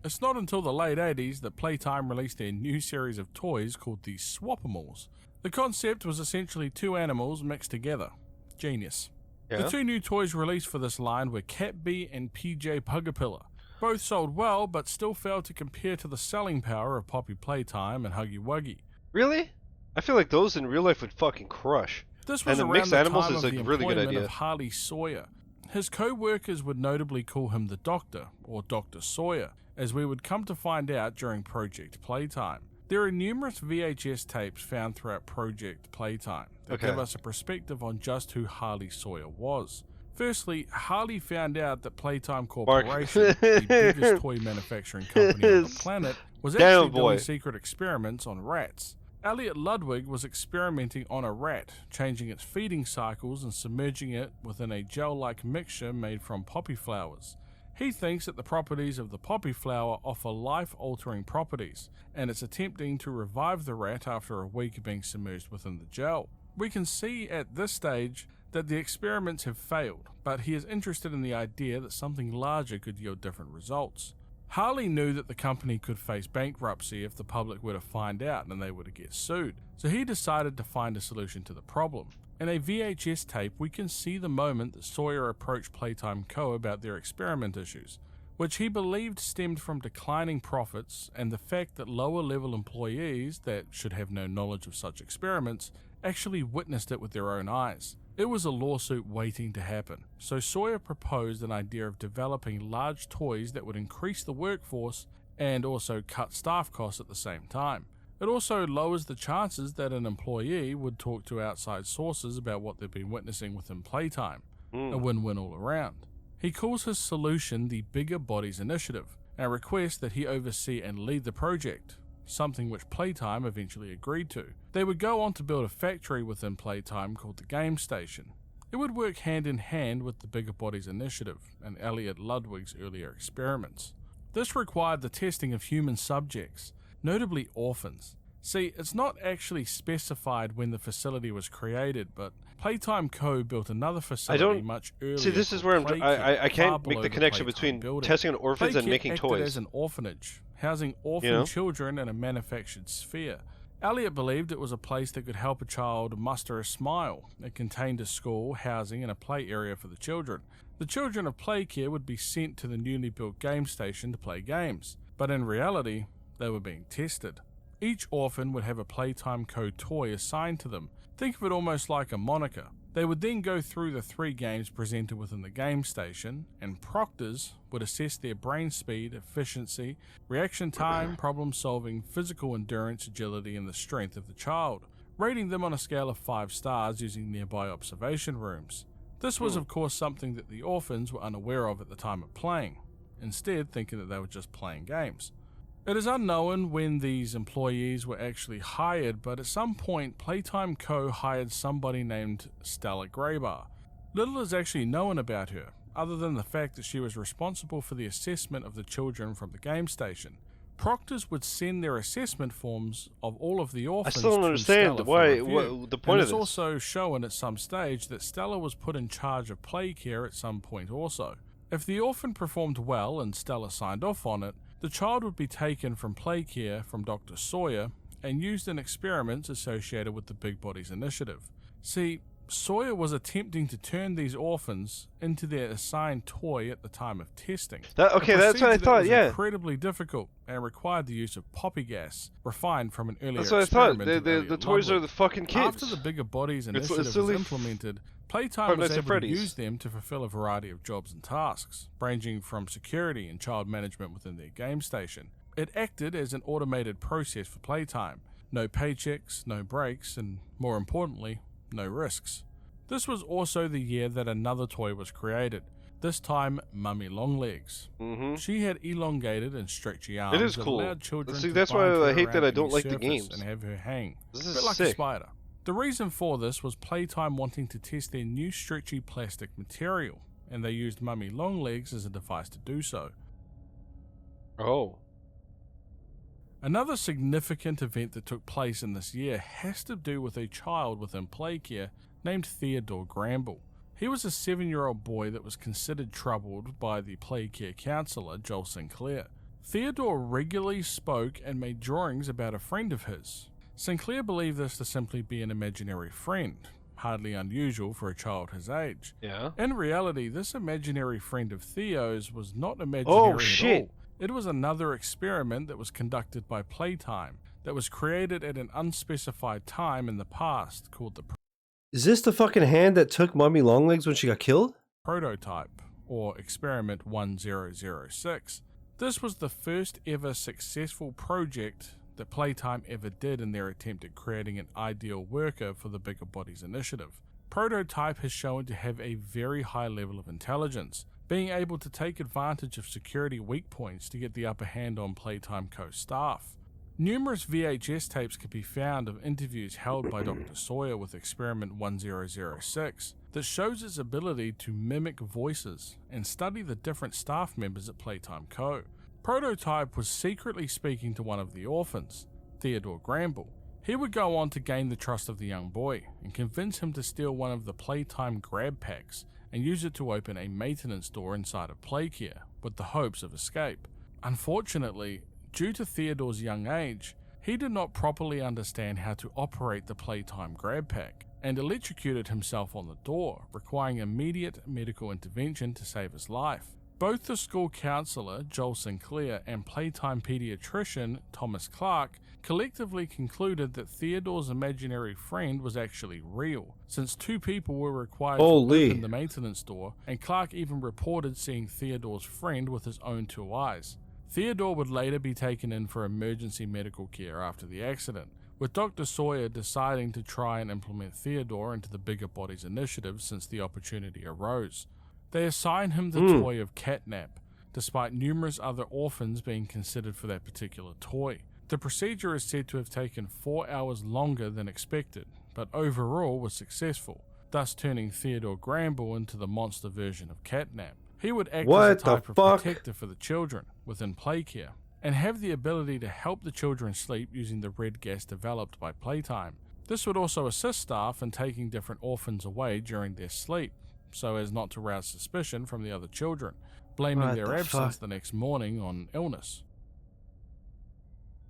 Speaker 17: It's not until the late 80s that Playtime released their new series of toys called the Swapimals. The concept was essentially two animals mixed together. Genius.
Speaker 18: Yeah.
Speaker 17: The two new toys released for this line were Catbee and PJ Pugapilla. Both sold well, but still failed to compare to the selling power of Poppy Playtime and Huggy Wuggy.
Speaker 18: Really? I feel like those in real life would fucking crush.
Speaker 17: This was
Speaker 18: and the
Speaker 17: around
Speaker 18: mixed
Speaker 17: the
Speaker 18: animals
Speaker 17: time
Speaker 18: is
Speaker 17: of
Speaker 18: a
Speaker 17: the
Speaker 18: really good
Speaker 17: employment
Speaker 18: idea.
Speaker 17: of Harley Sawyer. His co-workers would notably call him the Doctor, or Dr. Sawyer, as we would come to find out during Project Playtime. There are numerous VHS tapes found throughout Project Playtime that give us a perspective on just who Harley Sawyer was. Firstly, Harley found out that Playtime Corporation, the biggest toy manufacturing company on the planet, was actually doing secret experiments on rats. Elliot Ludwig was experimenting on a rat, changing its feeding cycles and submerging it within a gel-like mixture made from poppy flowers. He thinks that the properties of the poppy flower offer life-altering properties, and it's attempting to revive the rat after a week of being submerged within the gel. We can see at this stage that the experiments have failed, but he is interested in the idea that something larger could yield different results. Harley knew that the company could face bankruptcy if the public were to find out and they were to get sued, so he decided to find a solution to the problem. In a VHS tape, we can see the moment that Sawyer approached Playtime Co. about their experiment issues, which he believed stemmed from declining profits and the fact that lower-level employees that should have no knowledge of such experiments actually witnessed it with their own eyes. It was a lawsuit waiting to happen, so Sawyer proposed an idea of developing large toys that would increase the workforce and also cut staff costs at the same time. It also lowers the chances that an employee would talk to outside sources about what they've been witnessing within Playtime. A win-win all around. He calls his solution the Bigger Bodies Initiative and requests that he oversee and lead the project, something which Playtime eventually agreed to. They would go on to build a factory within Playtime called the Game Station. It would work hand in hand with the Bigger Bodies Initiative and Elliot Ludwig's earlier experiments. This required the testing of human subjects, notably orphans. See, it's not actually specified when the facility was created, but Playtime Co. built another facility much earlier.
Speaker 18: See, this is where I can't make the connection between testing on orphans and making toys.
Speaker 17: As an orphanage, housing orphan children in a manufactured sphere. Elliot believed it was a place that could help a child muster a smile. It contained a school, housing, and a play area for the children. The children of Playcare would be sent to the newly built game station to play games, but in reality, they were being tested. Each orphan would have a Playtime Co. toy assigned to them. Think of it almost like a moniker. They would then go through the 3 games presented within the game station, and proctors would assess their brain speed, efficiency, reaction time, problem solving, physical endurance, agility, and the strength of the child, rating them on a scale of 5 stars using nearby observation rooms. This was of course something that the orphans were unaware of at the time of playing, instead thinking that they were just playing games. It is unknown when these employees were actually hired, but at some point Playtime Co. hired somebody named Stella Graybar. Little is actually known about her, other than the fact that she was responsible for the assessment of the children from the game station. Proctors would send their assessment forms of all of the orphans
Speaker 18: I still don't understand why the point of this.
Speaker 17: It's also shown at some stage that Stella was put in charge of play care at some point also. If the orphan performed well and Stella signed off on it, the child would be taken from play care from Dr. Sawyer and used in experiments associated with the Big Bodies Initiative. See, Sawyer was attempting to turn these orphans into their assigned toy at the time of testing.
Speaker 18: That's what I thought,
Speaker 17: It was incredibly difficult and required the use of poppy gas, refined from an earlier experiment.
Speaker 18: That's what I thought. The toys are the fucking kids.
Speaker 17: After the Bigger Bodies Initiative was implemented, Playtime was able to use them to fulfill a variety of jobs and tasks, ranging from security and child management within their game station. It acted as an automated process for Playtime. No paychecks, no breaks, and more importantly, no risks. This was also the year that another toy was created, this time Mummy Longlegs. She had elongated and stretchy arms
Speaker 18: it is
Speaker 17: that
Speaker 18: cool.
Speaker 17: allowed children
Speaker 18: See,
Speaker 17: to
Speaker 18: that's
Speaker 17: bind
Speaker 18: why I
Speaker 17: her
Speaker 18: hate that
Speaker 17: around
Speaker 18: I don't
Speaker 17: any
Speaker 18: like the
Speaker 17: surface
Speaker 18: games.
Speaker 17: and have her hang,
Speaker 18: This
Speaker 17: a
Speaker 18: is
Speaker 17: bit like
Speaker 18: sick.
Speaker 17: a spider. The reason for this was Playtime wanting to test their new stretchy plastic material, and they used Mummy Longlegs as a device to do so.
Speaker 18: Oh.
Speaker 17: Another significant event that took place in this year has to do with a child within Playcare named Theodore Gramble. He was a 7-year-old boy that was considered troubled by the Playcare counselor, Joel Sinclair. Theodore regularly spoke and made drawings about a friend of his. Sinclair believed this to simply be an imaginary friend, hardly unusual for a child his age.
Speaker 18: Yeah.
Speaker 17: In reality, this imaginary friend of Theo's was not imaginary at all. It was another experiment that was conducted by Playtime that was created at an unspecified time in the past called the
Speaker 1: Is this the fucking hand that took Mummy Longlegs when she got killed?
Speaker 17: Prototype, or Experiment 1006. This was the first ever successful project that Playtime ever did in their attempt at creating an ideal worker for the Bigger Bodies Initiative. Prototype has shown to have a very high level of intelligence, being able to take advantage of security weak points to get the upper hand on Playtime Co staff. Numerous VHS tapes can be found of interviews held by Dr. Sawyer with Experiment 1006 that shows its ability to mimic voices and study the different staff members at Playtime Co. Prototype was secretly speaking to one of the orphans, Theodore Gramble. He would go on to gain the trust of the young boy and convince him to steal one of the Playtime GrabPacks and use it to open a maintenance door inside of Playcare with the hopes of escape. Unfortunately, due to Theodore's young age, he did not properly understand how to operate the Playtime GrabPack and electrocuted himself on the door, requiring immediate medical intervention to save his life. Both the school counselor, Joel Sinclair, and Playtime pediatrician, Thomas Clark, collectively concluded that Theodore's imaginary friend was actually real, since 2 people were required to open the maintenance door, and Clark even reported seeing Theodore's friend with his own 2 eyes. Theodore would later be taken in for emergency medical care after the accident, with Dr. Sawyer deciding to try and implement Theodore into the Bigger Bodies initiative since the opportunity arose. They assign him the toy of catnap, despite numerous other orphans being considered for that particular toy. The procedure is said to have taken 4 hours longer than expected, but overall was successful, thus turning Theodore Gramble into the monster version of catnap. He would act as a type of protector for the children within Playcare, and have the ability to help the children sleep using the red gas developed by Playtime. This would also assist staff in taking different orphans away during their sleep, so as not to rouse suspicion from the other children, blaming their absence the next morning on illness.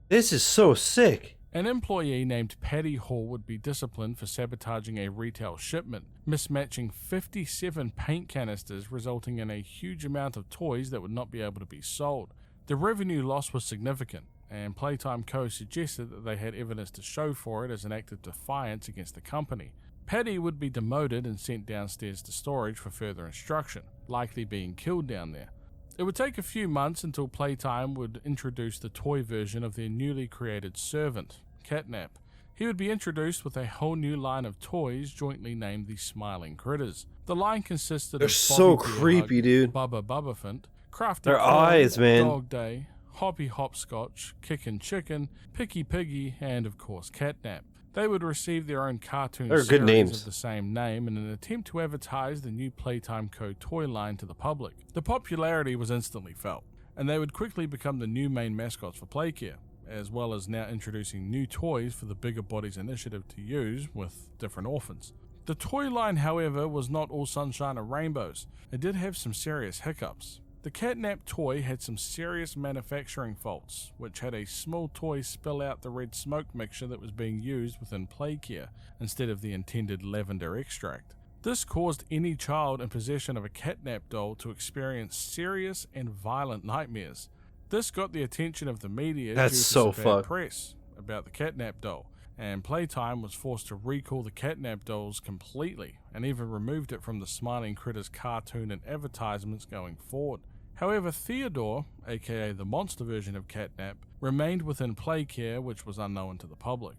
Speaker 1: This is so sick.
Speaker 17: An employee named Patty Hall would be disciplined for sabotaging a retail shipment, mismatching 57 paint canisters, resulting in a huge amount of toys that would not be able to be sold. The revenue loss was significant, and Playtime Co. suggested that they had evidence to show for it as an act of defiance against the company. Patty would be demoted and sent downstairs to storage for further instruction, likely being killed down there. It would take a few months until Playtime would introduce the toy version of their newly created servant, Catnap. He would be introduced with a whole new line of toys jointly named the Smiling Critters. The line consisted
Speaker 1: They're
Speaker 17: of
Speaker 1: so
Speaker 17: Bobby Bear
Speaker 1: creepy,
Speaker 17: Hug,
Speaker 1: dude.
Speaker 17: Bubba Bubbaphant, Crafty
Speaker 1: Their
Speaker 17: Clown,
Speaker 1: eyes, man.
Speaker 17: Dog Day, Hoppy Hopscotch, Kickin' Chicken, Picky Piggy, and of course Catnap. They would receive their own cartoon
Speaker 1: They're good
Speaker 17: series
Speaker 1: names.
Speaker 17: of the same name in an attempt to advertise the new Playtime Co. toy line to the public. The popularity was instantly felt, and they would quickly become the new main mascots for Playcare, as well as now introducing new toys for the Bigger Bodies initiative to use with different orphans. The toy line, however, was not all sunshine and rainbows. It did have some serious hiccups. The Catnap toy had some serious manufacturing faults, which had a small toy spill out the red smoke mixture that was being used within Playcare instead of the intended lavender extract. This caused any child in possession of a Catnap doll to experience serious and violent nightmares. This got the attention of the media due to some bad press about the Catnap doll, and Playtime was forced to recall the Catnap dolls completely and even removed it from the Smiling Critters cartoon and advertisements going forward. However, Theodore, aka the monster version of Catnap, remained within Playcare, which was unknown to the public.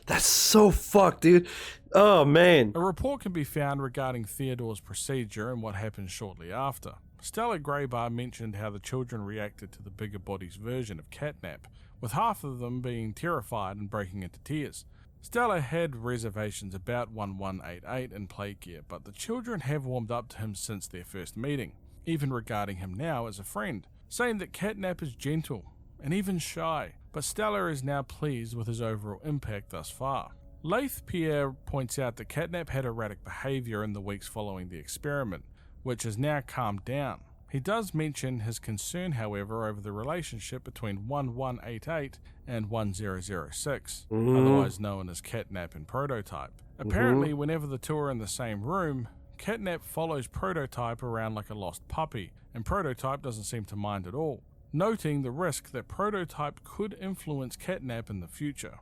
Speaker 1: That's so fucked, dude. Oh, man.
Speaker 17: A report can be found regarding Theodore's procedure and what happened shortly after. Stella Graybar mentioned how the children reacted to the Bigger Bodies version of Catnap, with half of them being terrified and breaking into tears. Stella had reservations about 1188 in Playcare, but the children have warmed up to him since their first meeting, even regarding him now as a friend, saying that Catnap is gentle and even shy, but Stella is now pleased with his overall impact thus far. Laith Pierre points out that Catnap had erratic behaviour in the weeks following the experiment, which has now calmed down. He does mention his concern, however, over the relationship between 1188 and 1006, otherwise known as Catnap and Prototype. Apparently, whenever the two are in the same room, Catnap follows Prototype around like a lost puppy, and Prototype doesn't seem to mind at all, noting the risk that Prototype could influence Catnap in the future.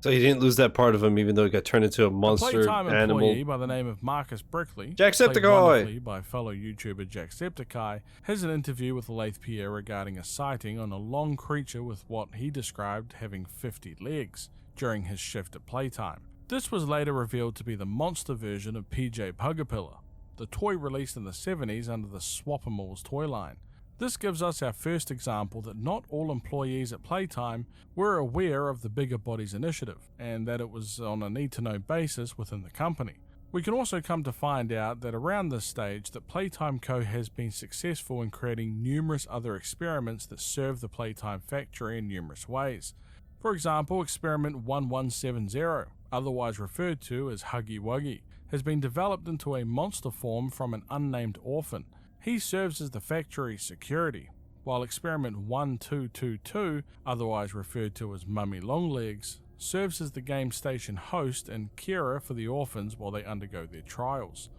Speaker 1: So he didn't lose that part of him, even though he got turned into a monster
Speaker 17: Playtime
Speaker 1: animal.
Speaker 17: employee by the name of Marcus Brickley,
Speaker 1: Jacksepticeye!
Speaker 17: played wonderfully by fellow YouTuber Jacksepticeye, has an interview with Laith Pierre regarding a sighting on a long creature with what he described having 50 legs during his shift at Playtime. This was later revealed to be the monster version of PJ Pugapilla, the toy released in the 70s under the Swapamals toy line. This gives us our first example that not all employees at Playtime were aware of the Bigger Bodies initiative, and that it was on a need-to-know basis within the company. We can also come to find out that around this stage that Playtime Co. has been successful in creating numerous other experiments that serve the Playtime factory in numerous ways. For example, experiment 1170, otherwise referred to as Huggy Wuggy, has been developed into a monster form from an unnamed orphan. He serves as the factory's security, while Experiment 1222, otherwise referred to as Mummy Longlegs, serves as the game station host and carer for the orphans while they undergo their trials.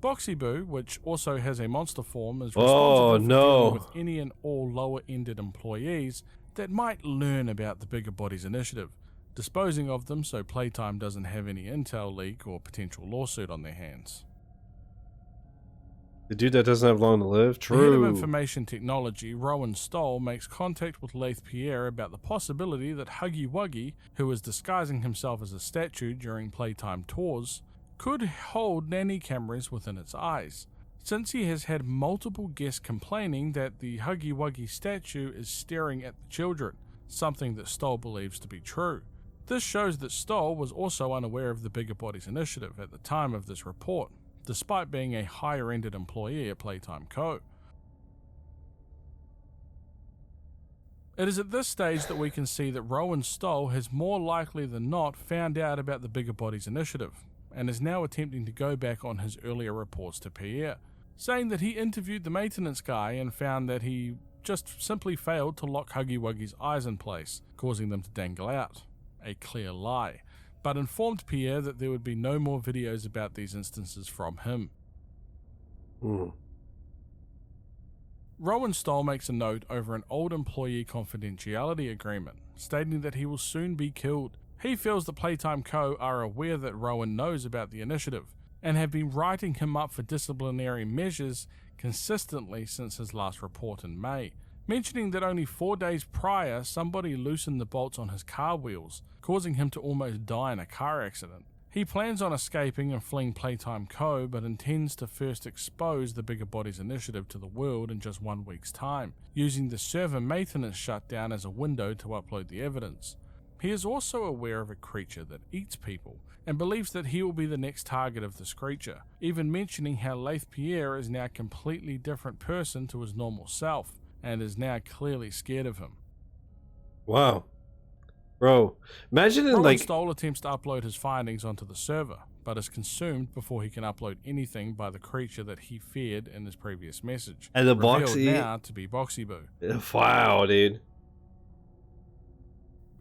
Speaker 17: Boxy Boo, which also has a monster form, is responsible for dealing with any and all lower-ended employees that might learn about the Bigger Bodies Initiative, disposing of them so Playtime doesn't have any intel leak or potential lawsuit on their hands.
Speaker 1: The dude that doesn't have long to live? True.
Speaker 17: The head of information technology, Rowan Stoll, makes contact with Laith Pierre about the possibility that Huggy Wuggy, who is disguising himself as a statue during Playtime tours, could hold nanny cameras within its eyes, since he has had multiple guests complaining that the Huggy Wuggy statue is staring at the children, something that Stoll believes to be true. This shows that Stoll was also unaware of the Bigger Bodies Initiative at the time of this report, despite being a higher-ended employee at Playtime Co. It is at this stage that we can see that Rowan Stoll has more likely than not found out about the Bigger Bodies Initiative, and is now attempting to go back on his earlier reports to Pierre, saying that he interviewed the maintenance guy and found that he just simply failed to lock Huggy Wuggy's eyes in place, causing them to dangle out. A clear lie, but informed Pierre that there would be no more videos about these instances from him. Rowan Stoll makes a note over an old employee confidentiality agreement, stating that he will soon be killed. He feels that Playtime Co. are aware that Rowan knows about the initiative, and have been writing him up for disciplinary measures consistently since his last report in May, mentioning that only 4 days prior somebody loosened the bolts on his car wheels, causing him to almost die in a car accident. He plans on escaping and fleeing Playtime Co., but intends to first expose the Bigger Bodies Initiative to the world in just 1 week's time, using the server maintenance shutdown as a window to upload the evidence. He is also aware of a creature that eats people, and believes that he will be the next target of this creature, even mentioning how Laith Pierre is now a completely different person to his normal self, and is now clearly scared of him.
Speaker 1: Wow. Bro, imagine in
Speaker 17: Rowan Stoll attempts to upload his findings onto the server, but is consumed before he can upload anything by the creature that he feared in his previous message.
Speaker 1: And the
Speaker 17: revealed
Speaker 1: Boxy
Speaker 17: now to be Boxy Boo.
Speaker 1: Wow, dude.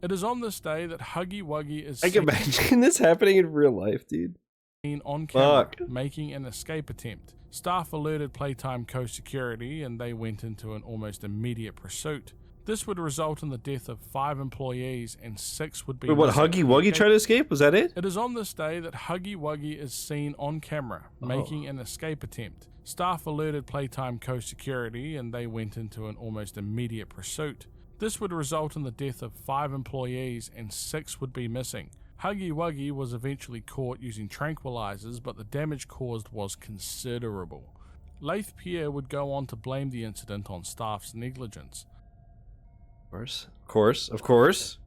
Speaker 17: It is on this day that Huggy Wuggy is
Speaker 1: I can imagine this happening in real life, dude.
Speaker 17: Seen on camera, making an escape attempt. Staff alerted Playtime Co. security and they went into an almost immediate pursuit. This would result in the death of 5 employees and 6 would be
Speaker 1: Wait, what,
Speaker 17: missing.
Speaker 1: Huggy Wuggy tried to escape? Was that it?
Speaker 17: It is on this day that Huggy Wuggy is seen on camera, making an escape attempt. Staff alerted Playtime Co. security and they went into an almost immediate pursuit. This would result in the death of 5 employees and 6 would be missing. Huggy Wuggy was eventually caught using tranquilizers, but the damage caused was considerable. Laith Pierre would go on to blame the incident on staff's negligence.
Speaker 1: Of course.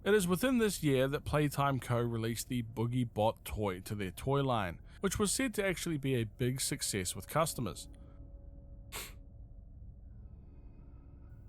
Speaker 17: It is within this year that Playtime Co. released the Boogie Bot toy to their toy line, which was said to actually be a big success with customers.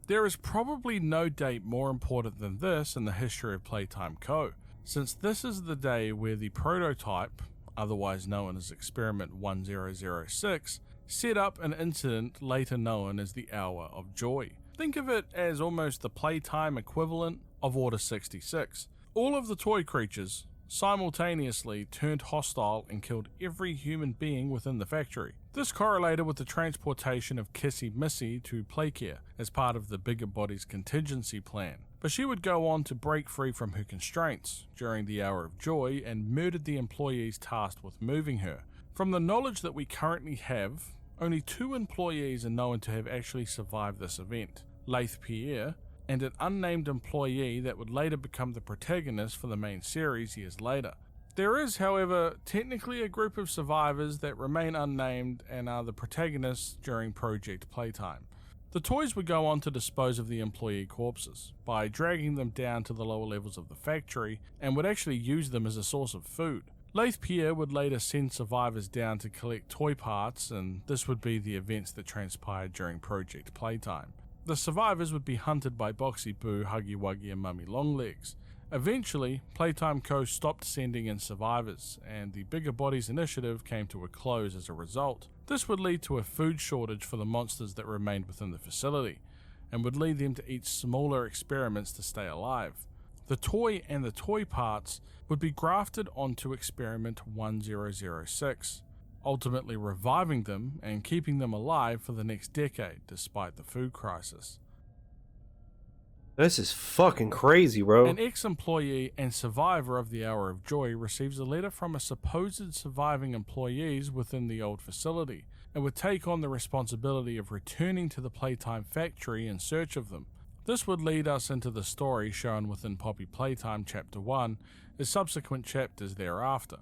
Speaker 17: There is probably no date more important than this in the history of Playtime Co., since this is the day where the prototype, otherwise known as Experiment 1006, set up an incident later known as the Hour of Joy. Think of it as almost the Playtime equivalent of Order 66. All of the toy creatures simultaneously turned hostile and killed every human being within the factory. This correlated with the transportation of Kissy Missy to Playcare as part of the Bigger Bodies contingency plan, but she would go on to break free from her constraints during the Hour of Joy and murdered the employees tasked with moving her. From the knowledge that we currently have, only 2 employees are known to have actually survived this event, Laith Pierre and an unnamed employee that would later become the protagonist for the main series years later. There is, however, technically a group of survivors that remain unnamed and are the protagonists during Project Playtime. The toys would go on to dispose of the employee corpses by dragging them down to the lower levels of the factory and would actually use them as a source of food. Laith Pierre would later send survivors down to collect toy parts, and this would be the events that transpired during Project Playtime. The survivors would be hunted by Boxy Boo, Huggy Wuggy and Mummy Longlegs. Eventually, Playtime Co. stopped sending in survivors, and the Bigger Bodies Initiative came to a close as a result. This would lead to a food shortage for the monsters that remained within the facility, and would lead them to eat smaller experiments to stay alive. The toy and the toy parts would be grafted onto experiment 1006, ultimately reviving them and keeping them alive for the next decade despite the food crisis.
Speaker 1: This is fucking crazy, bro.
Speaker 17: An ex-employee and survivor of the Hour of Joy receives a letter from a supposed surviving employees within the old facility and would take on the responsibility of returning to the Playtime factory in search of them. This would lead us into the story shown within Poppy Playtime Chapter 1 as subsequent chapters thereafter.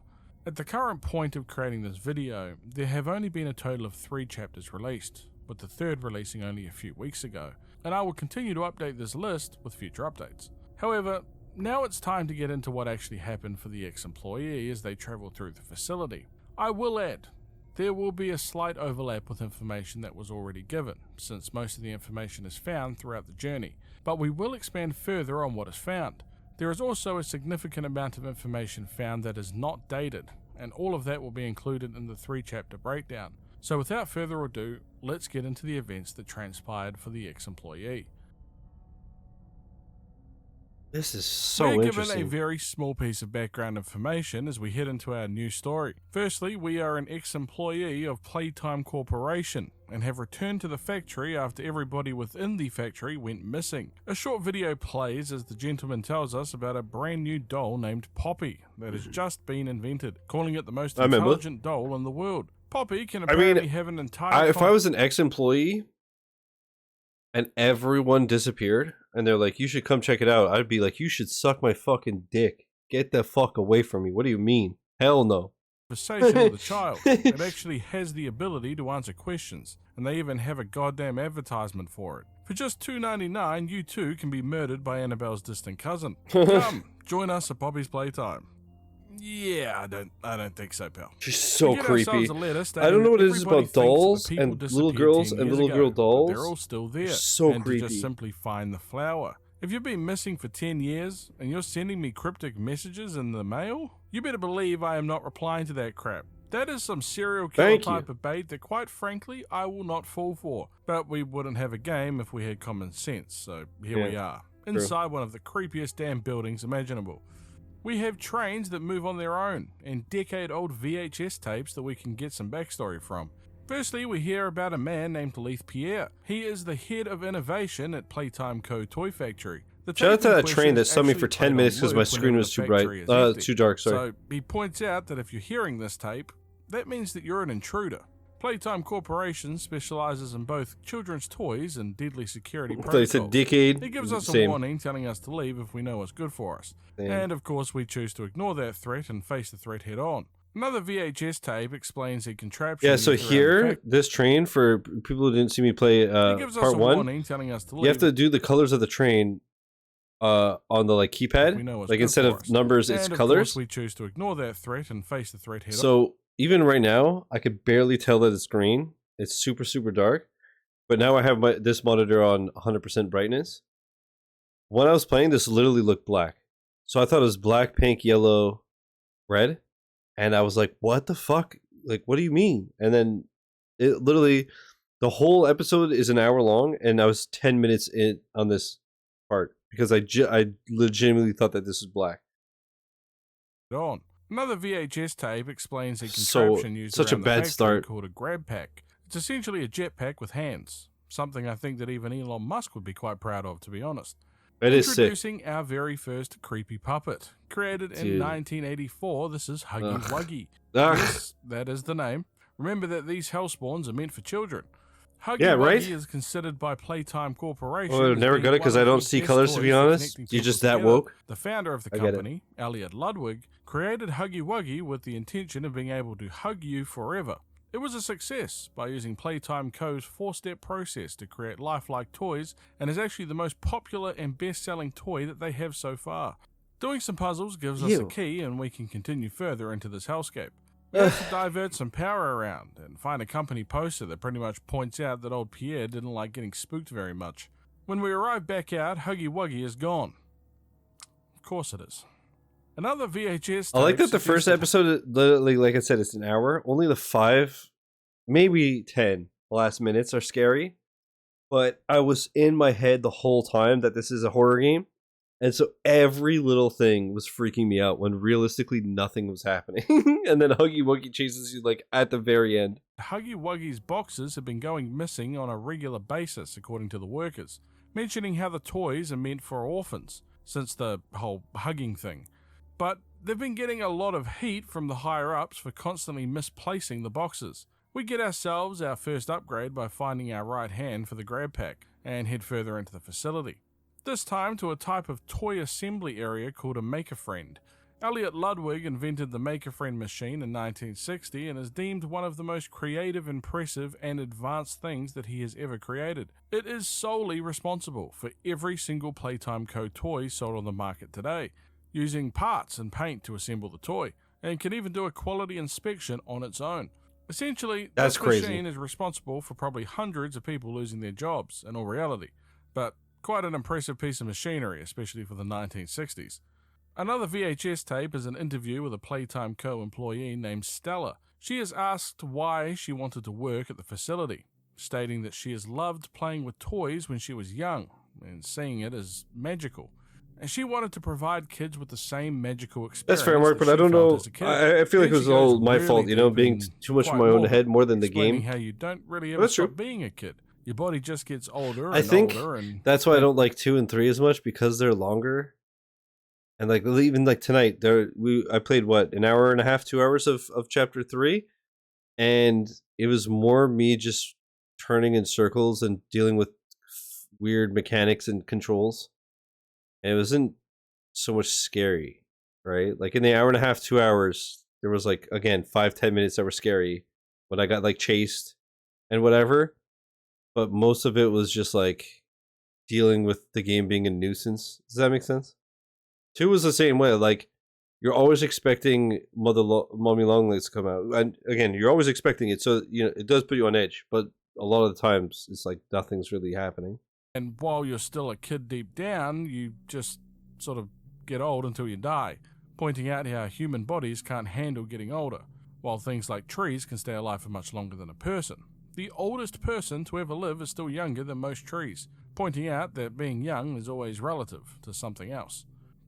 Speaker 17: At the current point of creating this video, there have only been a total of 3 chapters released, with the third releasing only a few weeks ago, and I will continue to update this list with future updates. However, now it's time to get into what actually happened for the ex-employee as they travel through the facility. I will add, there will be a slight overlap with information that was already given, since most of the information is found throughout the journey, but we will expand further on what is found. There is also a significant amount of information found that is not dated, and all of that will be included in the 3-chapter breakdown. So without further ado, let's get into the events that transpired for the ex-employee.
Speaker 1: This is so
Speaker 17: We're
Speaker 1: interesting.
Speaker 17: given a very small piece of background information as we head into our new story. Firstly, we are an ex-employee of Playtime Corporation and have returned to the factory after everybody within the factory went missing. A short video plays as the gentleman tells us about a brand new doll named Poppy that has just been invented, calling it the most intelligent doll in the world. Poppy can apparently have an entire...
Speaker 1: if I was an ex-employee and everyone disappeared and they're like, you should come check it out, I'd be like, you should suck my fucking dick. Get the fuck away from me. What do you mean? Hell no.
Speaker 17: Conversation with a child. It actually has the ability to answer questions, and they even have a goddamn advertisement for it. For just $2.99, you too can be murdered by Annabelle's distant cousin. Come, join us at Poppy's Playtime. Yeah, I don't think so, pal.
Speaker 1: She's so creepy. I don't know what it is about dolls and little girls and little girl dolls.
Speaker 17: They're all still there.
Speaker 1: So
Speaker 17: and
Speaker 1: creepy.
Speaker 17: To just simply find the flower. If you've been missing for 10 years and you're sending me cryptic messages in the mail, you better believe I am not replying to that crap. That is some serial killer type of bait that, quite frankly, I will not fall for. But we wouldn't have a game if we had common sense, so here we are, inside one of the creepiest damn buildings imaginable. We have trains that move on their own, and decade-old VHS tapes that we can get some backstory from. Firstly, we hear about a man named Leith Pierre. He is the head of innovation at Playtime Co toy factory.
Speaker 1: Shout out to that train that saw me for 10 minutes because my screen was too bright. Too dark, sorry.
Speaker 17: So he points out that if you're hearing this tape, that means that you're an intruder. Playtime Corporation specializes in both children's toys and deadly security protocols.
Speaker 1: It's a decade.
Speaker 17: He gives us a warning telling us to leave if we know what's good for us. And of course we choose to ignore that threat and face the threat head on. Another VHS tape explains a contraption.
Speaker 1: Yeah, so here, this train, for people who didn't see me play part 1,
Speaker 17: telling us to leave.
Speaker 1: You have to do the colors of the train on the keypad. Like instead of numbers, it's colors.
Speaker 17: We choose to ignore that threat and face the threat head on.
Speaker 1: So even right now, I could barely tell that it's green. It's super, super dark. But now I have this monitor on 100% brightness. When I was playing, this literally looked black. So I thought it was black, pink, yellow, red. And I was like, what the fuck? Like, what do you mean? And then it literally, the whole episode is an hour long. And I was 10 minutes in on this part. Because I legitimately thought that this was black.
Speaker 17: On. Another VHS tape explains a contraption used
Speaker 1: such a
Speaker 17: around
Speaker 1: bad
Speaker 17: the
Speaker 1: start
Speaker 17: called a GrabPack. It's essentially a jetpack with hands, something I think that even Elon Musk would be quite proud of, to be honest.
Speaker 1: It is sick.
Speaker 17: Introducing our very first creepy puppet, created in 1984. This is Huggy Wuggy. Yes, that is the name. Remember that these hellspawns are meant for children. Huggy Wuggy is considered by Playtime Corporation.
Speaker 1: Well, I've never got it because I don't see colors, to be honest. You're just that woke.
Speaker 17: The founder of the company, Elliot Ludwig, created Huggy Wuggy with the intention of being able to hug you forever. It was a success by using Playtime Co's 4-step process to create lifelike toys, and is actually the most popular and best-selling toy that they have so far. Doing some puzzles gives us a key, and we can continue further into this hellscape. We have to divert some power around and find a company poster that pretty much points out that old Pierre didn't like getting spooked very much. When we arrive back out, Huggy Wuggy is gone. Of course it is. Another VHS.
Speaker 1: I like that the first episode, literally, like I said, it's an hour. Only the 5, maybe 10 last minutes are scary. but I was in my head the whole time that this is a horror game. And so every little thing was freaking me out when realistically nothing was happening. And then Huggy Wuggy chases you like at the very end.
Speaker 17: Huggy Wuggy's boxes have been going missing on a regular basis, according to the workers, mentioning how the toys are meant for orphans, since the whole hugging thing. But they've been getting a lot of heat from the higher-ups for constantly misplacing the boxes. We get ourselves our first upgrade by finding our right hand for the GrabPack and head further into the facility. This time to a type of toy assembly area called a Maker Friend. Elliot Ludwig invented the Maker Friend machine in 1960 and is deemed one of the most creative, impressive, and advanced things that he has ever created. It is solely responsible for every single Playtime Co toy sold on the market today, using parts and paint to assemble the toy, and can even do a quality inspection on its own. Essentially,
Speaker 1: That's
Speaker 17: this
Speaker 1: crazy.
Speaker 17: machine is responsible for probably hundreds of people losing their jobs, in all reality, but quite an impressive piece of machinery, especially for the 1960s. Another VHS tape is an interview with a Playtime Co employee named Stella. She is asked why she wanted to work at the facility, stating that she has loved playing with toys when she was young and seeing it as magical. And she wanted to provide kids with the same magical experience.
Speaker 1: That's fair, Mark, but I don't know. I feel like it was all my fault, being too much in my own head more than the game.
Speaker 17: How you don't really ever stop being a kid. Your body just gets older and
Speaker 1: I think
Speaker 17: older. And
Speaker 1: that's why I don't like 2 and 3 as much, because they're longer. And like even like tonight, I played an hour and a half, 2 hours of chapter 3, and it was more me just turning in circles and dealing with weird mechanics and controls. And it wasn't so much scary, right? Like in the hour and a half, 2 hours, there was like, again, 5-10 minutes that were scary when I got like chased and whatever. But most of it was just like dealing with the game being a nuisance. Does that make sense? 2 was the same way. Like you're always expecting Mommy Longlegs to come out, and again, you're always expecting it. So it does put you on edge. But a lot of the times, it's like nothing's really happening.
Speaker 17: And while you're still a kid deep down, you just sort of get old until you die, pointing out how human bodies can't handle getting older, while things like trees can stay alive for much longer than a person. The oldest person to ever live is still younger than most trees, pointing out that being young is always relative to something else.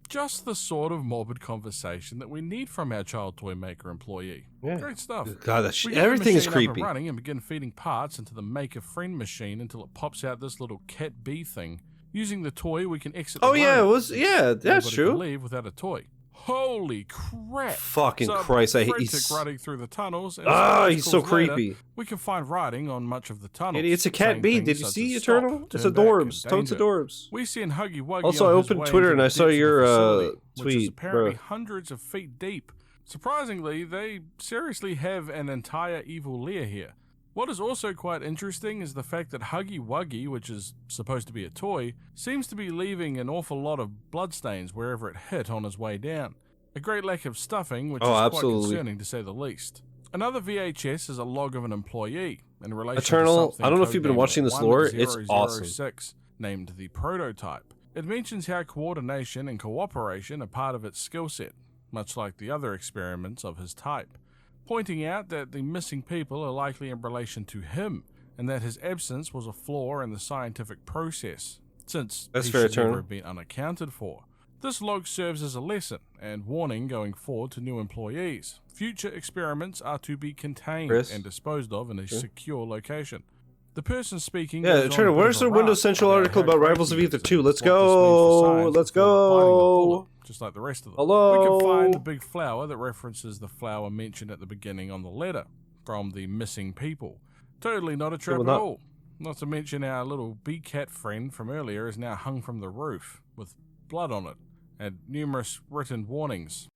Speaker 17: Just the sort of morbid conversation that we need from our child toy maker employee.
Speaker 1: Yeah.
Speaker 17: Great stuff.
Speaker 1: God,
Speaker 17: We get the
Speaker 1: everything is
Speaker 17: machine up and
Speaker 1: creepy.
Speaker 17: running and begin feeding parts into the Maker Friend machine until it pops out this little cat bee thing. Using the toy, we can exit.
Speaker 1: Oh
Speaker 17: the
Speaker 1: yeah,
Speaker 17: room.
Speaker 1: that's
Speaker 17: Nobody
Speaker 1: true.
Speaker 17: can leave without a toy. Holy crap!
Speaker 1: Fucking Christ, I hate
Speaker 17: frantic riding through the tunnels. And
Speaker 1: he's so
Speaker 17: later,
Speaker 1: creepy.
Speaker 17: we can find writing on much of the tunnels.
Speaker 1: It's a cat
Speaker 17: saying
Speaker 1: bee.
Speaker 17: things
Speaker 1: Did you
Speaker 17: such
Speaker 1: see
Speaker 17: as
Speaker 1: Eternal?
Speaker 17: stop,
Speaker 1: It's
Speaker 17: turn back,
Speaker 1: adorbs.
Speaker 17: and
Speaker 1: Totes
Speaker 17: danger.
Speaker 1: adorbs.
Speaker 17: We see in Huggy Wuggy
Speaker 1: Also, I
Speaker 17: on his
Speaker 1: opened
Speaker 17: way
Speaker 1: Twitter
Speaker 17: into
Speaker 1: and
Speaker 17: the
Speaker 1: I saw
Speaker 17: depths of the
Speaker 1: your
Speaker 17: facility, which is
Speaker 1: tweet,
Speaker 17: apparently
Speaker 1: bro.
Speaker 17: hundreds of feet deep. Surprisingly, they seriously have an entire evil lair here. What is also quite interesting is the fact that Huggy Wuggy, which is supposed to be a toy, seems to be leaving an awful lot of bloodstains wherever it hit on his way down. A great lack of stuffing, which is quite concerning to say the least. Another VHS is a log of an employee in relation
Speaker 1: Eternal,
Speaker 17: to something
Speaker 1: I don't know if you've been watching this lore, it's awesome.
Speaker 17: 1006, named the Prototype. It mentions how coordination and cooperation are part of its skill set, much like the other experiments of his type, pointing out that the missing people are likely in relation to him, and that his absence was a flaw in the scientific process, since he should never have been unaccounted for. This log serves as a lesson and warning going forward to new employees. Future experiments are to be contained and disposed of in a secure location. The person speaking...
Speaker 1: Yeah, Eternal, where's the Windows Central article about Rivals of Ether 2? Let's go! Let's go!
Speaker 17: Just like the rest of them.
Speaker 1: Hello?
Speaker 17: We can find the big flower that references the flower mentioned at the beginning on the letter from the missing people. Totally not a trap at all. Not to mention our little bee cat friend from earlier is now hung from the roof with blood on it and numerous written warnings.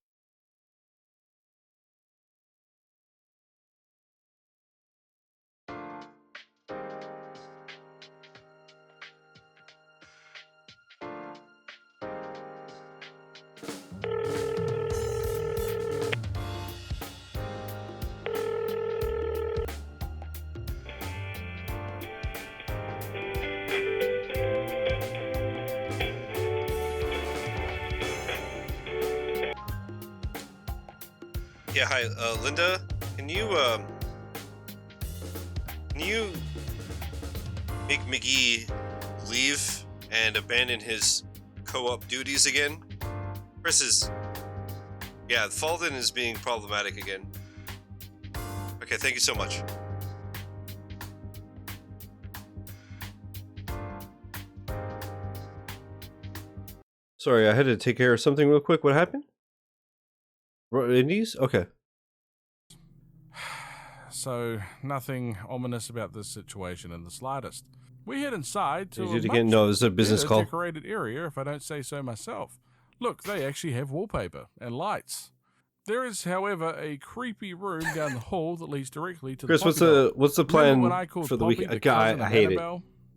Speaker 1: Yeah, hi, Linda. Can you make McGee leave and abandon his co-op duties again. Chris is... Yeah, Falden is being problematic again. Okay, thank you so much. Sorry, I had to take care of something real quick. What happened? Indies? Okay.
Speaker 17: So, nothing ominous about this situation in the slightest. We head inside to
Speaker 1: Did you again? No, this is a business call.
Speaker 17: Decorated area, if I don't say so myself. Look, they actually have wallpaper and lights. There is, however, a creepy room down the hall that leads directly to
Speaker 1: Chris,
Speaker 17: the
Speaker 1: what's the plan for the
Speaker 17: Poppy
Speaker 1: weekend? I hate it.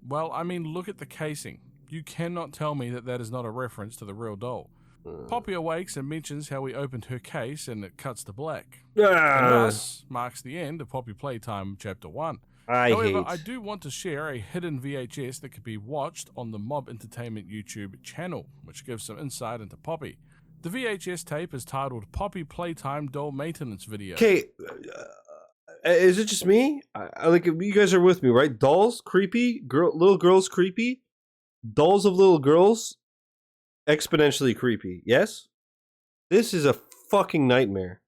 Speaker 17: Well, I mean, look at the casing. You cannot tell me that that is not a reference to the real doll. Poppy awakes and mentions how we opened her case and it cuts to black. And thus marks the end of Poppy Playtime Chapter 1. However, I do want to share a hidden VHS that can be watched on the Mob Entertainment YouTube channel, which gives some insight into Poppy. The VHS tape is titled Poppy Playtime Doll Maintenance Video.
Speaker 1: Okay, is it just me? I like, you guys are with me, right? Dolls, creepy. Little girls, creepy. Dolls of little girls, exponentially creepy. Yes? This is a fucking nightmare.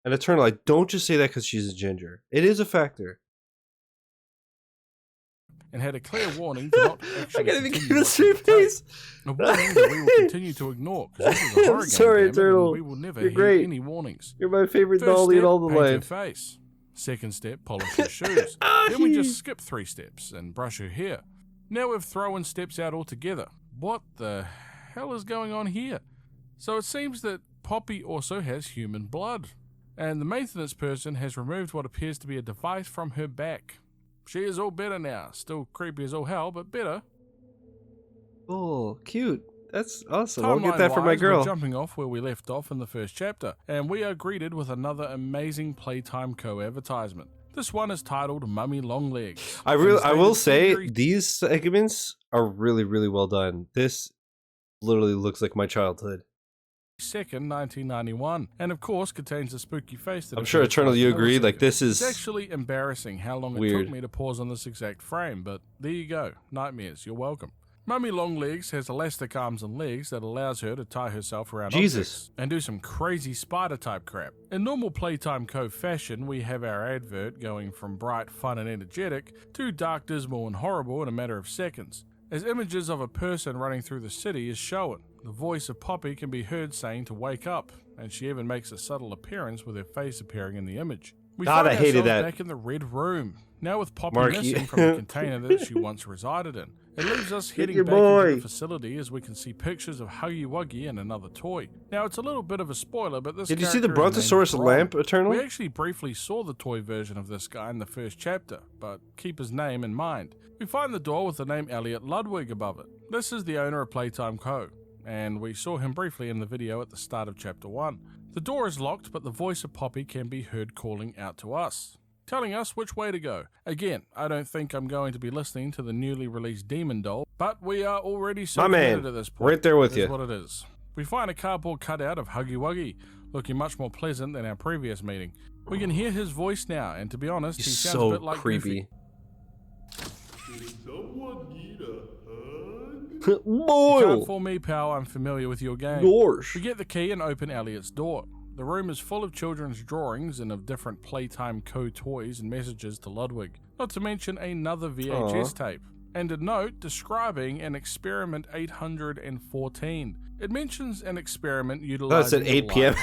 Speaker 1: And Eternal, I don't just say that because she's a ginger. It is a factor.
Speaker 17: And had a clear warning to not actually
Speaker 1: I can't even keep a straight face.
Speaker 17: A warning that we will continue to ignore, because this is a horror game.
Speaker 1: Sorry, Eternal.
Speaker 17: We will never
Speaker 1: You're
Speaker 17: hear
Speaker 1: great.
Speaker 17: any warnings.
Speaker 1: You're my favorite
Speaker 17: First
Speaker 1: dolly in
Speaker 17: step,
Speaker 1: all the
Speaker 17: paint
Speaker 1: land.
Speaker 17: her face. Second step, polish her shoes. Then we just skip 3 steps and brush her hair. Now we've thrown steps out altogether. What the hell is going on here? So it seems that Poppy also has human blood, and the maintenance person has removed what appears to be a device from her back. She is all better now. Still creepy as all hell, but better.
Speaker 1: Oh, cute. That's awesome. I'll get that for my girl.
Speaker 17: We're jumping off where we left off in the first chapter, and we are greeted with another amazing Playtime Co advertisement. This one is titled Mummy Longlegs.
Speaker 1: I will say these segments are really, really well done. This literally looks like my childhood.
Speaker 17: 2nd, 1991, and of course contains a spooky face that
Speaker 1: I'm sure Eternal, you agree. Like, this is
Speaker 17: It's actually embarrassing how long it took me to pause on this exact frame, but there you go. Nightmares, you're welcome. Mummy Longlegs has elastic arms and legs that allows her to tie herself around objects and do some crazy spider-type crap. In normal Playtime Co fashion, we have our advert going from bright, fun and energetic to dark, dismal and horrible in a matter of seconds, as images of a person running through the city is shown. The voice of Poppy can be heard saying to wake up, and she even makes a subtle appearance with her face appearing in the image. We find ourselves back in the Red Room, now with Poppy missing from the container that she once resided in. It leaves us heading back into the facility as we can see pictures of Huggy Wuggy and another toy. Now, it's a little bit of a spoiler, but this
Speaker 1: Did you see the Brontosaurus lamp, Eternal?
Speaker 17: We actually briefly saw the toy version of this guy in the first chapter, but keep his name in mind. We find the door with the name Elliot Ludwig above it. This is the owner of Playtime Co, and we saw him briefly in the video at the start of chapter 1. The door is locked, but the voice of Poppy can be heard calling out to us, telling us which way to go. Again, I don't think I'm going to be listening to the newly released Demon Doll, but we are already so committed at this point.
Speaker 1: Right there with you.
Speaker 17: That's what it is. We find a cardboard cutout of Huggy Wuggy, looking much more pleasant than our previous meeting. We can hear his voice now, and to be honest, he sounds a bit like
Speaker 1: creepy.
Speaker 17: Goofy. Someone need a
Speaker 1: hug? Boy!
Speaker 17: You can't fool me, pal. I'm familiar with your game.
Speaker 1: Gosh.
Speaker 17: We get the key and open Elliot's door. The room is full of children's drawings and of different Playtime Co toys and messages to Ludwig, not to mention another VHS tape, and a note describing an experiment 814. It mentions an experiment utilizing
Speaker 1: That's at 8 p.m.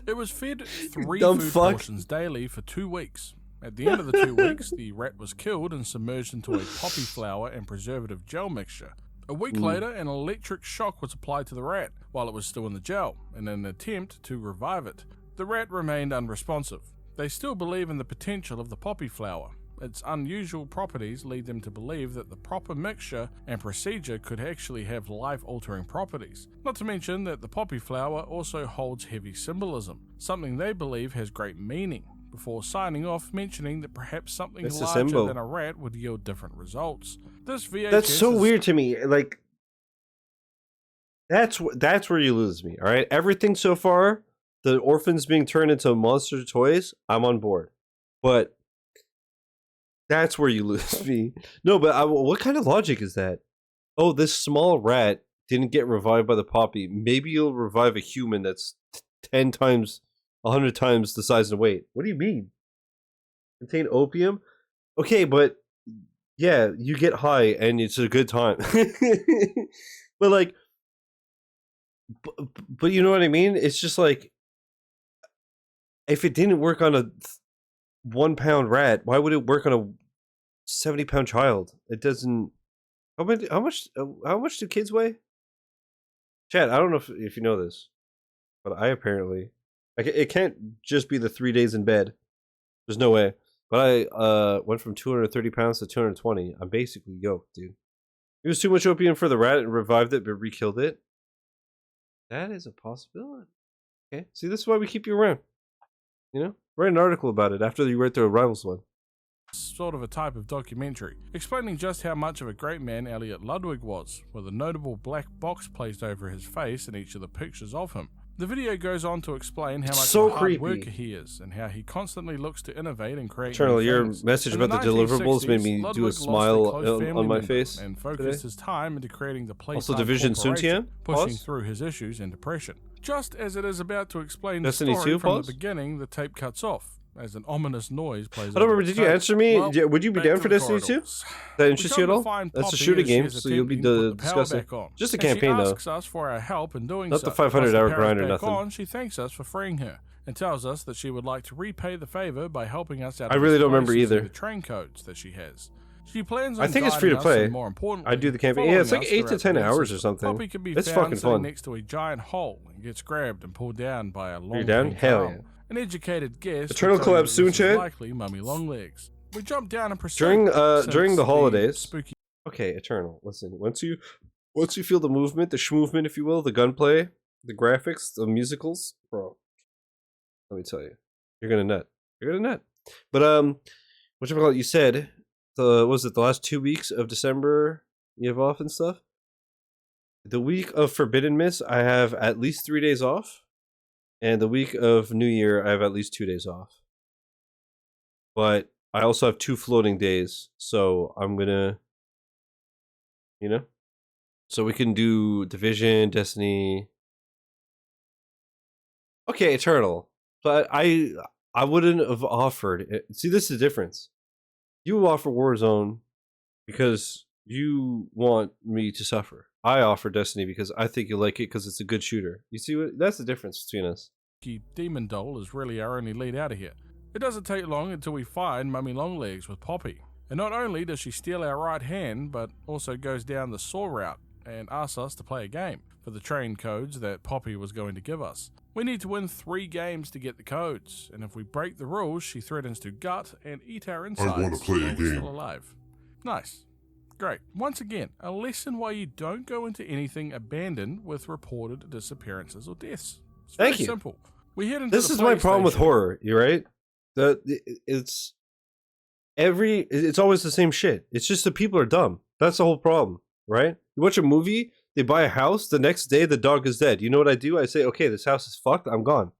Speaker 17: It was fed 3 food portions daily for 2 weeks. At the end of the 2 weeks, the rat was killed and submerged into a poppy flower and preservative gel mixture. A week later, an electric shock was applied to the rat while it was still in the gel, in an attempt to revive it. The rat remained unresponsive. They still believe in the potential of the poppy flower. Its unusual properties lead them to believe that the proper mixture and procedure could actually have life-altering properties. Not to mention that the poppy flower also holds heavy symbolism, something they believe has great meaning, before signing off mentioning that perhaps something larger than a rat would yield different results. This VHS
Speaker 1: That's so weird to me. Like, that's where you lose me, all right? Everything so far, the orphans being turned into monster toys, I'm on board. But That's where you lose me. No, but what kind of logic is that? Oh, this small rat didn't get revived by the Poppy. Maybe you'll revive a human that's 10 times, 100 times the size and weight. What do you mean? Contain opium? Okay, but yeah, you get high and it's a good time. But like, but you know what I mean? It's just like, if it didn't work on a 1 pound rat, why would it work on a 70-pound child? It doesn't. How much do kids weigh? Chat, I don't know if you know this, but I apparently, it can't just be the 3 days in bed. There's no way. But I went from 230 pounds to 220. I'm basically yoked, dude. It was too much opium for the rat and revived it, but re-killed it. That is a possibility. Okay, see, this is why we keep you around. You know, write an article about it after you write the Rivals one.
Speaker 17: Sort of a type of documentary, explaining just how much of a great man Elliot Ludwig was, with a notable black box placed over his face in each of the pictures of him. The video goes on to explain how much of a hard worker he is, and how he constantly looks to innovate and create
Speaker 1: Eternal,
Speaker 17: new
Speaker 1: your
Speaker 17: things.
Speaker 1: message
Speaker 17: In
Speaker 1: about the deliverables made me do a smile on my face
Speaker 17: and focused his time into creating the Playtime
Speaker 1: Also, Division
Speaker 17: Corporation,
Speaker 1: Suntian?
Speaker 17: pushing through his issues and depression. Just as it is about to explain
Speaker 1: Destiny
Speaker 17: the story
Speaker 1: 2?
Speaker 17: from the beginning, the tape cuts off as an ominous noise plays.
Speaker 1: I don't remember. Did you answer me?
Speaker 17: Well,
Speaker 1: would you be down for Destiny 2? That interests you at all? That's a shooting game, so you'll be discussing. Just a campaign, though.
Speaker 17: She asks us for our help in doing
Speaker 1: Not
Speaker 17: so.
Speaker 1: the 500-hour grind or nothing.
Speaker 17: On, she thanks us for freeing her and tells us that she would like to repay the favor by helping us out.
Speaker 1: I really don't remember either.
Speaker 17: The train codes that she has. She plans on
Speaker 1: I think it's free to play.
Speaker 17: More importantly,
Speaker 1: I do the campaign. Yeah, it's like 8 to 10 hours or something.
Speaker 17: Poppy can be
Speaker 1: it's
Speaker 17: found
Speaker 1: fucking
Speaker 17: sitting
Speaker 1: fun.
Speaker 17: next to a giant hole and gets grabbed and pulled down by a long.
Speaker 1: You're down? Hell yeah.
Speaker 17: An educated guess.
Speaker 1: Eternal collab soon, chat.
Speaker 17: Likely Mummy Longlegs. We jump down and proceed.
Speaker 1: During the holidays. Spooky. Okay, Eternal. Listen, once you feel the movement, the schmovement, if you will, the gunplay, the graphics, the musicals, bro. Let me tell you, you're gonna nut. You're gonna nut. But whatchamacallit, you said the last 2 weeks of December you have off and stuff. The week of Forbidden Miss, I have at least 3 days off. And the week of New Year, I have at least 2 days off. But I also have 2 floating days, so I'm gonna, you know, so we can do Division, Destiny. Okay, Eternal. But I wouldn't have offered it. See, this is the difference. You offer Warzone because you want me to suffer. I offer Destiny because I think you like it because it's a good shooter. You see what? That's the difference between us.
Speaker 17: Demon Doll is really our only lead out of here. It doesn't take long until we find Mummy Longlegs with Poppy. And not only does she steal our right hand, but also goes down the saw route and asks us to play a game for the train codes that Poppy was going to give us. We need to win 3 games to get the codes, and if we break the rules, she threatens to gut and eat our insides.
Speaker 4: I want to play a
Speaker 17: while we're
Speaker 4: game.
Speaker 17: Still alive. Nice. Great. Once again, a lesson why you don't go into anything abandoned with reported disappearances or deaths. It's very simple. We head into
Speaker 1: this is my problem with horror. You right? It's always the same shit. It's just the people are dumb. That's the whole problem, right? You watch a movie, they buy a house, the next day the dog is dead. You know what I do? I say, okay, this house is fucked. I'm gone.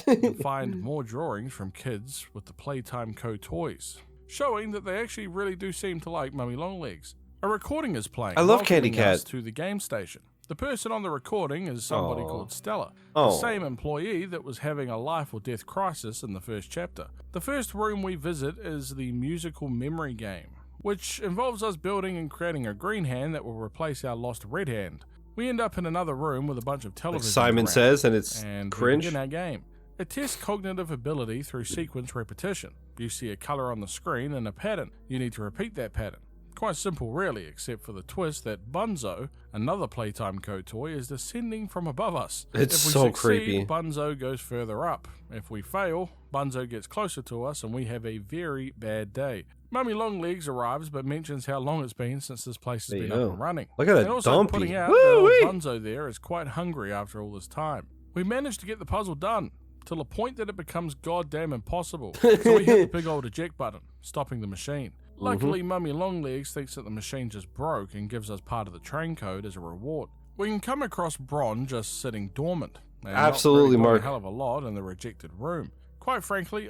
Speaker 17: You'll find more drawings from kids with the Playtime Co toys, showing that they actually really do seem to like Mummy Longlegs. A recording is playing.
Speaker 1: I love Candy Cat.
Speaker 17: To the game station. The person on the recording is somebody called Stella, the
Speaker 1: Oh.
Speaker 17: same employee that was having a life or death crisis in the first chapter. The first room we visit is the musical memory game, which involves us building and creating a green hand that will replace our lost red hand. We end up in another room with a bunch of televisions
Speaker 1: Simon
Speaker 17: around,
Speaker 1: says, and it's
Speaker 17: we
Speaker 1: cringe.
Speaker 17: begin our game. It tests cognitive ability through sequence repetition. You see a color on the screen and a pattern. You need to repeat that pattern. Quite simple really, except for the twist that Bunzo, another Playtime Co toy, is descending from above us.
Speaker 1: It's
Speaker 17: if we
Speaker 1: so
Speaker 17: succeed,
Speaker 1: creepy.
Speaker 17: Bunzo goes further up. If we fail, Bunzo gets closer to us and we have a very bad day. Mummy Longlegs arrives but mentions how long it's been since this place has
Speaker 1: There
Speaker 17: been
Speaker 1: you
Speaker 17: up
Speaker 1: go.
Speaker 17: and running.
Speaker 1: Look at that
Speaker 17: and also
Speaker 1: dumpy.
Speaker 17: putting out
Speaker 1: Woo-wee.
Speaker 17: that old Bunzo there is quite hungry after all this time. We managed to get the puzzle done, till the point that it becomes goddamn impossible. So we hit the big old eject button, stopping the machine. Luckily, Mummy Longlegs thinks that the machine just broke and gives us part of the train code as a reward. We can come across Bron just sitting dormant. And
Speaker 1: Absolutely,
Speaker 17: not really doing
Speaker 1: Mark.
Speaker 17: a hell of a lot in the rejected room. Quite frankly,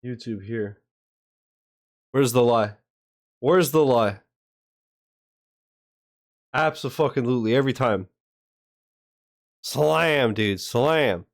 Speaker 1: YouTube here. Where's the lie? Where's the lie? Abso-fucking-lutely, every time. Slam, dude, slam.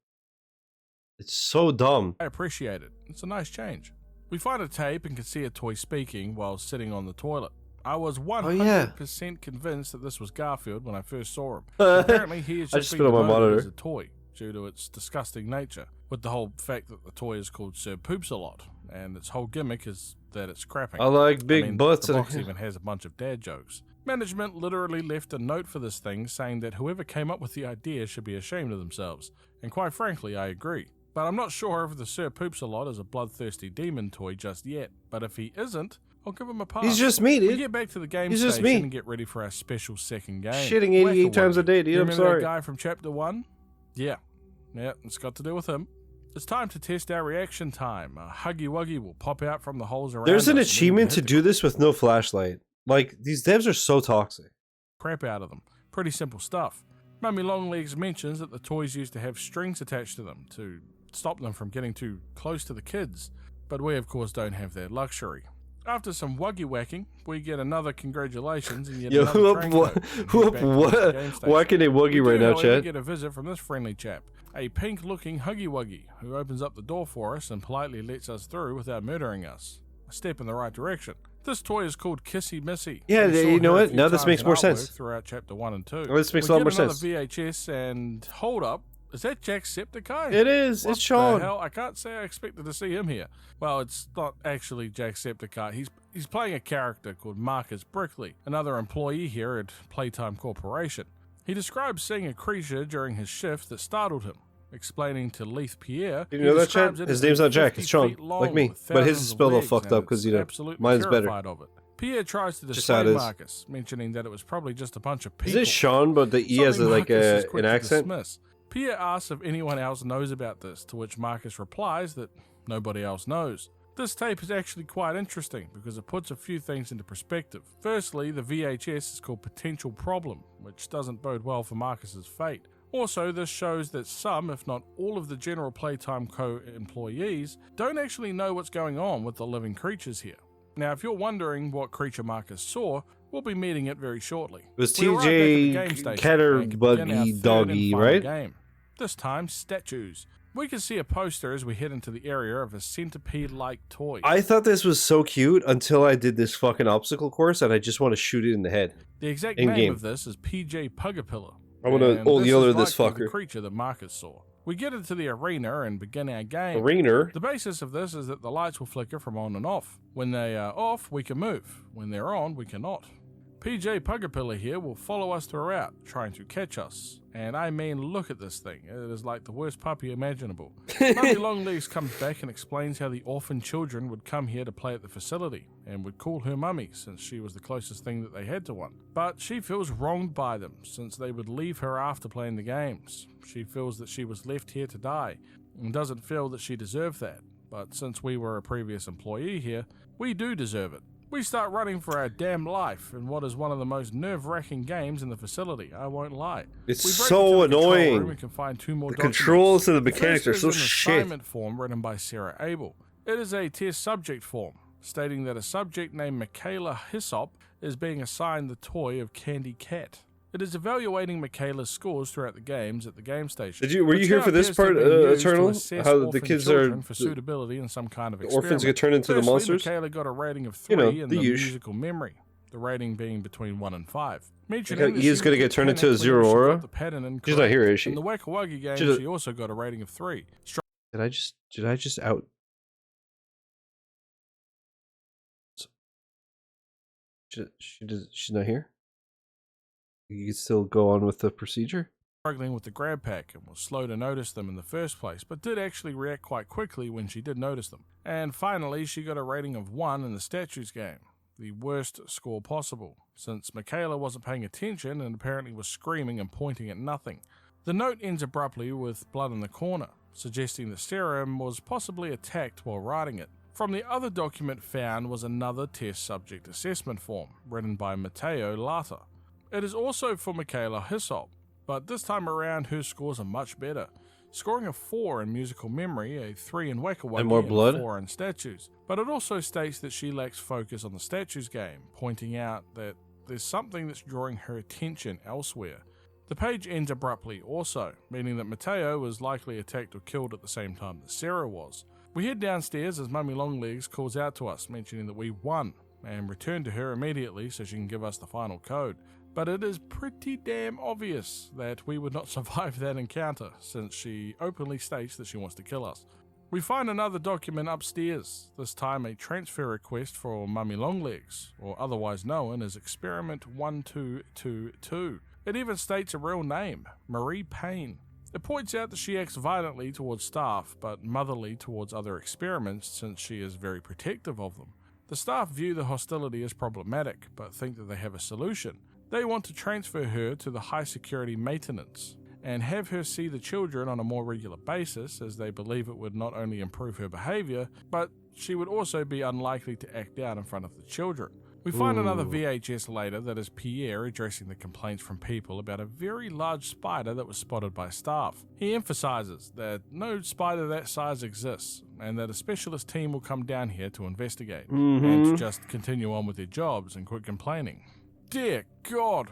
Speaker 1: It's so dumb.
Speaker 17: I appreciate it. It's a nice change. We find a tape and can see a toy speaking while sitting on the toilet. I was 100% convinced that this was Garfield when I first saw him. Apparently, he is just being promoted as a toy due to its disgusting nature, with the whole fact that the toy is called Sir Poops a Lot, and its whole gimmick is that it's crapping.
Speaker 1: I like big butts.
Speaker 17: The box even has a bunch of dad jokes. Management literally left a note for this thing saying that whoever came up with the idea should be ashamed of themselves. And quite frankly, I agree. But I'm not sure if the Sir Poops a Lot is a bloodthirsty demon toy just yet. But if he isn't, I'll give him a pass.
Speaker 1: He's just me, dude.
Speaker 17: We get back to the game
Speaker 1: He's
Speaker 17: station
Speaker 1: just me.
Speaker 17: and get ready for our special second game.
Speaker 1: Shitting 88 times a day, dude. I'm
Speaker 17: Remember
Speaker 1: sorry.
Speaker 17: that guy from chapter 1? Yeah, it's got to do with him. It's time to test our reaction time. A Huggy Wuggy will pop out from the holes around
Speaker 1: There's an
Speaker 17: us,
Speaker 1: achievement to do this with no flashlight. Like, these devs are so toxic.
Speaker 17: Crap out of them. Pretty simple stuff. Mummy Longlegs mentions that the toys used to have strings attached to them to stop them from getting too close to the kids, but we of course don't have that luxury. After some wuggy whacking, we get another congratulations and yet another train code.
Speaker 1: Whacking a wuggy right now, Chad?
Speaker 17: We get a visit from this friendly chap, a pink-looking Huggy Wuggy, who opens up the door for us and politely lets us through without murdering us. A step in the right direction. This toy is called Kissy Missy.
Speaker 1: Yeah, you know what? Now this makes more sense.
Speaker 17: Throughout chapter 1 and 2.
Speaker 1: Oh, this makes a lot more sense.
Speaker 17: VHS and hold up. Is that Jacksepticeye?
Speaker 1: It is.
Speaker 17: What
Speaker 1: it's Sean.
Speaker 17: The hell? I can't say I expected to see him here. Well, it's not actually Jacksepticeye. He's playing a character called Marcus Brickley, another employee here at Playtime Corporation. He describes seeing a creature during his shift that startled him. Explaining to Leith Pierre,
Speaker 1: you know that, Chad? His name's not Jack, it's Sean, like me. But his is spelled all fucked up because, you know, mine's better.
Speaker 17: Of it. Pierre tries to dissuade Marcus, mentioning that it was probably just a bunch of people.
Speaker 1: Is it Sean, but the E has like an accent?
Speaker 17: Pierre asks if anyone else knows about this, to which Marcus replies that nobody else knows. This tape is actually quite interesting because it puts a few things into perspective. Firstly, the VHS is called Potential Problem, which doesn't bode well for Marcus's fate. Also, this shows that some, if not all of the general Playtime Co. employees don't actually know what's going on with the living creatures here. Now, if you're wondering what creature Marcus saw, we'll be meeting it very shortly.
Speaker 1: It was TJ Catterbuggy Doggy, right?
Speaker 17: Game. This time, statues. We can see a poster as we head into the area of a centipede-like toy.
Speaker 1: I thought this was so cute until I did this fucking obstacle course and I just want to shoot it in the head.
Speaker 17: The exact name of this is PJ Pugapilla.
Speaker 1: I want to yell at this fucker.
Speaker 17: The creature that Marcus saw. We get into the arena and begin our game.
Speaker 1: Arena?
Speaker 17: The basis of this is that the lights will flicker from on and off. When they are off, we can move. When they're on, we cannot. PJ Pugapilla here will follow us throughout, trying to catch us. And I mean, look at this thing. It is like the worst puppy imaginable. Mummy Longlegs comes back and explains how the orphan children would come here to play at the facility, and would call her mummy, since she was the closest thing that they had to one. But she feels wronged by them, since they would leave her after playing the games. She feels that she was left here to die, and doesn't feel that she deserved that. But since we were a previous employee here, we do deserve it. We start running for our damn life in what is one of the most nerve-wracking games in the facility, I won't lie.
Speaker 1: It's so annoying.
Speaker 17: We can find 2 more
Speaker 1: the controls and the mechanics are so shit.
Speaker 17: An assignment form written by Sarah Abel. It is a test subject form, stating that a subject named Michaela Hyssop is being assigned the toy of Candy Cat. It is evaluating Michaela's scores throughout the games at the game station.
Speaker 1: Were you here for this part, Eternal? How the kids are
Speaker 17: for suitability in some kind of
Speaker 1: the orphans get turned into the monsters.
Speaker 17: Michaela got a rating of 3 in the musical memory, the rating being between 1 and 5.
Speaker 1: He is going to get turned into a Zero Aura. She's not here, is she?
Speaker 17: In the Wacka Wuggy game, she also got a rating of 3.
Speaker 1: Did I just out? She's not here. You can still go on with the procedure?
Speaker 17: Struggling with the GrabPack and was slow to notice them in the first place, but did actually react quite quickly when she did notice them. And finally, she got a rating of 1 in the statues game, the worst score possible, since Michaela wasn't paying attention and apparently was screaming and pointing at nothing. The note ends abruptly with blood in the corner, suggesting that Sarah was possibly attacked while writing it. From the other document found was another test subject assessment form, written by Matteo Lata. It is also for Michaela Hyssop, but this time around her scores are much better. scoring a 4 in musical memory, a 3 in Whack-A-Whack,
Speaker 1: And more blood?
Speaker 17: a 4 in statues. But it also states that she lacks focus on the statues game, pointing out that there's something that's drawing her attention elsewhere. The page ends abruptly also, meaning that Mateo was likely attacked or killed at the same time that Sarah was. We head downstairs as Mummy Longlegs calls out to us, mentioning that we won, and return to her immediately so she can give us the final code. But it is pretty damn obvious that we would not survive that encounter, since she openly states that she wants to kill us. We find another document upstairs, this time a transfer request for Mummy Longlegs, or otherwise known as Experiment 1222. It even states a real name, Marie Payne. It points out that she acts violently towards staff, but motherly towards other experiments since she is very protective of them. The staff view the hostility as problematic, but think that they have a solution. They want to transfer her to the high security maintenance, and have her see the children on a more regular basis, as they believe it would not only improve her behavior, but she would also be unlikely to act out in front of the children. We find another VHS later that is Pierre addressing the complaints from people about a very large spider that was spotted by staff. He emphasizes that no spider that size exists, and that a specialist team will come down here to investigate, and to just continue on with their jobs and quit complaining. Dear God!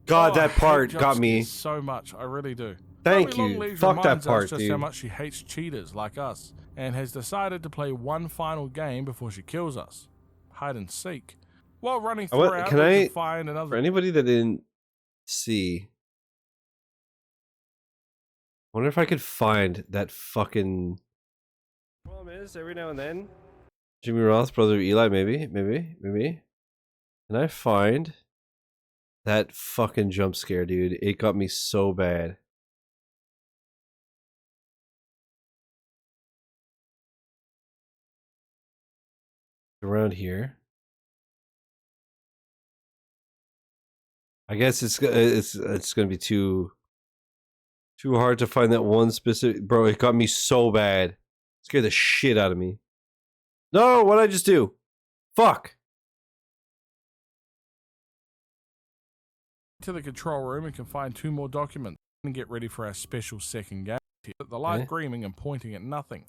Speaker 1: God, that part got me
Speaker 17: so much. I really do.
Speaker 1: Thank
Speaker 17: Mummy
Speaker 1: you.
Speaker 17: Longlegs
Speaker 1: Fuck that
Speaker 17: reminds us
Speaker 1: part,
Speaker 17: just
Speaker 1: dude.
Speaker 17: how much she hates cheaters like us, and has decided to play one final game before she kills us: hide and seek. While running throughout,
Speaker 1: can
Speaker 17: we
Speaker 1: I
Speaker 17: can find another.
Speaker 1: For anybody that didn't see, I wonder if I could find that fucking. Problem is, every now and then, Jimmy Roth, brother of Eli, maybe. Can I find that fucking jump scare, dude? It got me so bad. Around here. I guess it's gonna be too hard to find that one specific. Bro, it got me so bad. It scared the shit out of me. No, what'd I just do? Fuck.
Speaker 17: To the control room and can find 2 more documents and get ready for our special second game. The live screaming and pointing at nothing.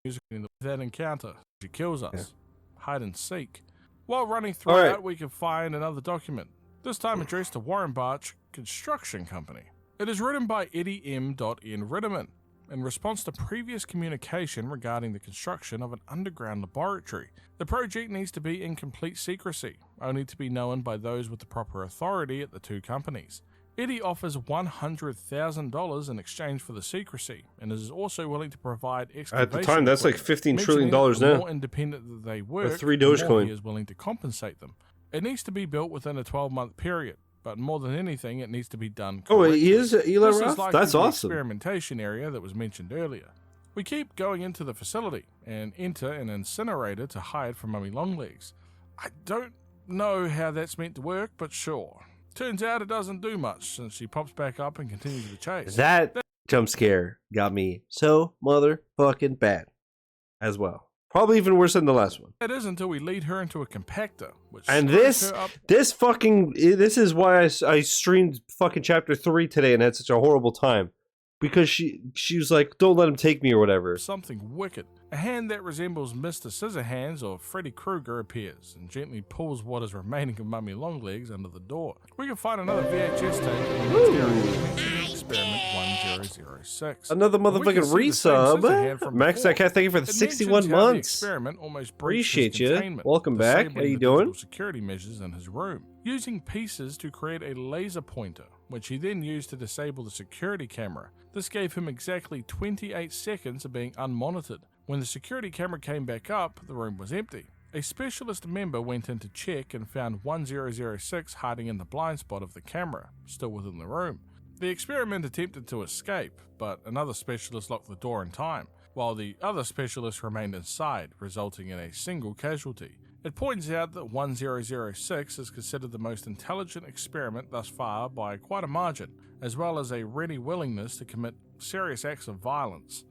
Speaker 17: Music in that encounter. She kills us. Hide and seek. While running throughout, we can find another document. This time addressed to Warren Barch Construction Company. It is written by Eddie M. N. Ritterman in response to previous communication regarding the construction of an underground laboratory. The project needs to be in complete secrecy, only to be known by those with the proper authority at the 2 companies. Eddie offers $100,000 in exchange for the secrecy, and is also willing to provide excavation.
Speaker 1: At the time, that's like $15 trillion
Speaker 17: the
Speaker 1: now.
Speaker 17: more independent that they work,
Speaker 1: Or 3
Speaker 17: the more
Speaker 1: Dogecoin.
Speaker 17: he is willing to compensate them. It needs to be built within a 12-month period, but more than anything, it needs to be done correctly.
Speaker 1: Oh, he is Eli
Speaker 17: This
Speaker 1: Roth?
Speaker 17: is likely
Speaker 1: That's
Speaker 17: the
Speaker 1: awesome.
Speaker 17: experimentation area that was mentioned earlier. We keep going into the facility and enter an incinerator to hide from Mummy Longlegs. I don't know how that's meant to work, but sure. Turns out it doesn't do much, since she pops back up and continues the chase.
Speaker 1: That jump scare got me so motherfucking bad as well. Probably even worse than the last one.
Speaker 17: That is until we lead her into a compactor, which
Speaker 1: And
Speaker 17: screws her up.
Speaker 1: this is why I streamed fucking chapter 3 today and had such a horrible time. Because she was like, don't let him take me or whatever.
Speaker 17: Something wicked. A hand that resembles Mr. Scissorhands or Freddy Krueger appears and gently pulls what is remaining of Mummy Longlegs under the door. We can find another VHS tape in the next area, Experiment 1006.
Speaker 1: Another motherfucking resub. Max that cat, thank you for the 61 months.
Speaker 17: Experiment almost
Speaker 1: Appreciate you. Welcome back. How you doing?
Speaker 17: Security measures in his room, using pieces to create a laser pointer, which he then used to disable the security camera. This gave him exactly 28 seconds of being unmonitored. When the security camera came back up, the room was empty. A specialist member went in to check and found 1006 hiding in the blind spot of the camera, still within the room. The experiment attempted to escape, but another specialist locked the door in time, while the other specialist remained inside, resulting in a single casualty. It points out that 1006 is considered the most intelligent experiment thus far by quite a margin, as well as a ready willingness to commit serious acts of violence.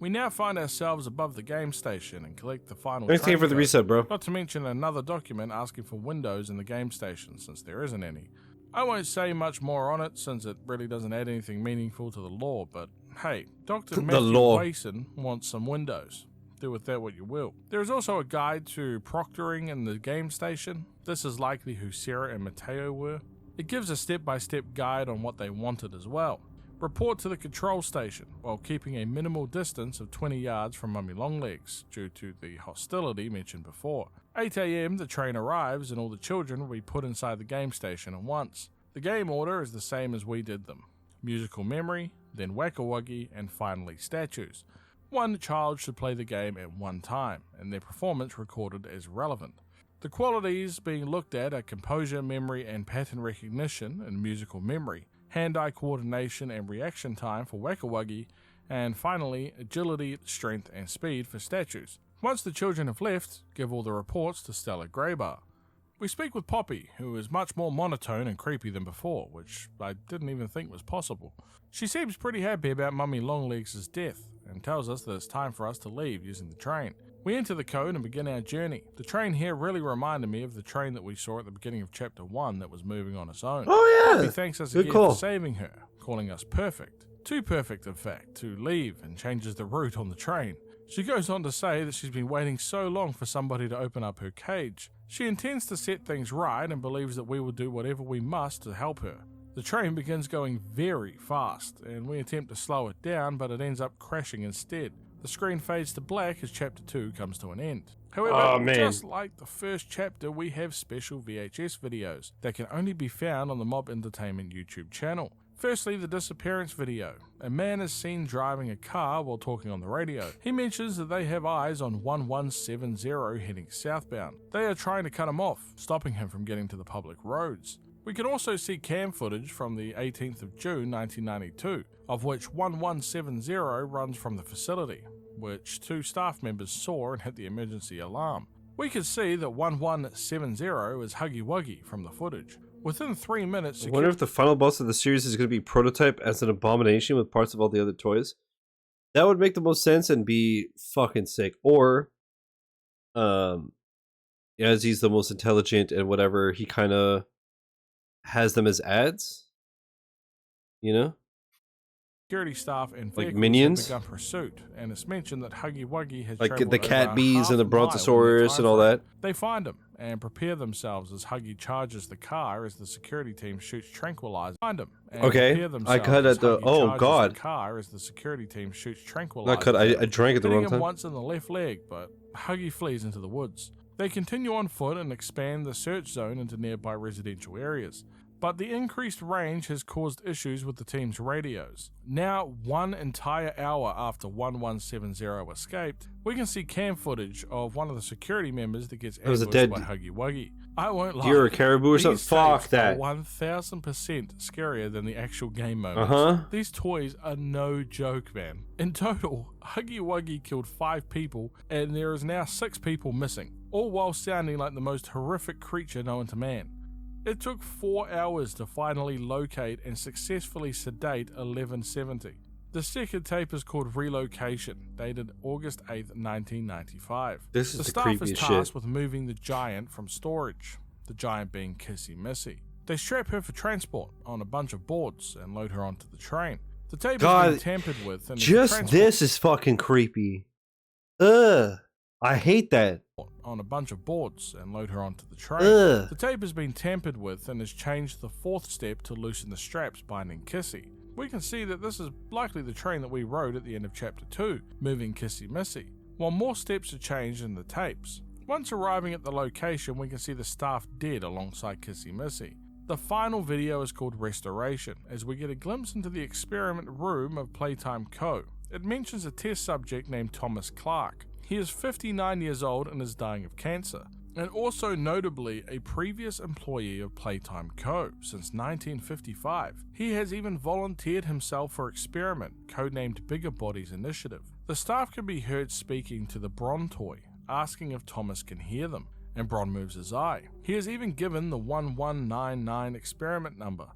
Speaker 17: We now find ourselves above the game station and collect the final
Speaker 1: Thanks again for the
Speaker 17: train
Speaker 1: reset,
Speaker 17: code,
Speaker 1: bro.
Speaker 17: Not to mention another document asking for windows in the game station, since there isn't any. I won't say much more on it, since it really doesn't add anything meaningful to the lore, but Hey, Dr.
Speaker 1: The
Speaker 17: Matthew
Speaker 1: law.
Speaker 17: Wason wants some windows. Do with that what you will. There is also a guide to proctoring in the game station. This is likely who Sarah and Mateo were. It gives a step-by-step guide on what they wanted as well. Report to the control station while keeping a minimal distance of 20 yards from Mummy Longlegs due to the hostility mentioned before. 8 AM the train arrives and all the children will be put inside the game station at once. The game order is the same as we did them. Musical memory, then Whack-A-Wuggy, and finally statues. One child should play the game at one time, and their performance recorded as relevant. The qualities being looked at are composure, memory, and pattern recognition in musical memory, hand-eye coordination and reaction time for Whack-A-Wuggy, and finally agility, strength, and speed for statues. Once the children have left, give all the reports to Stella Graybar. We speak with Poppy, who is much more monotone and creepy than before, which I didn't even think was possible. She seems pretty happy about Mummy Longlegs' death, and tells us that it's time for us to leave using the train. We enter the code and begin our journey. The train here really reminded me of the train that we saw at the beginning of Chapter 1 that was moving on its own.
Speaker 1: Oh yeah!
Speaker 17: Poppy thanks us
Speaker 1: Good
Speaker 17: again
Speaker 1: call.
Speaker 17: for saving her, calling us perfect. Too perfect, in fact, to leave, and changes the route on the train. She goes on to say that she's been waiting so long for somebody to open up her cage. She intends to set things right and believes that we will do whatever we must to help her. The train begins going very fast, and we attempt to slow it down, but it ends up crashing instead. The screen fades to black as Chapter 2 comes to an end. However, just like the first chapter, we have special VHS videos that can only be found on the Mob Entertainment YouTube channel. Firstly, the disappearance video. A man is seen driving a car while talking on the radio. He mentions that they have eyes on 1170 heading southbound. They are trying to cut him off, stopping him from getting to the public roads. We can also see cam footage from the 18th of June 1992, of which 1170 runs from the facility, which 2 staff members saw and hit the emergency alarm. We can see that 1170 is Huggy Wuggy from the footage. Within 3 minutes...
Speaker 1: I wonder if the final boss of the series is going to be Prototype as an abomination with parts of all the other toys. That would make the most sense and be fucking sick. Or, as he's the most intelligent and whatever, he kind of has them as ads. You know?
Speaker 17: Security staff and
Speaker 1: like
Speaker 17: vehicles
Speaker 1: minions?
Speaker 17: have begun pursuit, and it's mentioned that Huggy Wuggy has
Speaker 1: Like
Speaker 17: traveled
Speaker 1: the cat
Speaker 17: over
Speaker 1: bees
Speaker 17: half
Speaker 1: and the
Speaker 17: a mile in
Speaker 1: brontosaurus and all
Speaker 17: time
Speaker 1: that.
Speaker 17: frame. They find him and prepare themselves as Huggy charges the car as the security team shoots tranquilizer. Find him and
Speaker 1: Okay,
Speaker 17: prepare
Speaker 1: I
Speaker 17: themselves
Speaker 1: cut
Speaker 17: as
Speaker 1: at the...
Speaker 17: Huggy
Speaker 1: Oh
Speaker 17: charges
Speaker 1: god.
Speaker 17: the car as the security team shoots tranquilizer.
Speaker 1: Not cut, I drank at the wrong
Speaker 17: hitting him
Speaker 1: time.
Speaker 17: once in the left leg, but Huggy flees into the woods. They continue on foot and expand the search zone into nearby residential areas. But the increased range has caused issues with the team's radios. Now, 1 entire hour after 1170 escaped, we can see cam footage of one of the security members that gets
Speaker 1: was a
Speaker 17: ambushed
Speaker 1: dead
Speaker 17: by Huggy Wuggy. I won't lie.
Speaker 1: deer or caribou or something?
Speaker 17: These
Speaker 1: Fuck
Speaker 17: tapes
Speaker 1: that.
Speaker 17: are 1000% scarier than the actual game moments.
Speaker 1: Uh-huh.
Speaker 17: These toys are no joke, man. In total, Huggy Wuggy killed 5 people, and there is now 6 people missing, all while sounding like the most horrific creature known to man. It took 4 hours to finally locate and successfully sedate 1170. The second tape is called Relocation, dated August 8th, 1995.
Speaker 1: This is
Speaker 17: the
Speaker 1: the
Speaker 17: staff is
Speaker 1: creepiest
Speaker 17: tasked
Speaker 1: shit.
Speaker 17: with moving the giant from storage, the giant being Kissy Missy. They strap her for transport on a bunch of boards and load her onto the train. The tape has been
Speaker 1: God,
Speaker 17: tampered with and
Speaker 1: just this is fucking creepy. Ugh. I hate that.
Speaker 17: on a bunch of boards and load her onto the train.
Speaker 1: Ugh.
Speaker 17: The tape has been tampered with and has changed the 4th step to loosen the straps binding Kissy. We can see that this is likely the train that we rode at the end of Chapter 2, moving Kissy Missy, while more steps are changed in the tapes. Once arriving at the location, we can see the staff dead alongside Kissy Missy. The final video is called Restoration, as we get a glimpse into the experiment room of Playtime Co. It mentions a test subject named Thomas Clark. He is 59 years old and is dying of cancer, and also notably a previous employee of Playtime Co. since 1955. He has even volunteered himself for experiment, codenamed Bigger Bodies Initiative. The staff can be heard speaking to the Bron toy, asking if Thomas can hear them, and Bron moves his eye. He is even given the 1199 experiment number,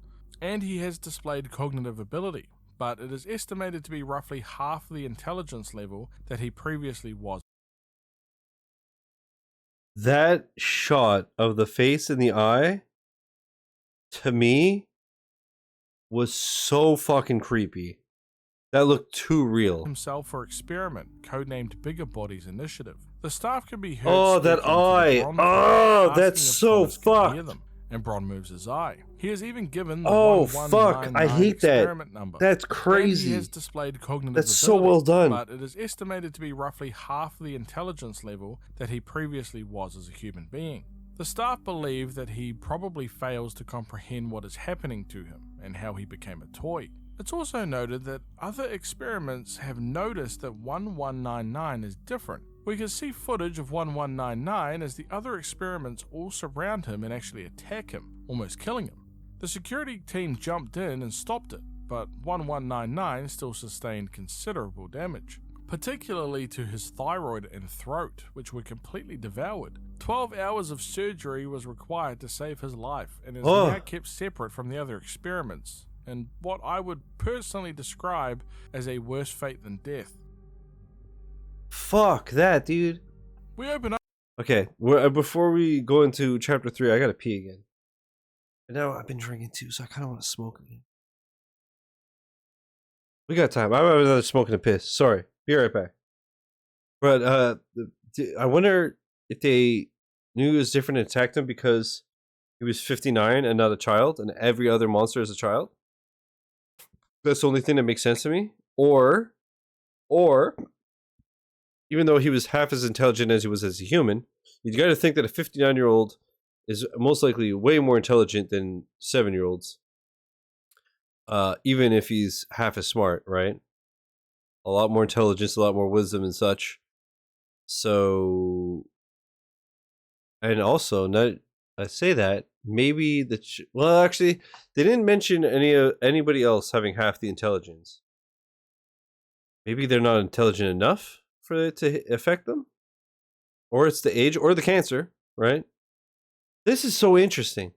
Speaker 17: and he has displayed cognitive ability, but it is estimated to be roughly half the intelligence level that he previously was.
Speaker 1: That shot of the face and the eye, to me, was so fucking creepy. That looked too real.
Speaker 17: Himself for experiment, codenamed Bigger Bodies Initiative. The staff can be heard.
Speaker 1: Oh, that eye! Oh, that's so fucked.
Speaker 17: And Bron moves his eye. He is even given the
Speaker 1: oh fuck! I hate that.
Speaker 17: Number.
Speaker 1: That's crazy.
Speaker 17: And he has displayed cognitive
Speaker 1: That's
Speaker 17: ability,
Speaker 1: so well done.
Speaker 17: But it is estimated to be roughly half the intelligence level that he previously was as a human being. The staff believe that he probably fails to comprehend what is happening to him and how he became a toy. It's also noted that other experiments have noticed that 1199 is different. We can see footage of 1199 as the other experiments all surround him and actually attack him, almost killing him. The security team jumped in and stopped it, but 1199 still sustained considerable damage, particularly to his thyroid and throat, which were completely devoured. 12 hours of surgery was required to save his life and is now kept separate from the other experiments, and what I would personally describe as a worse fate than death.
Speaker 1: Fuck that, dude.
Speaker 17: We open up.
Speaker 1: Okay, before we go into chapter 3, I gotta pee again. And now I've been drinking too, so I kind of want to smoke again. We got time. I'm another smoking a piss. Sorry. Be right back. But I wonder if they knew he was different and attacked him because he was 59 and not a child, and every other monster is a child. That's the only thing that makes sense to me. Or, even though he was half as intelligent as he was as a human, you got to think that a 59-year-old is most likely way more intelligent than 7-year-olds. Even if he's half as smart, right? A lot more intelligence, a lot more wisdom and such. So, and also, not I say that maybe well, actually, they didn't mention anybody else having half the intelligence. Maybe they're not intelligent enough for it to affect them, or it's the age, or the cancer, right? This is so interesting.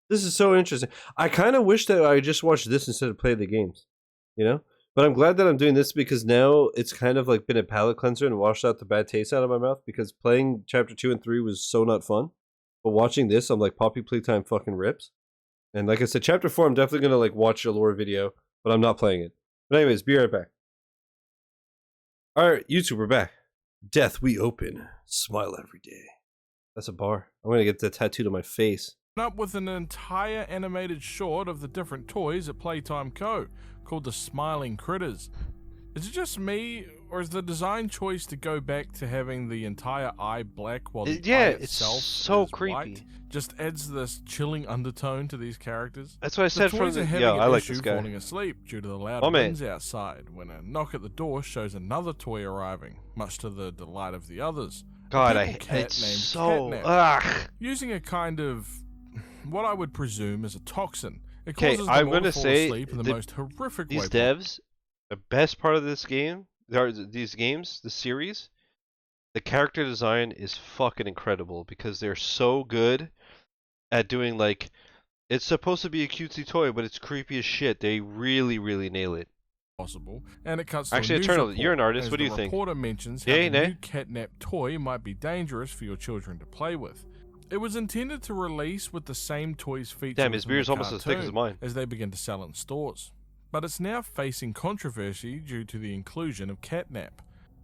Speaker 1: This is so interesting. I kind of wish that I just watched this instead of play the games, you know? But I'm glad that I'm doing this because now it's kind of like been a palate cleanser and washed out the bad taste out of my mouth, because playing chapter 2 and 3 was so not fun. But watching this, I'm like, Poppy Playtime fucking rips. And like I said, chapter 4, I'm definitely going to like watch a lore video, but I'm not playing it. But anyways, be right back. Alright, YouTube, we're back. Death we open. Smile every day. That's a bar. I'm going to get that tattooed on my face.
Speaker 17: Up with an entire animated short of the different toys at Playtime Co. called the Smiling Critters. Is it just me, or is the design choice to go back to having the entire eye black while the eye itself
Speaker 18: it's so
Speaker 17: is
Speaker 18: creepy.
Speaker 17: white just adds this chilling undertone to these characters?
Speaker 18: That's what I said from the
Speaker 17: I
Speaker 18: like this guy.
Speaker 17: Falling asleep due to the loud winds outside when a knock at the door shows another toy arriving, much to the delight of the others.
Speaker 18: God,
Speaker 17: It's
Speaker 18: so
Speaker 17: using a kind of what I would presume is a toxin. It
Speaker 18: okay,
Speaker 17: causes
Speaker 18: I'm
Speaker 17: them all
Speaker 18: gonna
Speaker 17: to fall
Speaker 18: say
Speaker 17: asleep in the most horrific
Speaker 18: these
Speaker 17: way.
Speaker 18: devs, the best part of this game, these games, the series, the character design is fucking incredible because they're so good at doing like, it's supposed to be a cutesy toy, but it's creepy as shit. They really, really nail it.
Speaker 17: Possible, and it cuts
Speaker 18: actually,
Speaker 17: to a
Speaker 18: Eternal,
Speaker 17: news
Speaker 18: you're an
Speaker 17: report,
Speaker 18: artist.
Speaker 17: as
Speaker 18: What do you
Speaker 17: the
Speaker 18: think?
Speaker 17: Reporter mentions how the new catnap toy might be dangerous for your children to play with. It was intended to release with the same toys featured.
Speaker 18: Damn, his beard's almost as thick as mine.
Speaker 17: As they begin to sell in stores, but it's now facing controversy due to the inclusion of catnap.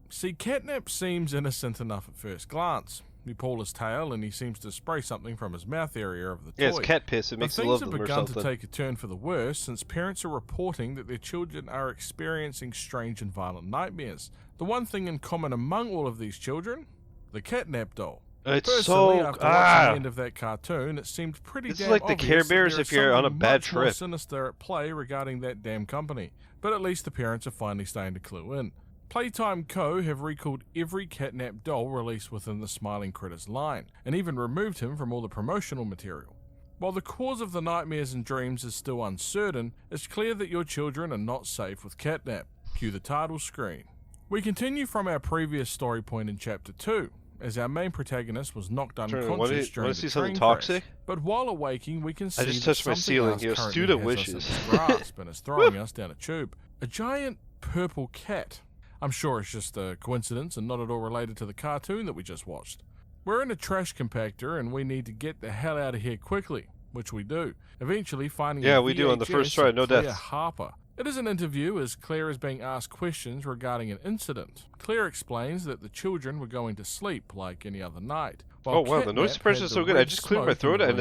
Speaker 17: See, catnap seems innocent enough at first glance. We pull his tail and he seems to spray something from his mouth area of the toy.
Speaker 18: Yeah, it's cat piss. It makes you love them or something.
Speaker 17: Things have begun to take a turn for the worse since parents are reporting that their children are experiencing strange and violent nightmares. The one thing in common among all of these children? The catnap doll.
Speaker 18: It's
Speaker 17: Personally,
Speaker 18: so
Speaker 17: after watching the end of that cartoon, it seemed pretty
Speaker 18: This
Speaker 17: damn
Speaker 18: is like the
Speaker 17: obvious
Speaker 18: Care
Speaker 17: that
Speaker 18: Bears
Speaker 17: there
Speaker 18: if
Speaker 17: is
Speaker 18: you're on a
Speaker 17: something
Speaker 18: bad
Speaker 17: much more
Speaker 18: trip.
Speaker 17: sinister at play regarding that damn company. But at least the parents are finally starting to clue in. Playtime Co. have recalled every catnap doll released within the Smiling Critters line, and even removed him from all the promotional material. While the cause of the nightmares and dreams is still uncertain, it's clear that your children are not safe with catnap. Cue the title screen. We continue from our previous story point in Chapter 2, as our main protagonist was knocked unconscious during the train
Speaker 18: toxic?
Speaker 17: crash. But while awaking, we can see
Speaker 18: I just
Speaker 17: that
Speaker 18: touched my
Speaker 17: something
Speaker 18: ceiling
Speaker 17: else
Speaker 18: here.
Speaker 17: currently
Speaker 18: Student
Speaker 17: has us in
Speaker 18: wishes.
Speaker 17: its grasp and is throwing us down a tube. A giant purple cat. I'm sure it's just a coincidence and not at all related to the cartoon that we just watched. We're in a trash compactor and we need to get the hell out of here quickly, which we do. Eventually finding
Speaker 18: Yeah,
Speaker 17: a
Speaker 18: we do on the
Speaker 17: VHS
Speaker 18: first try, no
Speaker 17: of Claire
Speaker 18: deaths.
Speaker 17: Harper, It is an interview as Claire is being asked questions regarding an incident. Claire explains that the children were going to sleep like any other night.
Speaker 18: Oh wow, the noise suppression is so good. I just cleared my throat and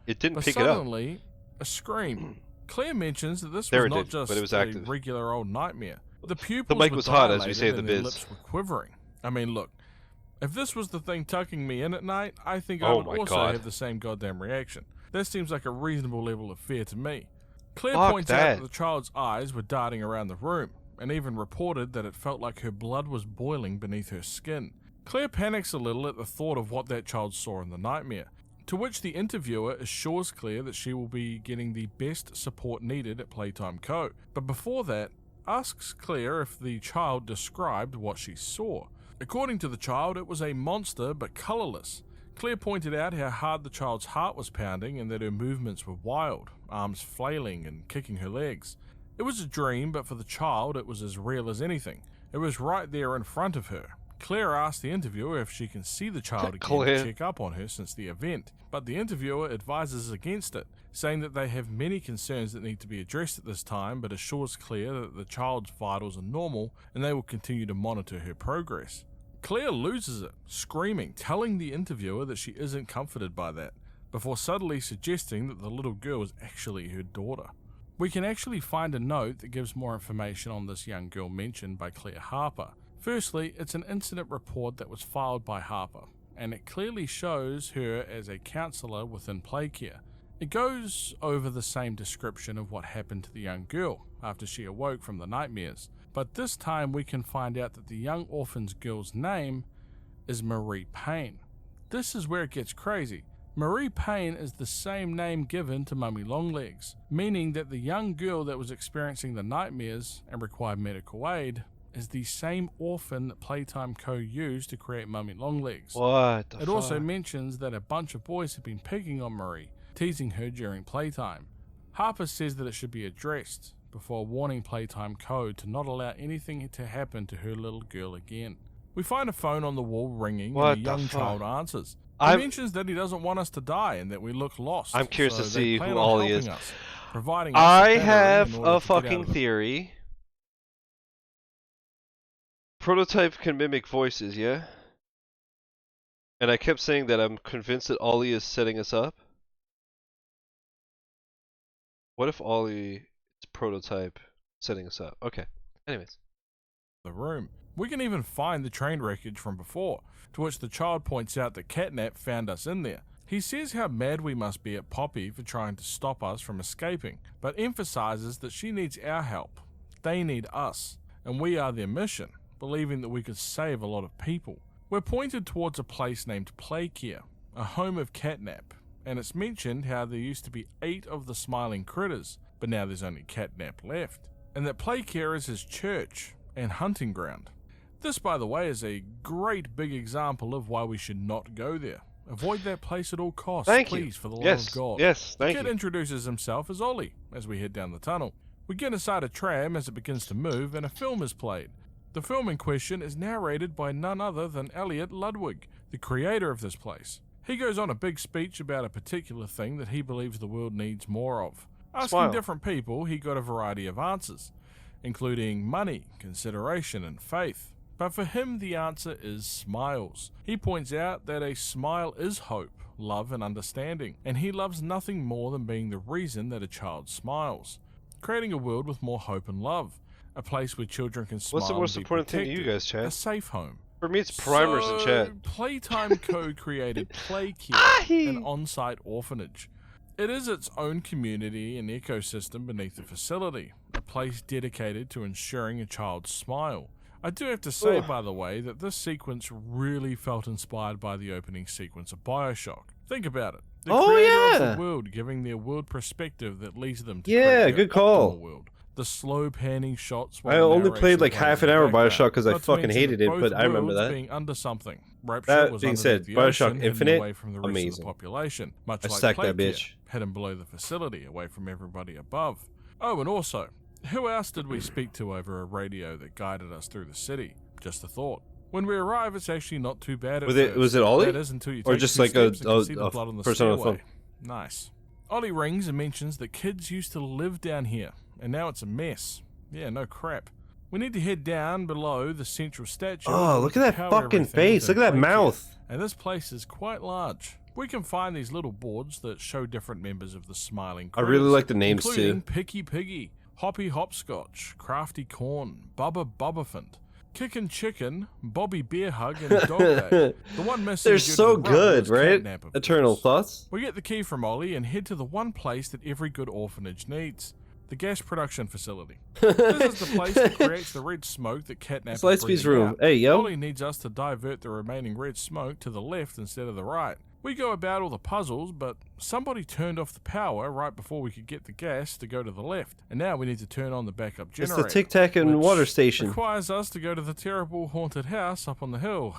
Speaker 18: it didn't pick it up.
Speaker 17: Suddenly, a scream. Claire mentions that this was not just a regular old nightmare. The pupils
Speaker 18: mic was hot, as we say in the
Speaker 17: and their
Speaker 18: biz.
Speaker 17: lips were quivering. I mean, look, if this was the thing tucking me in at night, I think I would also have the same goddamn reaction. That seems like a reasonable level of fear to me. Claire points out that the child's eyes were darting around the room, and even reported that it felt like her blood was boiling beneath her skin. Claire panics a little at the thought of what that child saw in the nightmare, to which the interviewer assures Claire that she will be getting the best support needed at Playtime Co. But before that, asks Claire if the child described what she saw. According to the child, it was a monster but colourless. Claire pointed out how hard the child's heart was pounding and that her movements were wild, arms flailing and kicking her legs. It was a dream, but for the child it was as real as anything. It was right there in front of her. Claire asked the interviewer if she can see the child again to check up on her since the event, but the interviewer advises against it, saying that they have many concerns that need to be addressed at this time, but assures Claire that the child's vitals are normal and they will continue to monitor her progress. Claire loses it, screaming, telling the interviewer that she isn't comforted by that, before subtly suggesting that the little girl is actually her daughter. We can actually find a note that gives more information on this young girl mentioned by Claire Harper. Firstly, it's an incident report that was filed by Harper, and it clearly shows her as a counsellor within Playcare. It goes over the same description of what happened to the young girl after she awoke from the nightmares, but this time we can find out that the young orphan's girl's name is Marie Payne. This is where it gets crazy. Marie Payne is the same name given to Mummy Longlegs, meaning that the young girl that was experiencing the nightmares and required medical aid is the same orphan that Playtime Co. used to create Mummy Longlegs.
Speaker 18: What the fuck?
Speaker 17: It also mentions that a bunch of boys have been picking on Marie, teasing her during playtime. Harper says that it should be addressed, before warning Playtime Co. to not allow anything to happen to her little girl again. We find a phone on the wall ringing and a young child answers. He mentions that he doesn't want us to die and that we look lost.
Speaker 18: I'm curious to see
Speaker 17: plan
Speaker 18: who
Speaker 17: on
Speaker 18: Ollie is.
Speaker 17: helping us, providing
Speaker 18: I
Speaker 17: us a battery
Speaker 18: have
Speaker 17: in order
Speaker 18: a
Speaker 17: to get out
Speaker 18: fucking
Speaker 17: of the-
Speaker 18: theory. Prototype can mimic voices, yeah? And I kept saying that I'm convinced that Ollie is setting us up. What if Ollie is Prototype setting us up? Okay. Anyways.
Speaker 17: The room. We can even find the train wreckage from before, to which the child points out that Catnap found us in there. He says how mad we must be at Poppy for trying to stop us from escaping, but emphasizes that she needs our help. They need us, and we are their mission, believing that we could save a lot of people. We're pointed towards a place named Playcare, a home of Catnap, and it's mentioned how there used to be 8 of the smiling critters, but now there's only Catnap left, and that Playcare is his church and hunting ground. This, by the way, is a great big example of why we should not go there. Avoid that place at all costs, please, for the love of God.
Speaker 18: Yes, thank
Speaker 17: The kid
Speaker 18: you.
Speaker 17: introduces himself as Ollie as we head down the tunnel. We get inside a tram as it begins to move, and a film is played. The film in question is narrated by none other than Elliot Ludwig, the creator of this place. He goes on a big speech about a particular thing that he believes the world needs more of. Asking
Speaker 18: Smile.
Speaker 17: different people, he got a variety of answers, including money, consideration, and faith. But for him, the answer is smiles. He points out that a smile is hope, love, and understanding, and he loves nothing more than being the reason that a child smiles. Creating a world with more hope and love. A place where children can smile.
Speaker 18: What's the most
Speaker 17: and be
Speaker 18: important thing to you
Speaker 17: protected.
Speaker 18: guys, Chad?
Speaker 17: A safe home.
Speaker 18: For me, it's primers in chat.
Speaker 17: Playtime Co. created Playcare, an on-site orphanage. It is its own community and ecosystem beneath the facility, a place dedicated to ensuring a child's smile. I do have to say, by the way, that this sequence really felt inspired by the opening sequence of BioShock. Think about it. The creator of the world giving their world perspective that leads them to create
Speaker 18: good
Speaker 17: their
Speaker 18: call.
Speaker 17: optimal world. The slow panning shots.
Speaker 18: I only played like
Speaker 17: narration
Speaker 18: half an
Speaker 17: plays
Speaker 18: hour
Speaker 17: in the
Speaker 18: Bioshock
Speaker 17: background.
Speaker 18: because I
Speaker 17: Not to
Speaker 18: fucking
Speaker 17: mention
Speaker 18: hated
Speaker 17: that
Speaker 18: it,
Speaker 17: both
Speaker 18: but I remember
Speaker 17: worlds
Speaker 18: that.
Speaker 17: being under something. Rapture
Speaker 18: That
Speaker 17: was
Speaker 18: being
Speaker 17: underneath
Speaker 18: said,
Speaker 17: the
Speaker 18: Bioshock
Speaker 17: ocean, hidden
Speaker 18: Infinite,
Speaker 17: away from the rest of the
Speaker 18: amazing.
Speaker 17: population, much
Speaker 18: I
Speaker 17: like
Speaker 18: stacked that
Speaker 17: Playcare,
Speaker 18: bitch.
Speaker 17: hidden below the facility, away from everybody above. Oh, and also, who else did we speak to over a radio that guided us through the city? Just a thought. When we arrive, it's actually not too bad at first.
Speaker 18: Was it Ollie?
Speaker 17: That is until you
Speaker 18: Or
Speaker 17: take
Speaker 18: just
Speaker 17: 2
Speaker 18: like a
Speaker 17: steps and can see the blood on the
Speaker 18: person on the
Speaker 17: stairway.
Speaker 18: phone?
Speaker 17: Nice. Ollie rings and mentions that kids used to live down here, and now it's a mess. Yeah, no crap. We need to head down below the central statue.
Speaker 1: Oh, look at that fucking face. Look at that mouth.
Speaker 17: And this place is quite large. We can find these little boards that show different members of the Smiling
Speaker 1: I
Speaker 17: Crews,
Speaker 1: really like the names
Speaker 17: including
Speaker 1: too.
Speaker 17: Picky Piggy, Hoppy Hopscotch, Crafty Corn, Bubba Bubbafant, Kickin' Chicken, Bobby Bear Hug, and Dog Day. The one missing
Speaker 1: They're
Speaker 17: due to
Speaker 1: so
Speaker 17: the run
Speaker 1: good,
Speaker 17: was
Speaker 1: right?
Speaker 17: Catnap, of
Speaker 1: Eternal thoughts?
Speaker 17: We get the key from Ollie and head to the one place that every good orphanage needs. The gas production facility. This is the place that creates the red smoke that Catnap
Speaker 1: It's
Speaker 17: is
Speaker 1: Lightspeed's
Speaker 17: breathing
Speaker 1: room.
Speaker 17: out.
Speaker 1: Hey, yo.
Speaker 17: Ollie needs us to divert the remaining red smoke to the left instead of the right. We go about all the puzzles, but somebody turned off the power right before we could get the gas to go to the left. And now we need to turn on the backup
Speaker 1: It's
Speaker 17: generator.
Speaker 1: the Tic Tac and
Speaker 17: which
Speaker 1: water station.
Speaker 17: requires us to go to the terrible haunted house up on the hill.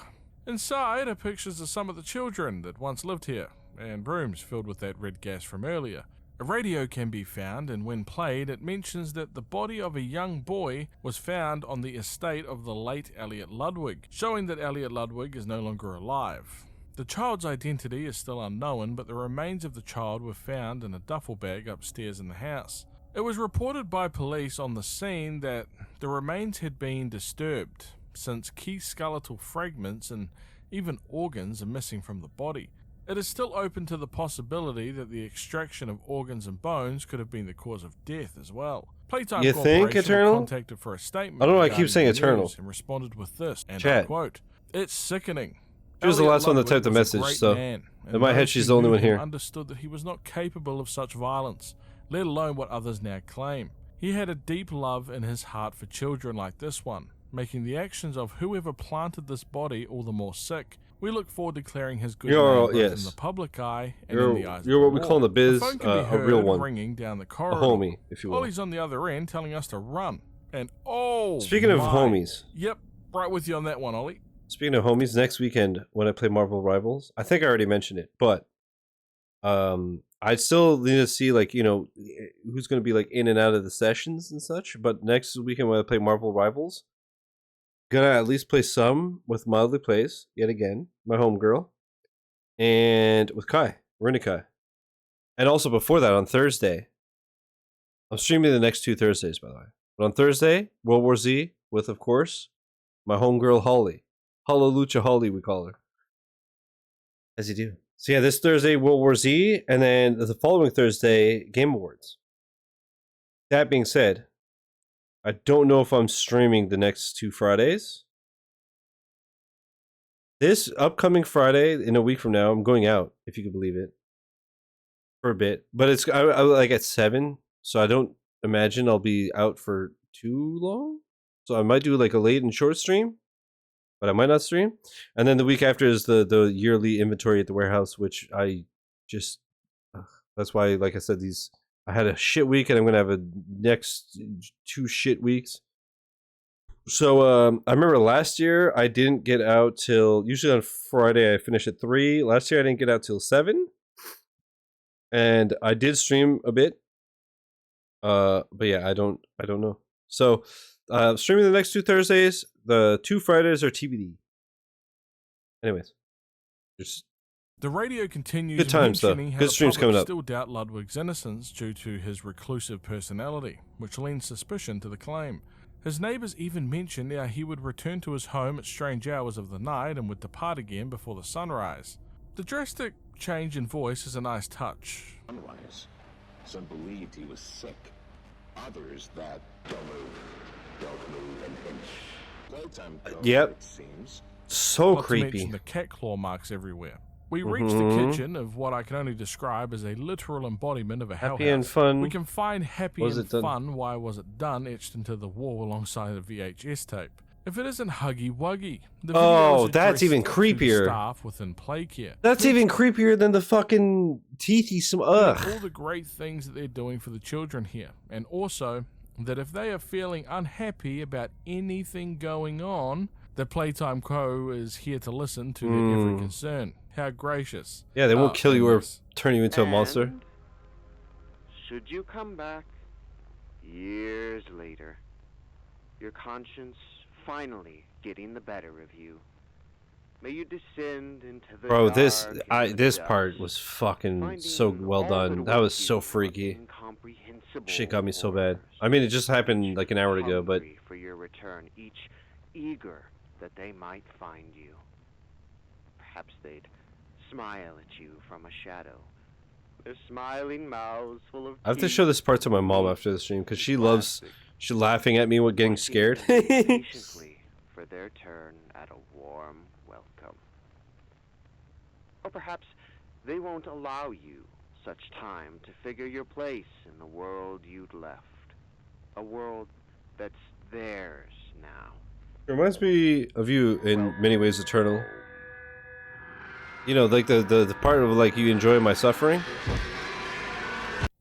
Speaker 17: Inside are pictures of some of the children that once lived here, and rooms filled with that red gas from earlier. A radio can be found, and when played, it mentions that the body of a young boy was found on the estate of the late Elliot Ludwig, showing that Elliot Ludwig is no longer alive. The child's identity is still unknown, but the remains of the child were found in a duffel bag upstairs in the house. It was reported by police on the scene that the remains had been disturbed, since key skeletal fragments and even organs are missing from the body. It is still open to the possibility that the extraction of organs and bones could have been the cause of death as well. Playtime
Speaker 1: You think,
Speaker 17: Corporation
Speaker 1: Eternal?
Speaker 17: were contacted for a statement.
Speaker 1: I don't know, I keep
Speaker 17: regarding
Speaker 1: saying
Speaker 17: the
Speaker 1: Eternal.
Speaker 17: news and responded with this, and I
Speaker 1: Chat.
Speaker 17: quote, "It's sickening.
Speaker 1: She was the
Speaker 17: Elliot
Speaker 1: last one that
Speaker 17: Ludwig
Speaker 1: typed the
Speaker 17: was a
Speaker 1: message,
Speaker 17: great
Speaker 1: so
Speaker 17: man, and
Speaker 1: in my head
Speaker 17: those
Speaker 1: she's
Speaker 17: who
Speaker 1: the only
Speaker 17: knew
Speaker 1: one
Speaker 17: him
Speaker 1: here.
Speaker 17: understood that he was not capable of such violence, let alone what others now claim. He had a deep love in his heart for children like this one, making the actions of whoever planted this body all the more sick. We look forward to declaring his good
Speaker 1: You're-
Speaker 17: name both
Speaker 1: yes.
Speaker 17: in the public eye and
Speaker 1: You're-
Speaker 17: in the eyes
Speaker 1: you're
Speaker 17: of
Speaker 1: what we
Speaker 17: the
Speaker 1: call in the
Speaker 17: law.
Speaker 1: biz,
Speaker 17: phone can be
Speaker 1: a
Speaker 17: heard
Speaker 1: real one.
Speaker 17: ringing down the
Speaker 1: A
Speaker 17: corridor.
Speaker 1: homie, if you will.
Speaker 17: Ollie's on the other end telling us to run. And oh,
Speaker 1: Speaking of
Speaker 17: my.
Speaker 1: homies.
Speaker 17: Yep, right with you on that one, Ollie.
Speaker 1: Speaking of homies, next weekend when I play Marvel Rivals, I think I already mentioned it, but I still need to see, like, you know, who's going to be like in and out of the sessions and such. But next weekend when I play Marvel Rivals, gonna at least play some with Mildly Plays yet again, my homegirl, and with Kai, Kai. And also before that on Thursday, I'm streaming the next 2 Thursdays, by the way. But on Thursday, World War Z with, of course, my homegirl Holly. Hallelujah Holly, we call her. As you do. So yeah, this Thursday, World War Z, and then the following Thursday, Game Awards. That being said, I don't know if I'm streaming the next 2 Fridays. This upcoming Friday, in a week from now, I'm going out, if you can believe it, for a bit. But it's I like at 7, so I don't imagine I'll be out for too long. So I might do like a late and short stream, but I might not stream. And then the week after is the yearly inventory at the warehouse, which I just that's why, like I said, I had a shit week, and I'm gonna have a next 2 shit weeks. So I remember last year I didn't get out till, usually on Friday I finish at 3. Last year I didn't get out till 7, and I did stream a bit. But yeah, I don't know. So streaming the next 2 Thursdays. The 2 Fridays are TBD. Anyways, just
Speaker 17: the radio continues
Speaker 1: good times though.
Speaker 17: mentioning how
Speaker 1: Good
Speaker 17: the
Speaker 1: streams
Speaker 17: public
Speaker 1: coming up.
Speaker 17: still doubt Ludwig's innocence due to his reclusive personality, which lends suspicion to the claim. His neighbors even mentioned how he would return to his home at strange hours of the night and would depart again before the sunrise. The drastic change in voice is a nice touch.
Speaker 10: Sunrise. Some believed he was sick. Others that don't move an inch. Playtime Co,
Speaker 1: Yep.
Speaker 10: it seems.
Speaker 1: So
Speaker 17: Not to
Speaker 1: creepy.
Speaker 17: mention the cat claw marks everywhere. We reach the
Speaker 1: Mhm.
Speaker 17: kitchen of what I can only describe as a literal embodiment of a hell
Speaker 1: Happy and
Speaker 17: house.
Speaker 1: fun.
Speaker 17: We can find happy
Speaker 1: Was
Speaker 17: and
Speaker 1: it done?
Speaker 17: fun, why was it done, etched into the wall alongside a VHS tape. If it isn't Huggy Wuggy, the
Speaker 1: Oh,
Speaker 17: video is
Speaker 1: that's even
Speaker 17: addressed to the
Speaker 1: creepier.
Speaker 17: staff within Playcare.
Speaker 1: That's even creepier than the fucking teethy
Speaker 17: All
Speaker 1: ugh.
Speaker 17: the great things that they're doing for the children here, and also that if they are feeling unhappy about anything going on, the Playtime Co is here to listen to their every concern. How gracious.
Speaker 1: Yeah, they won't kill you or
Speaker 17: goodness.
Speaker 1: turn you into a monster.
Speaker 11: And should you come back years later, your conscience finally getting the better of you, may you descend into the
Speaker 1: Bro,
Speaker 11: dark
Speaker 1: this
Speaker 11: and
Speaker 1: this
Speaker 11: dust,
Speaker 1: part was fucking so
Speaker 11: finding
Speaker 1: well
Speaker 11: all
Speaker 1: done.
Speaker 11: that
Speaker 1: That was
Speaker 11: awaits
Speaker 1: so
Speaker 11: you
Speaker 1: freaky.
Speaker 11: incomprehensible
Speaker 1: shit got me so bad. I mean, it just happened like an hour ago, but
Speaker 11: for your return, each eager that they might find you. Perhaps they'd smile at you from a shadow. Their smiling mouths full of
Speaker 1: I have to show this part to my mom after the stream because she loves laughing at me when getting scared.
Speaker 11: patiently for their turn at a warm welcome. Or perhaps they won't allow you such time to figure your place in the world you'd left. A world that's theirs now.
Speaker 1: It reminds me of you in many ways, Eternal. You know, like the part of like you enjoy my suffering.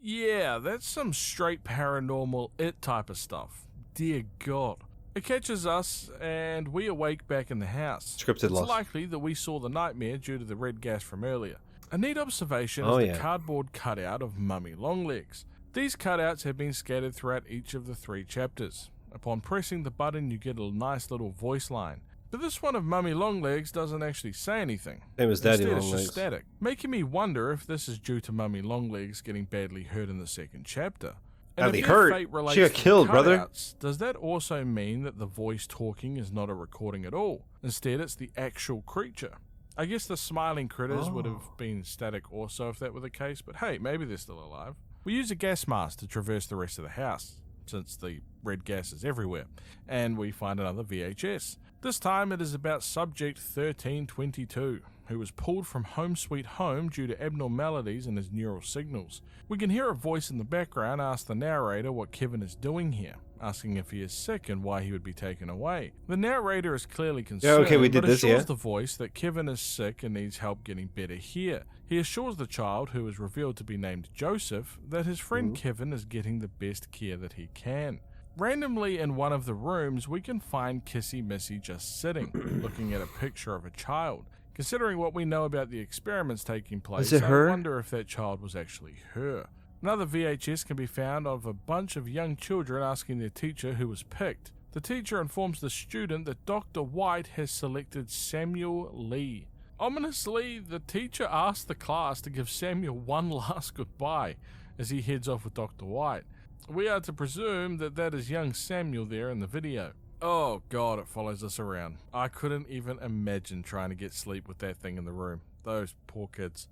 Speaker 17: Yeah, that's some straight paranormal it type of stuff. Dear God. It catches us, and we awake back in the house.
Speaker 1: Scripted
Speaker 17: It's
Speaker 1: loss.
Speaker 17: likely that we saw the nightmare due to the red gas from earlier. A neat observation
Speaker 1: Oh,
Speaker 17: is
Speaker 1: yeah.
Speaker 17: the cardboard cutout of Mummy Longlegs. These cutouts have been scattered throughout each of the 3 chapters. Upon pressing the button, you get a nice little voice line. But this one of Mummy Longlegs doesn't actually say anything.
Speaker 1: Same as Daddy
Speaker 17: Instead, it's
Speaker 1: Longlegs.
Speaker 17: just static, making me wonder if this is due to Mummy Longlegs getting badly hurt in the 2nd chapter. And
Speaker 1: Badly
Speaker 17: if their
Speaker 1: hurt?
Speaker 17: fate relates
Speaker 1: She got
Speaker 17: to the
Speaker 1: killed, brother.
Speaker 17: cutouts, does that also mean that the voice talking is not a recording at all? Instead, it's the actual creature. I guess the smiling critters would have been static also if that were the case, but hey, maybe they're still alive. We use a gas mask to traverse the rest of the house, since the red gas is everywhere, and we find another VHS. This time it is about Subject 1322, who was pulled from Home Sweet Home due to abnormalities in his neural signals. We can hear a voice in the background ask the narrator what Kevin is doing here, asking if he is sick and why he would be taken away. The narrator is clearly concerned,
Speaker 1: okay, we did
Speaker 17: but
Speaker 1: this,
Speaker 17: assures
Speaker 1: yeah.
Speaker 17: the voice that Kevin is sick and needs help getting better here. He assures the child, who is revealed to be named Joseph, that his friend Kevin is getting the best care that he can. Randomly in one of the rooms, we can find Kissy Missy just sitting, looking at a picture of a child. Considering what we know about the experiments taking place,
Speaker 1: Is it her?
Speaker 17: I wonder if that child was actually her. Another VHS can be found of a bunch of young children asking their teacher who was picked. The teacher informs the student that Dr. White has selected Samuel Lee. Ominously, the teacher asks the class to give Samuel one last goodbye as he heads off with Dr. White. We are to presume that that is young Samuel there in the video. Oh God, it follows us around. I couldn't even imagine trying to get sleep with that thing in the room. Those poor kids.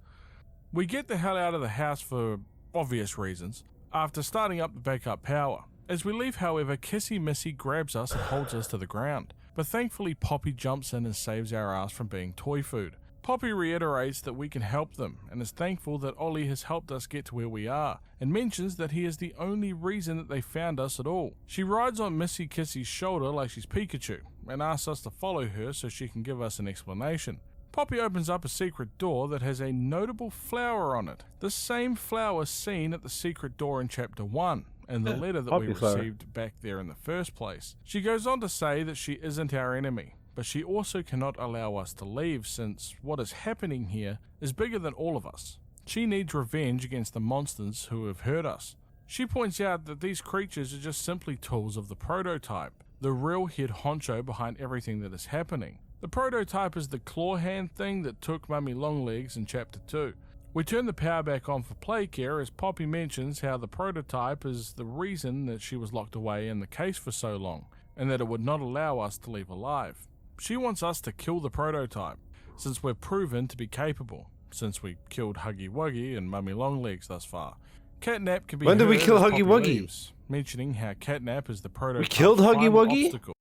Speaker 17: We get the hell out of the house for obvious reasons after starting up the backup power. As we leave, however, Kissy Missy grabs us and holds us to the ground. But thankfully Poppy jumps in and saves our ass from being toy food. Poppy reiterates that we can help them and is thankful that Ollie has helped us get to where we are, and mentions that he is the only reason that they found us at all. She rides on Missy Kissy's shoulder like she's Pikachu and asks us to follow her so she can give us an explanation. Poppy opens up a secret door that has a notable flower on it. The same flower seen at the secret door in Chapter 1, and the letter that we
Speaker 1: Poppy flower.
Speaker 17: received back there in the first place. She goes on to say that she isn't our enemy, but she also cannot allow us to leave since what is happening here is bigger than all of us. She needs revenge against the monsters who have hurt us. She points out that these creatures are just simply tools of the prototype, the real head honcho behind everything that is happening. The prototype is the claw hand thing that took Mummy Longlegs in Chapter 2. We turn the power back on for Playcare as Poppy mentions how the prototype is the reason that she was locked away in the case for so long, and that it would not allow us to leave alive. She wants us to kill the prototype, since we're proven to be capable, since we killed Huggy Wuggy and Mummy Longlegs thus far. Catnap can be
Speaker 1: When did we
Speaker 17: heard
Speaker 1: kill
Speaker 17: as
Speaker 1: Huggy
Speaker 17: Poppy
Speaker 1: Wuggy?
Speaker 17: leaves, mentioning how Catnap is the prototype.
Speaker 1: killed Huggy
Speaker 17: final
Speaker 1: Wuggy?
Speaker 17: obstacle.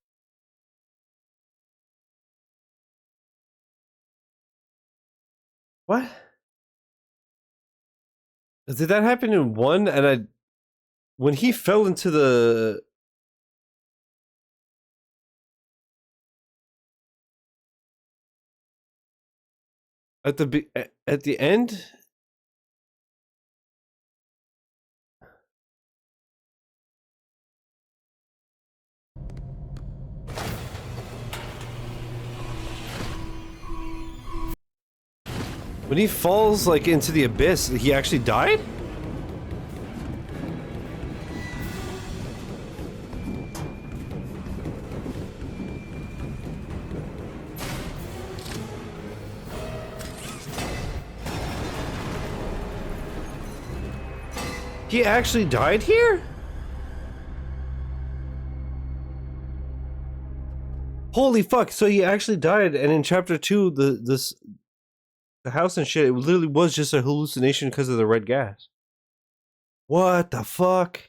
Speaker 1: What? Did that happen in 1? And when he fell into the... At the end? When he falls like into the abyss, he actually died? He actually died here? Holy fuck, so he actually died, and in chapter 2, the house and shit, it literally was just a hallucination because of the red gas. What the fuck?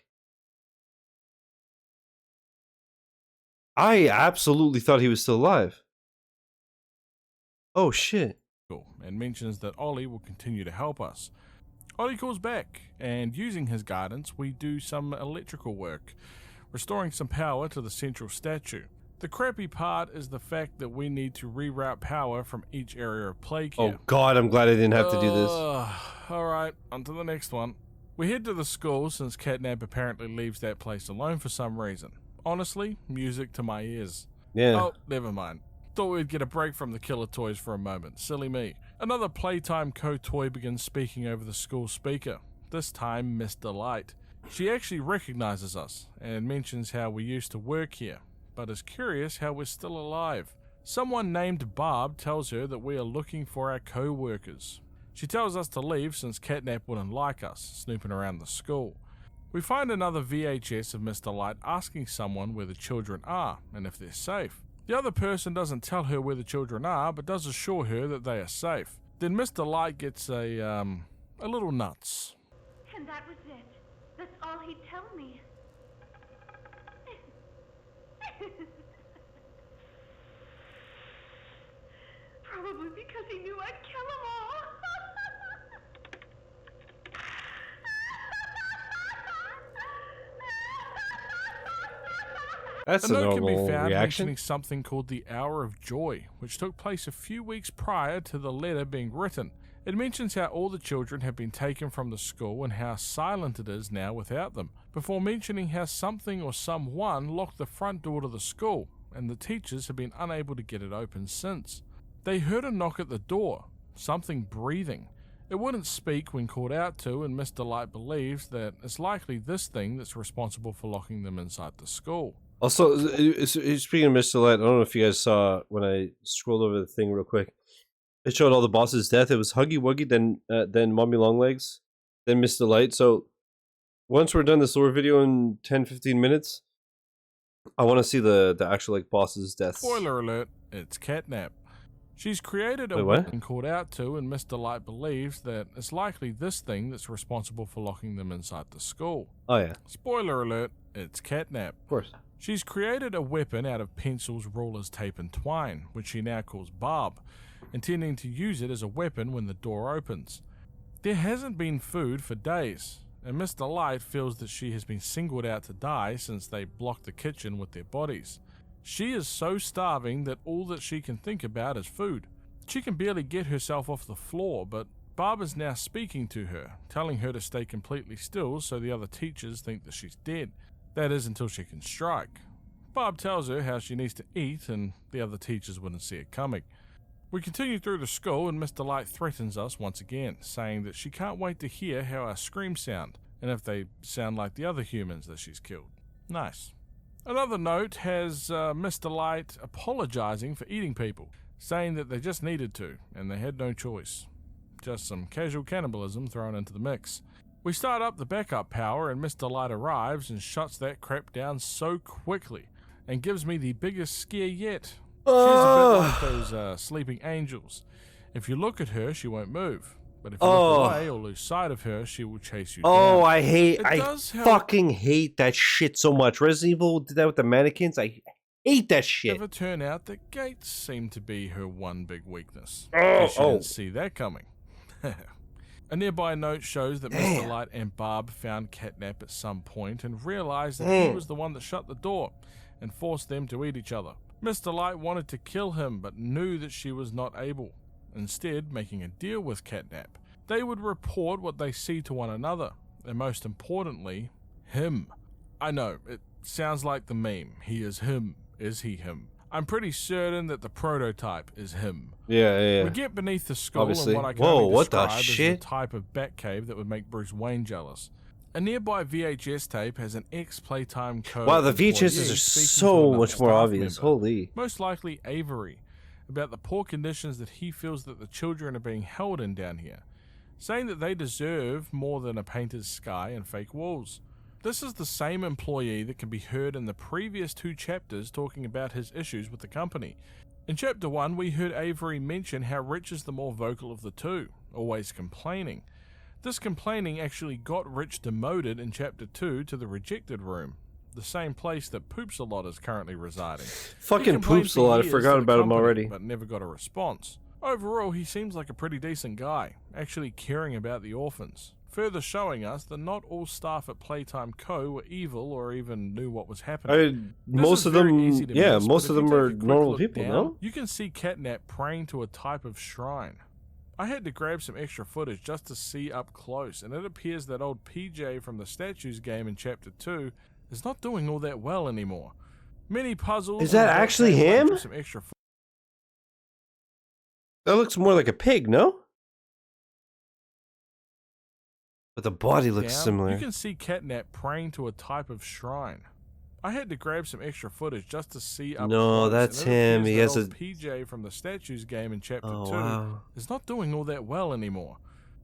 Speaker 1: I absolutely thought he was still alive. Oh shit.
Speaker 17: And mentions that Ollie will continue to help us. Ollie calls back, and using his guidance, we do some electrical work, restoring some power to the central statue. The crappy part is the fact that we need to reroute power from each area of plague here.
Speaker 1: Oh god, I'm glad I didn't have to do this.
Speaker 17: Alright, on to the next one. We head to the school since Catnap apparently leaves that place alone for some reason. Honestly, music to my ears.
Speaker 1: Yeah.
Speaker 17: Oh, never mind. Thought we'd get a break from the killer toys for a moment. Silly me. Another Playtime Co toy begins speaking over the school speaker. This time, Miss Delight. She actually recognizes us and mentions how we used to work here, but is curious how we're still alive. Someone named Barb tells her that we are looking for our co-workers. She tells us to leave since Catnap wouldn't like us, snooping around the school. We find another VHS of Mr. Light asking someone where the children are and if they're safe. The other person doesn't tell her where the children are, but does assure her that they are safe. Then Mr. Light gets a little nuts.
Speaker 6: And that was it. That's all he'd tell me. Probably because he knew I'd kill them all.
Speaker 1: That's
Speaker 17: a
Speaker 1: a
Speaker 17: note can be
Speaker 1: normal
Speaker 17: found
Speaker 1: reaction.
Speaker 17: mentioning something called the Hour of Joy, which took place a few weeks prior to the letter being written. It mentions how all the children have been taken from the school and how silent it is now without them, before mentioning how something or someone locked the front door to the school, and the teachers have been unable to get it open since. They heard a knock at the door, something breathing. It wouldn't speak when called out to, and Mr. Light believes that it's likely this thing that's responsible for locking them inside the school.
Speaker 1: Also, speaking of Mr. Light, I don't know if you guys saw when I scrolled over the thing real quick. It showed all the bosses' death. It was Huggy Wuggy, then Mommy Longlegs, then Mr. Light. So once we're done this lore video in 10-15 minutes, I want to see the actual like bosses' deaths.
Speaker 17: Spoiler alert, it's Catnap. She's created a
Speaker 1: Wait, what?
Speaker 17: weapon called out to, and Mr. Light believes that it's likely this thing that's responsible for locking them inside the school.
Speaker 1: Oh yeah.
Speaker 17: Spoiler alert, it's Catnap.
Speaker 1: Of course.
Speaker 17: She's created a weapon out of pencils, rulers, tape, and twine, which she now calls Barb, intending to use it as a weapon when the door opens. There hasn't been food for days, and Mr. Light feels that she has been singled out to die since they blocked the kitchen with their bodies. She is so starving that all that she can think about is food. She can barely get herself off the floor, but Barb is now speaking to her, telling her to stay completely still so the other teachers think that she's dead. That is, until she can strike. Barb tells her how she needs to eat, and the other teachers wouldn't see it coming. We continue through the school, and Mr. Light threatens us once again, saying that she can't wait to hear how our screams sound, and if they sound like the other humans that she's killed. Nice. Another note has Mr. Light apologizing for eating people, saying that they just needed to, and they had no choice. Just some casual cannibalism thrown into the mix. We start up the backup power, and Mr. Light arrives and shuts that crap down so quickly, and gives me the biggest scare yet. She's a bit like those sleeping angels. If you look at her, she won't move. But if you look away or lose sight of her, she will chase you down.
Speaker 1: I fucking hate that shit so much. Resident Evil did that with the mannequins. I hate that shit.
Speaker 17: Never turn out that gates seem to be her one big weakness.
Speaker 1: Oh,
Speaker 17: She didn't see that coming. A nearby note shows that Mr. Light and Barb found Catnap at some point and realized that he was the one that shut the door and forced them to eat each other. Mr. Light wanted to kill him but knew that she was not able, instead making a deal with Catnap. They would report what they see to one another, and most importantly, him. I know, it sounds like the meme. He is him. Is he him? I'm pretty certain that the prototype is him.
Speaker 1: Yeah.
Speaker 17: We get beneath the skull,
Speaker 1: Obviously.
Speaker 17: and what I can
Speaker 1: Whoa,
Speaker 17: only
Speaker 1: what the
Speaker 17: describe as
Speaker 1: shit?
Speaker 17: the type of Batcave that would make Bruce Wayne jealous. A nearby VHS tape has an ex-Playtime Co.
Speaker 1: Wow, the
Speaker 17: employee
Speaker 1: VHSs are
Speaker 17: speaking to
Speaker 1: so
Speaker 17: another
Speaker 1: much more
Speaker 17: staff
Speaker 1: obvious.
Speaker 17: member,
Speaker 1: Holy.
Speaker 17: most likely Avery, about the poor conditions that he feels that the children are being held in down here, saying that they deserve more than a painted sky and fake walls. This is the same employee that can be heard in the previous 2 chapters talking about his issues with the company. In Chapter 1, we heard Avery mention how Rich is the more vocal of the two, always complaining. This complaining actually got Rich demoted in Chapter 2 to the rejected room, the same place that Poops-a-Lot is currently residing.
Speaker 1: Fucking Poops-a-Lot, I forgot about him already.
Speaker 17: But never got a response. Overall, he seems like a pretty decent guy, actually caring about the orphans, further showing us that not all staff at Playtime Co were evil or even knew what was happening.
Speaker 1: Most of them were normal people, no?
Speaker 17: You can see Catnap praying to a type of shrine. I had to grab some extra footage just to see up close, and it appears that old PJ from the Statues game in Chapter 2 is not doing all that well anymore. Many puzzles...
Speaker 1: Is that actually him?
Speaker 17: Some extra
Speaker 1: that looks more like a pig, no? But the body looks similar.
Speaker 17: You can see Catnap praying to a type of shrine. I had to grab some extra footage just to see up close,
Speaker 1: that's
Speaker 17: and it
Speaker 1: him. He
Speaker 17: appears
Speaker 1: has
Speaker 17: that
Speaker 1: a
Speaker 17: old PJ from the Statues game in Chapter 2
Speaker 1: wow.
Speaker 17: is not doing all that well anymore.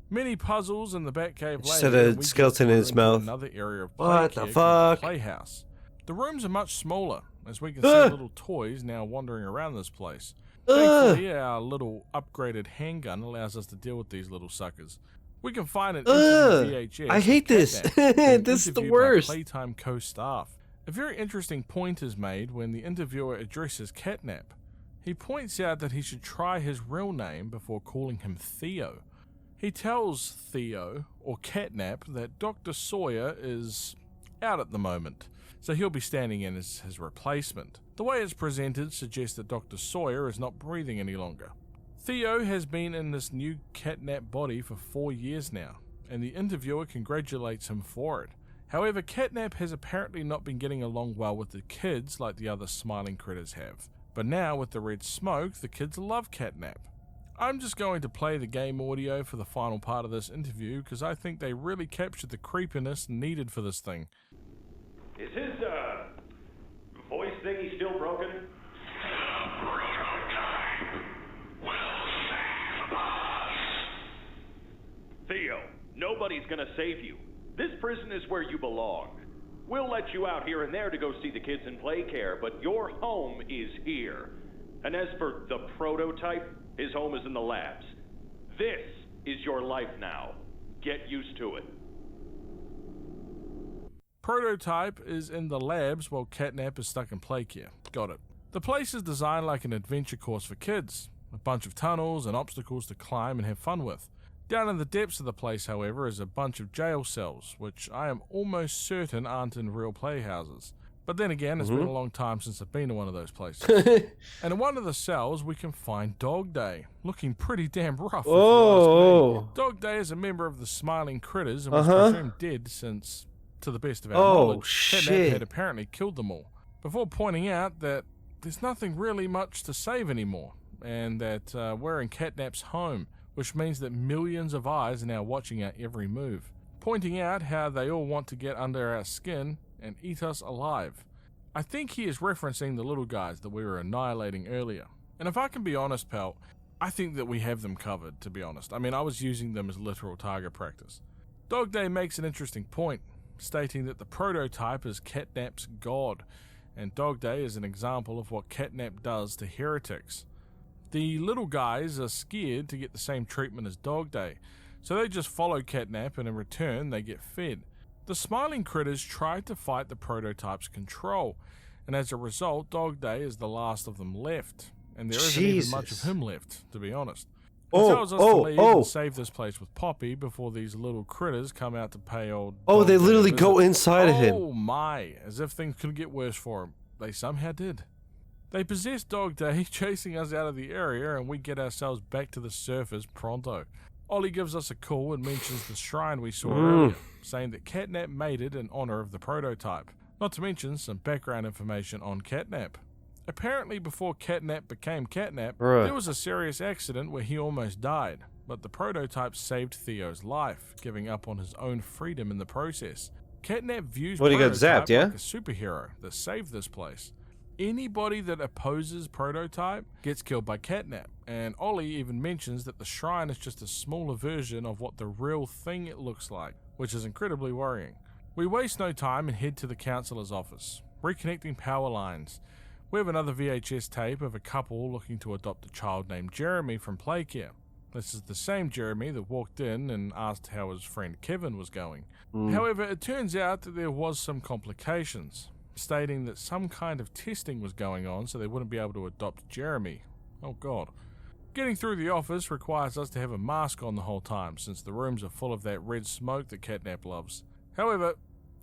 Speaker 17: Many puzzles in the Batcave
Speaker 1: Just had a skeleton in his mouth.
Speaker 17: Another area of
Speaker 1: what the
Speaker 17: care
Speaker 1: fuck?
Speaker 17: The Playhouse. The rooms are much smaller, as we can see little toys now wandering around this place. Thankfully, our little upgraded handgun allows us to deal with these little suckers. We can find an VHS.
Speaker 1: I hate this. This is the worst.
Speaker 17: Playtime Co staff. A very interesting point is made when the interviewer addresses Catnap. He points out that he should try his real name before calling him Theo. He tells Theo, or Catnap, that Dr. Sawyer is out at the moment, so he'll be standing in as his replacement. The way it's presented suggests that Dr. Sawyer is not breathing any longer. Theo has been in this new Catnap body for 4 years now, and the interviewer congratulates him for it. However, Catnap has apparently not been getting along well with the kids like the other smiling critters have. But now, with the red smoke, the kids love Catnap. I'm just going to play the game audio for the final part of this interview because I think they really captured the creepiness needed for this thing.
Speaker 19: Is his, voice thingy still broken? Theo, nobody's gonna save you. This prison is where you belong. We'll let you out here and there to go see the kids in play care, but your home is here. And as for the prototype, his home is in the labs. This is your life now. Get used to it.
Speaker 17: Prototype is in the labs while Catnap is stuck in play care. Got it. The place is designed like an adventure course for kids. A bunch of tunnels and obstacles to climb and have fun with. Down in the depths of the place, however, is a bunch of jail cells, which I am almost certain aren't in real playhouses. But then again, it's been a long time since I've been to one of those places. And in one of the cells, we can find Dog Day, looking pretty damn rough.
Speaker 1: Oh.
Speaker 17: Dog Day is a member of the Smiling Critters and was presumed dead since, to the best of our knowledge, Catnap had apparently killed them all. Before pointing out that there's nothing really much to save anymore, and that we're in Catnap's home, which means that millions of eyes are now watching our every move, pointing out how they all want to get under our skin and eat us alive. I think he is referencing the little guys that we were annihilating earlier. And if I can be honest, pal, I think that we have them covered, to be honest. I mean, I was using them as literal target practice. Dog Day makes an interesting point, stating that the prototype is Catnap's god, and Dog Day is an example of what Catnap does to heretics. The little guys are scared to get the same treatment as Dog Day, so they just follow Catnap and in return they get fed. The Smiling Critters tried to fight the prototype's control, and as a result, Dog Day is the last of them left, and there isn't even much of him left, to be honest. He tells us to leave and save this place with Poppy before these little critters come out to pay old Dog
Speaker 1: they
Speaker 17: Day
Speaker 1: literally
Speaker 17: a
Speaker 1: go
Speaker 17: visit.
Speaker 1: inside of him.
Speaker 17: Oh my, as if things could get worse for him. They somehow did. They possess Dog Day, chasing us out of the area, and we get ourselves back to the surface pronto. Ollie gives us a call and mentions the shrine we saw earlier, saying that Catnap made it in honor of the prototype, not to mention some background information on Catnap. Apparently before Catnap became Catnap, there was a serious accident where he almost died, but the prototype saved Theo's life, giving up on his own freedom in the process. Catnap views
Speaker 1: What, he got
Speaker 17: Prototype
Speaker 1: zapped, yeah?
Speaker 17: like a superhero that saved this place. Anybody that opposes Prototype gets killed by Catnap, and Ollie even mentions that the shrine is just a smaller version of what the real thing it looks like, which is incredibly worrying. We waste no time and head to the councillor's office, reconnecting power lines. We have another VHS tape of a couple looking to adopt a child named Jeremy from Playcare. This is the same Jeremy that walked in and asked how his friend Kevin was going. However, it turns out that there was some complications, stating that some kind of testing was going on so they wouldn't be able to adopt Jeremy. Oh god. Getting through the office requires us to have a mask on the whole time, since the rooms are full of that red smoke that Catnap loves. However,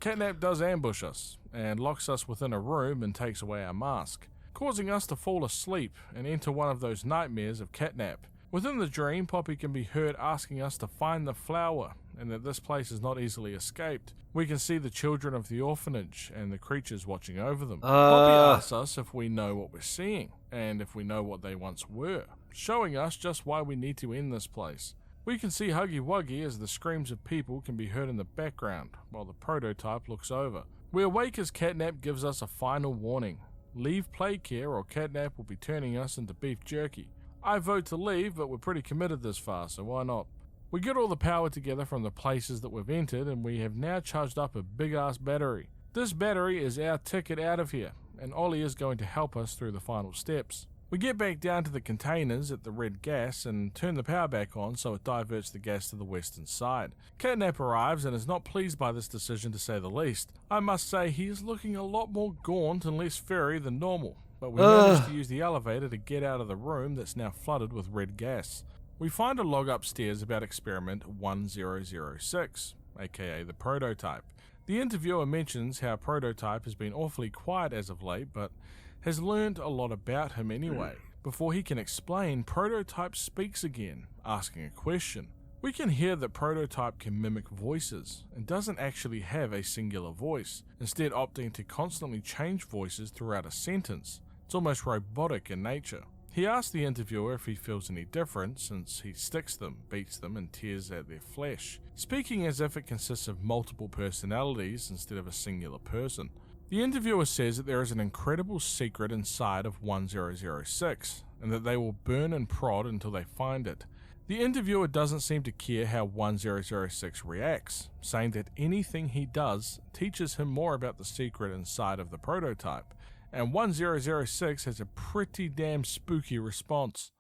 Speaker 17: Catnap does ambush us, and locks us within a room and takes away our mask, causing us to fall asleep and enter one of those nightmares of Catnap. Within the dream, Poppy can be heard asking us to find the flower, and that this place is not easily escaped. We can see the children of the orphanage and the creatures watching over them. Poppy asks us if we know what we're seeing, and if we know what they once were, showing us just why we need to end this place. We can see Huggy Wuggy as the screams of people can be heard in the background, while the Prototype looks over. We awake as Catnap gives us a final warning. Leave Playcare or Catnap will be turning us into beef jerky. I vote to leave, but we're pretty committed this far, so why not? We get all the power together from the places that we've entered, and we have now charged up a big-ass battery. This battery is our ticket out of here, and Ollie is going to help us through the final steps. We get back down to the containers at the red gas and turn the power back on so it diverts the gas to the western side. Catnap arrives and is not pleased by this decision, to say the least. I must say he is looking a lot more gaunt and less furry than normal, but we manage to use the elevator to get out of the room that's now flooded with red gas. We find a log upstairs about experiment 1006, aka the Prototype. The interviewer mentions how Prototype has been awfully quiet as of late, but has learned a lot about him anyway. Before he can explain, Prototype speaks again, asking a question. We can hear that Prototype can mimic voices, and doesn't actually have a singular voice, instead opting to constantly change voices throughout a sentence. It's almost robotic in nature. He asks the interviewer if he feels any different, since he sticks them, beats them, and tears at their flesh, speaking as if it consists of multiple personalities instead of a singular person. The interviewer says that there is an incredible secret inside of 1006, and that they will burn and prod until they find it. The interviewer doesn't seem to care how 1006 reacts, saying that anything he does teaches him more about the secret inside of the Prototype, and 1006 has a pretty damn spooky response.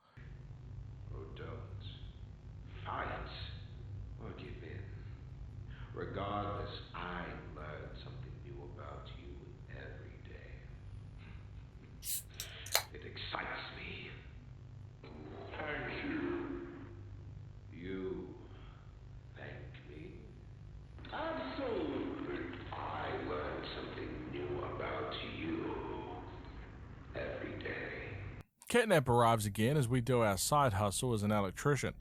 Speaker 10: Oh, don't fight or give in. Regardless, I learn something new about you every day. It excites me.
Speaker 4: Thank you.
Speaker 10: You thank me?
Speaker 4: Absolutely.
Speaker 10: I learn something new about you every day.
Speaker 17: Catnap arrives again as we do our side hustle as an electrician,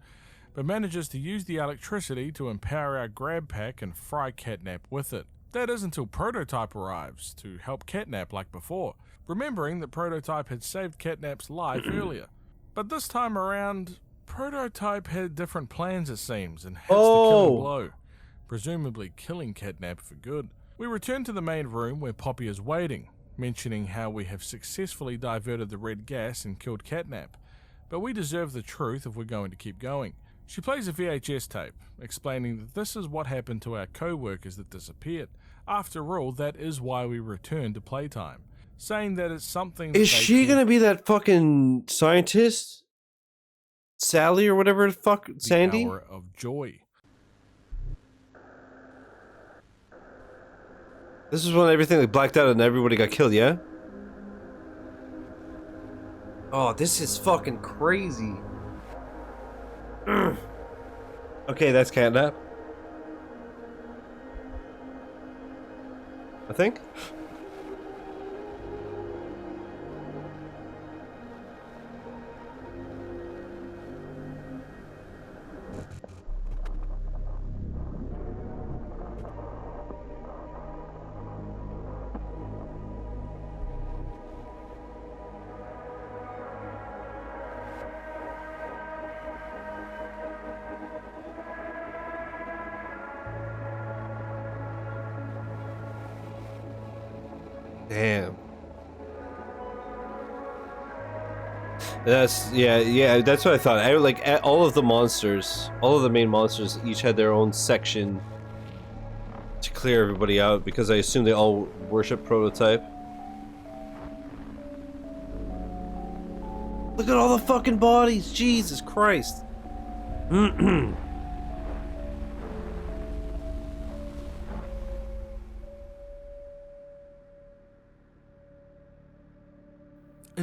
Speaker 17: but manages to use the electricity to empower our GrabPack and fry Catnap with it. That is until Prototype arrives to help Catnap like before, remembering that Prototype had saved Catnap's life earlier. But this time around, Prototype had different plans, it seems, and hits the killing blow, presumably killing Catnap for good. We return to the main room where Poppy is waiting, mentioning how we have successfully diverted the red gas and killed Catnap, but we deserve the truth if we're going to keep going. She plays a VHS tape, explaining that this is what happened to our co-workers that disappeared. After all, that is why we returned to Playtime, saying that it's something that
Speaker 1: Is she gonna be that fucking scientist? Sally or whatever the fuck, Sandy?
Speaker 17: Hour of joy.
Speaker 1: This is when everything like blacked out and everybody got killed, yeah? Oh, this is fucking crazy. Okay, that's Catnap. I think. Damn. Yeah, that's what I thought. I like all of the monsters, all of the main monsters each had their own section to clear everybody out, because I assume they all worship Prototype. Look at all the fucking bodies, Jesus Christ.
Speaker 17: In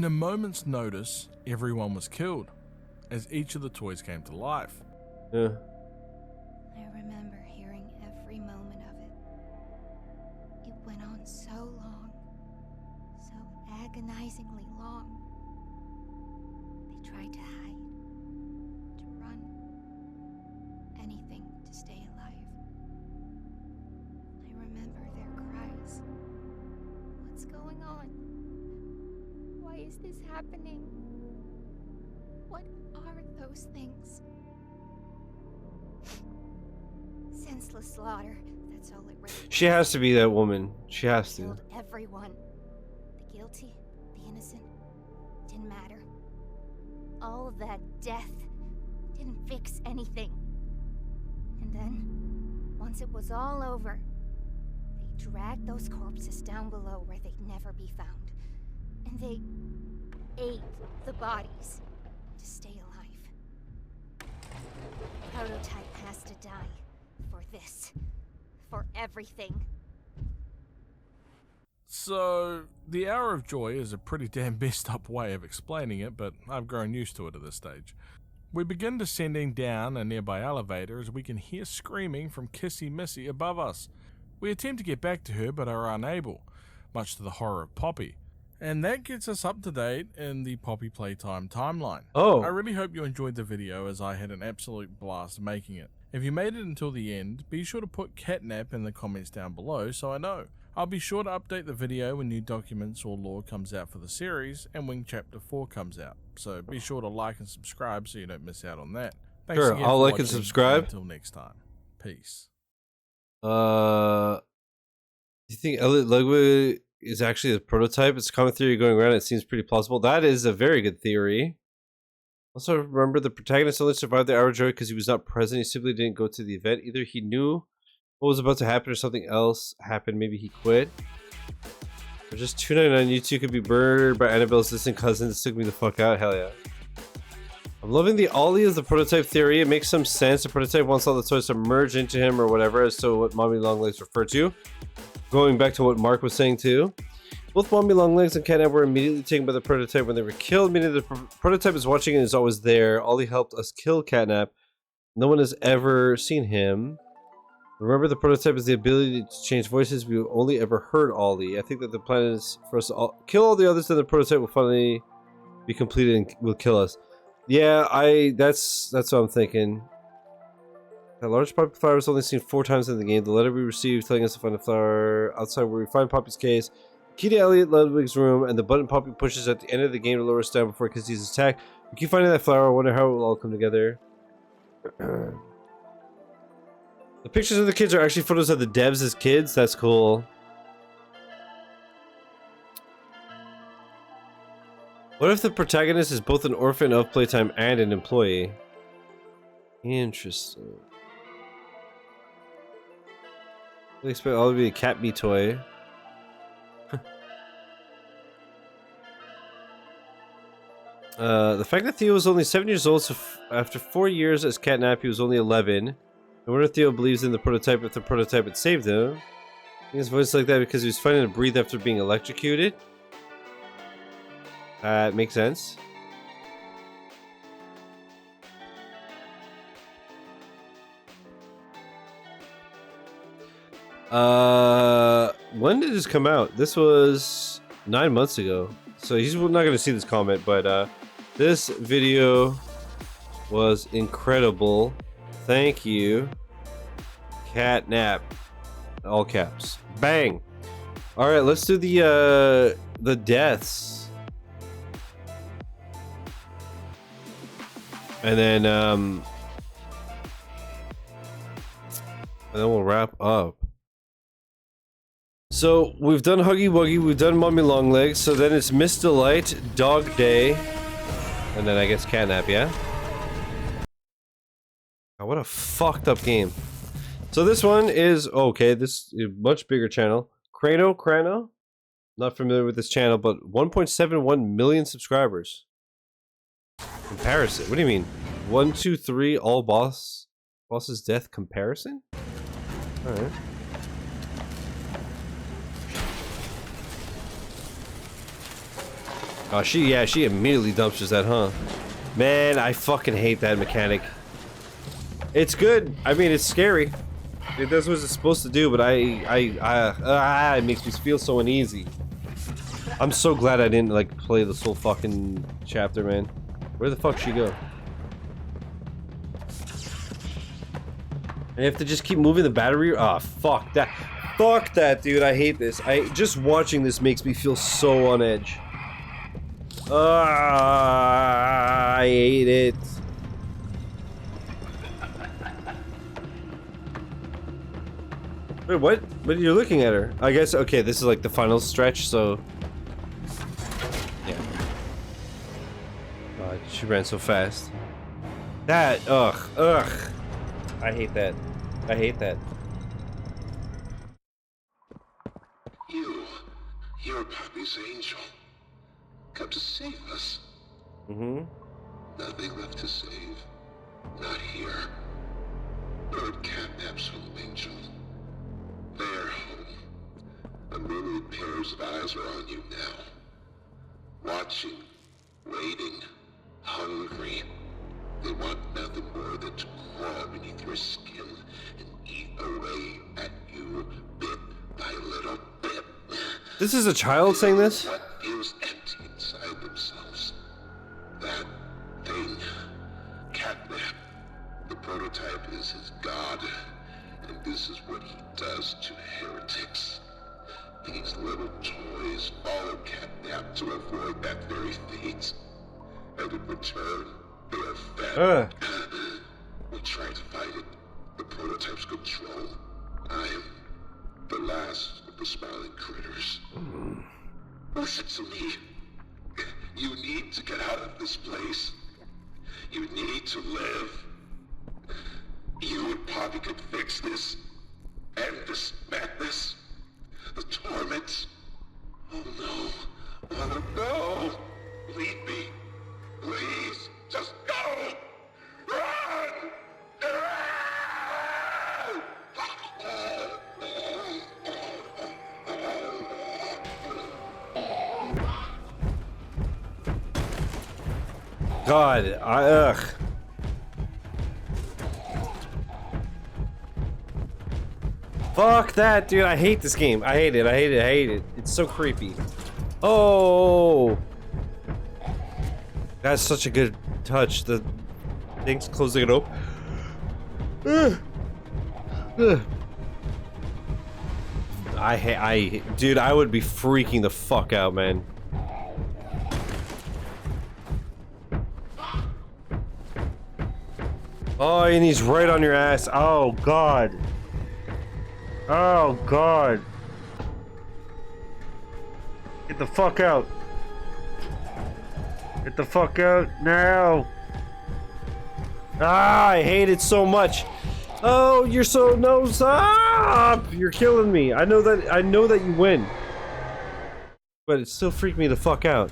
Speaker 17: a moment's notice, everyone was killed, as each of the toys came to life.
Speaker 1: Yeah.
Speaker 2: I remember hearing every moment of it. It went on so long, so agonizingly long. They tried to hide, to run, anything to stay alive. I remember their cries. What's going on? Why is this happening? What are those things? Senseless slaughter. That's all it really was.
Speaker 1: She has to be that woman. She has to.
Speaker 2: Killed everyone. The guilty, the innocent. Didn't matter. All of that death didn't fix anything. And then, once it was all over, they dragged those corpses down below where they'd never be found. And they ate the bodies to stay alive. Prototype has to die for this. For everything.
Speaker 17: So, the Hour of Joy is a pretty damn messed up way of explaining it, but I've grown used to it at this stage. We begin descending down a nearby elevator as we can hear screaming from Kissy Missy above us. We attempt to get back to her but are unable, much to the horror of Poppy. And that gets us up to date in the Poppy Playtime timeline.
Speaker 1: Oh.
Speaker 17: I really hope you enjoyed the video, as I had an absolute blast making it. If you made it until the end, be sure to put catnap in the comments down below so I know. I'll be sure to update the video when new documents or lore comes out for the series and when Chapter 4 comes out. So be sure to like and subscribe so you don't miss out on that. Thanks
Speaker 1: Sure,
Speaker 17: again
Speaker 1: I'll
Speaker 17: for
Speaker 1: like and
Speaker 17: watching,
Speaker 1: subscribe.
Speaker 17: Until next time. Peace.
Speaker 1: Do you think Elliot Ludwig is actually the Prototype? It's a common theory going around. It seems pretty plausible. That is a very good theory. Also, remember the protagonist only survived the Hour of Joy because he was not present. He simply didn't go to the event. Either he knew what was about to happen or something else happened. Maybe he quit. For just $2.99, you two could be murdered by Annabelle's distant cousin. This took me the fuck out. Hell yeah. I'm loving the Ollie as the Prototype theory. It makes some sense. The Prototype wants all the toys to merge into him or whatever, as to what Mommy Longlegs referred to. Going back to what Mark was saying too. Both Mommy Longlegs and Catnap were immediately taken by the Prototype when they were killed, meaning the Prototype is watching and is always there. Ollie helped us kill Catnap. No one has ever seen him. Remember, the Prototype has the ability to change voices. We've only ever heard Ollie. I think that the plan is for us to kill all the others, then the Prototype will finally be completed and will kill us. Yeah, that's what I'm thinking. That large poppy flower was only seen 4 times in the game. The letter we received telling us to find a flower outside where we find Poppy's case. Key to Elliot Ludwig's room, and the button Poppy pushes at the end of the game to lower us down before Kissy's attack. We keep finding that flower. I wonder how it will all come together. The pictures of the kids are actually photos of the devs as kids. That's cool. What if the protagonist is both an orphan of Playtime and an employee? Interesting. I expect all to be a cat bee toy. The fact that Theo was only 7 years old, so after 4 years as Catnap, he was only 11. I wonder if Theo believes in the Prototype if the Prototype had saved him. I think his voice like that because he was fighting to breathe after being electrocuted. That makes sense. When did this come out? This was 9 months ago. So he's not going to see this comment, but this video was incredible. Thank you, Catnap. All caps. Bang. All right, let's do the deaths, and then we'll wrap up. So we've done Huggy Wuggy, we've done Mommy Longlegs, so then it's Miss Delight, Dog Day, And then I guess catnap, yeah? Oh, what a fucked up game. So this one is, okay, this is a much bigger channel. Crano? Not familiar with this channel, but 1.71 million subscribers. Comparison, what do you mean? 1, 2, 3, all boss's death comparison? Alright. Oh, she immediately dumpsters that, huh? Man, I fucking hate that mechanic. It's good. I mean, it's scary. It does what it's supposed to do, but it makes me feel so uneasy. I'm so glad I didn't, like, play this whole fucking chapter, man. Where the fuck she go? I have to just keep moving the battery? Ah, fuck that. Fuck that, dude. I hate this. Just watching this makes me feel so on edge. I hate it. Wait, what? But you're looking at her. I guess, okay, this is like the final stretch, so... Yeah. God, she ran so fast. That, ugh. I hate that. I hate that.
Speaker 4: You're Poppy's angel. Come to save us.
Speaker 1: Mm-hmm.
Speaker 4: Nothing left to save. Not here. Lord Catnap's home, angel. Their home. A myriad pairs of eyes are on you now. Watching. Waiting. Hungry. They want nothing more than to crawl beneath your skin and eat away at you bit by little bit.
Speaker 1: This is a child saying this?
Speaker 4: What feels empty inside themselves. That thing. Catnap. The prototype is his god. And this is what he does to heretics. These little toys follow Catnap to avoid that very fate. And in return, they are fed. We try to fight it. The prototype's control. I am the last of the smiling critters. Listen to me. You need to get out of this place. You need to live. You and Poppy can fix this. End this madness. The torment. Oh no. Oh no. Leave me. Please. Just go. Run.
Speaker 1: God, ugh. Fuck that, dude. I hate this game. I hate it. It's so creepy. Oh. That's such a good touch. The thing's closing it up. Dude, I would be freaking the fuck out, man. Oh, and he's right on your ass. Oh, God. Oh, God. Get the fuck out. Get the fuck out now. Ah, I hate it so much. Oh, you're so... No, stop! You're killing me. I know that you win. But it still freaked me the fuck out.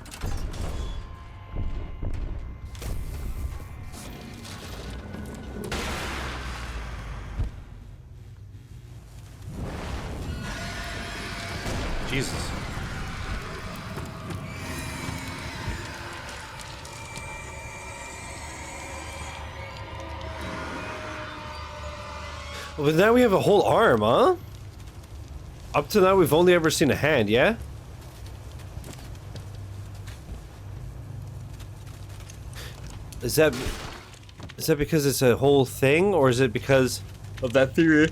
Speaker 1: Jesus. But now we have a whole arm, huh? Up to now we've only ever seen a hand, yeah? Is that because it's a whole thing, or is it because of that theory?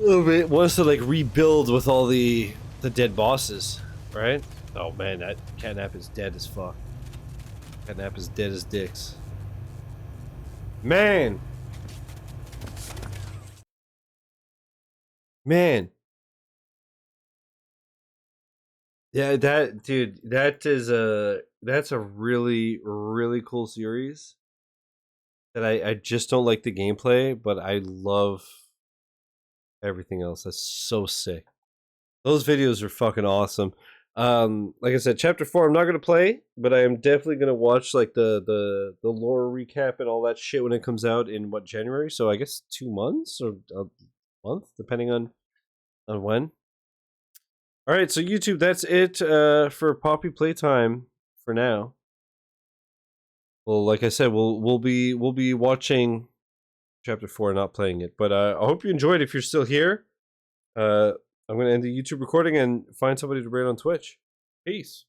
Speaker 1: It wants to like rebuild with all the dead bosses, right? Oh man, that Catnap is dead as fuck. Catnap is dead as dicks. Man! Man! Yeah, that dude, that is that's a really, really cool series. That I just don't like the gameplay, but I love everything else. That's so sick. Those videos are fucking awesome. Like I said, chapter 4 I'm not gonna play, but I am definitely gonna watch like the lore recap and all that shit when it comes out in January. So I guess 2 months or a month, depending on when. All right, so YouTube, that's it for Poppy Playtime for now. Well, like I said, we'll be watching chapter 4, not playing it. But I hope you enjoyed. If you're still here, I'm gonna end the YouTube recording and find somebody to raid on Twitch. Peace.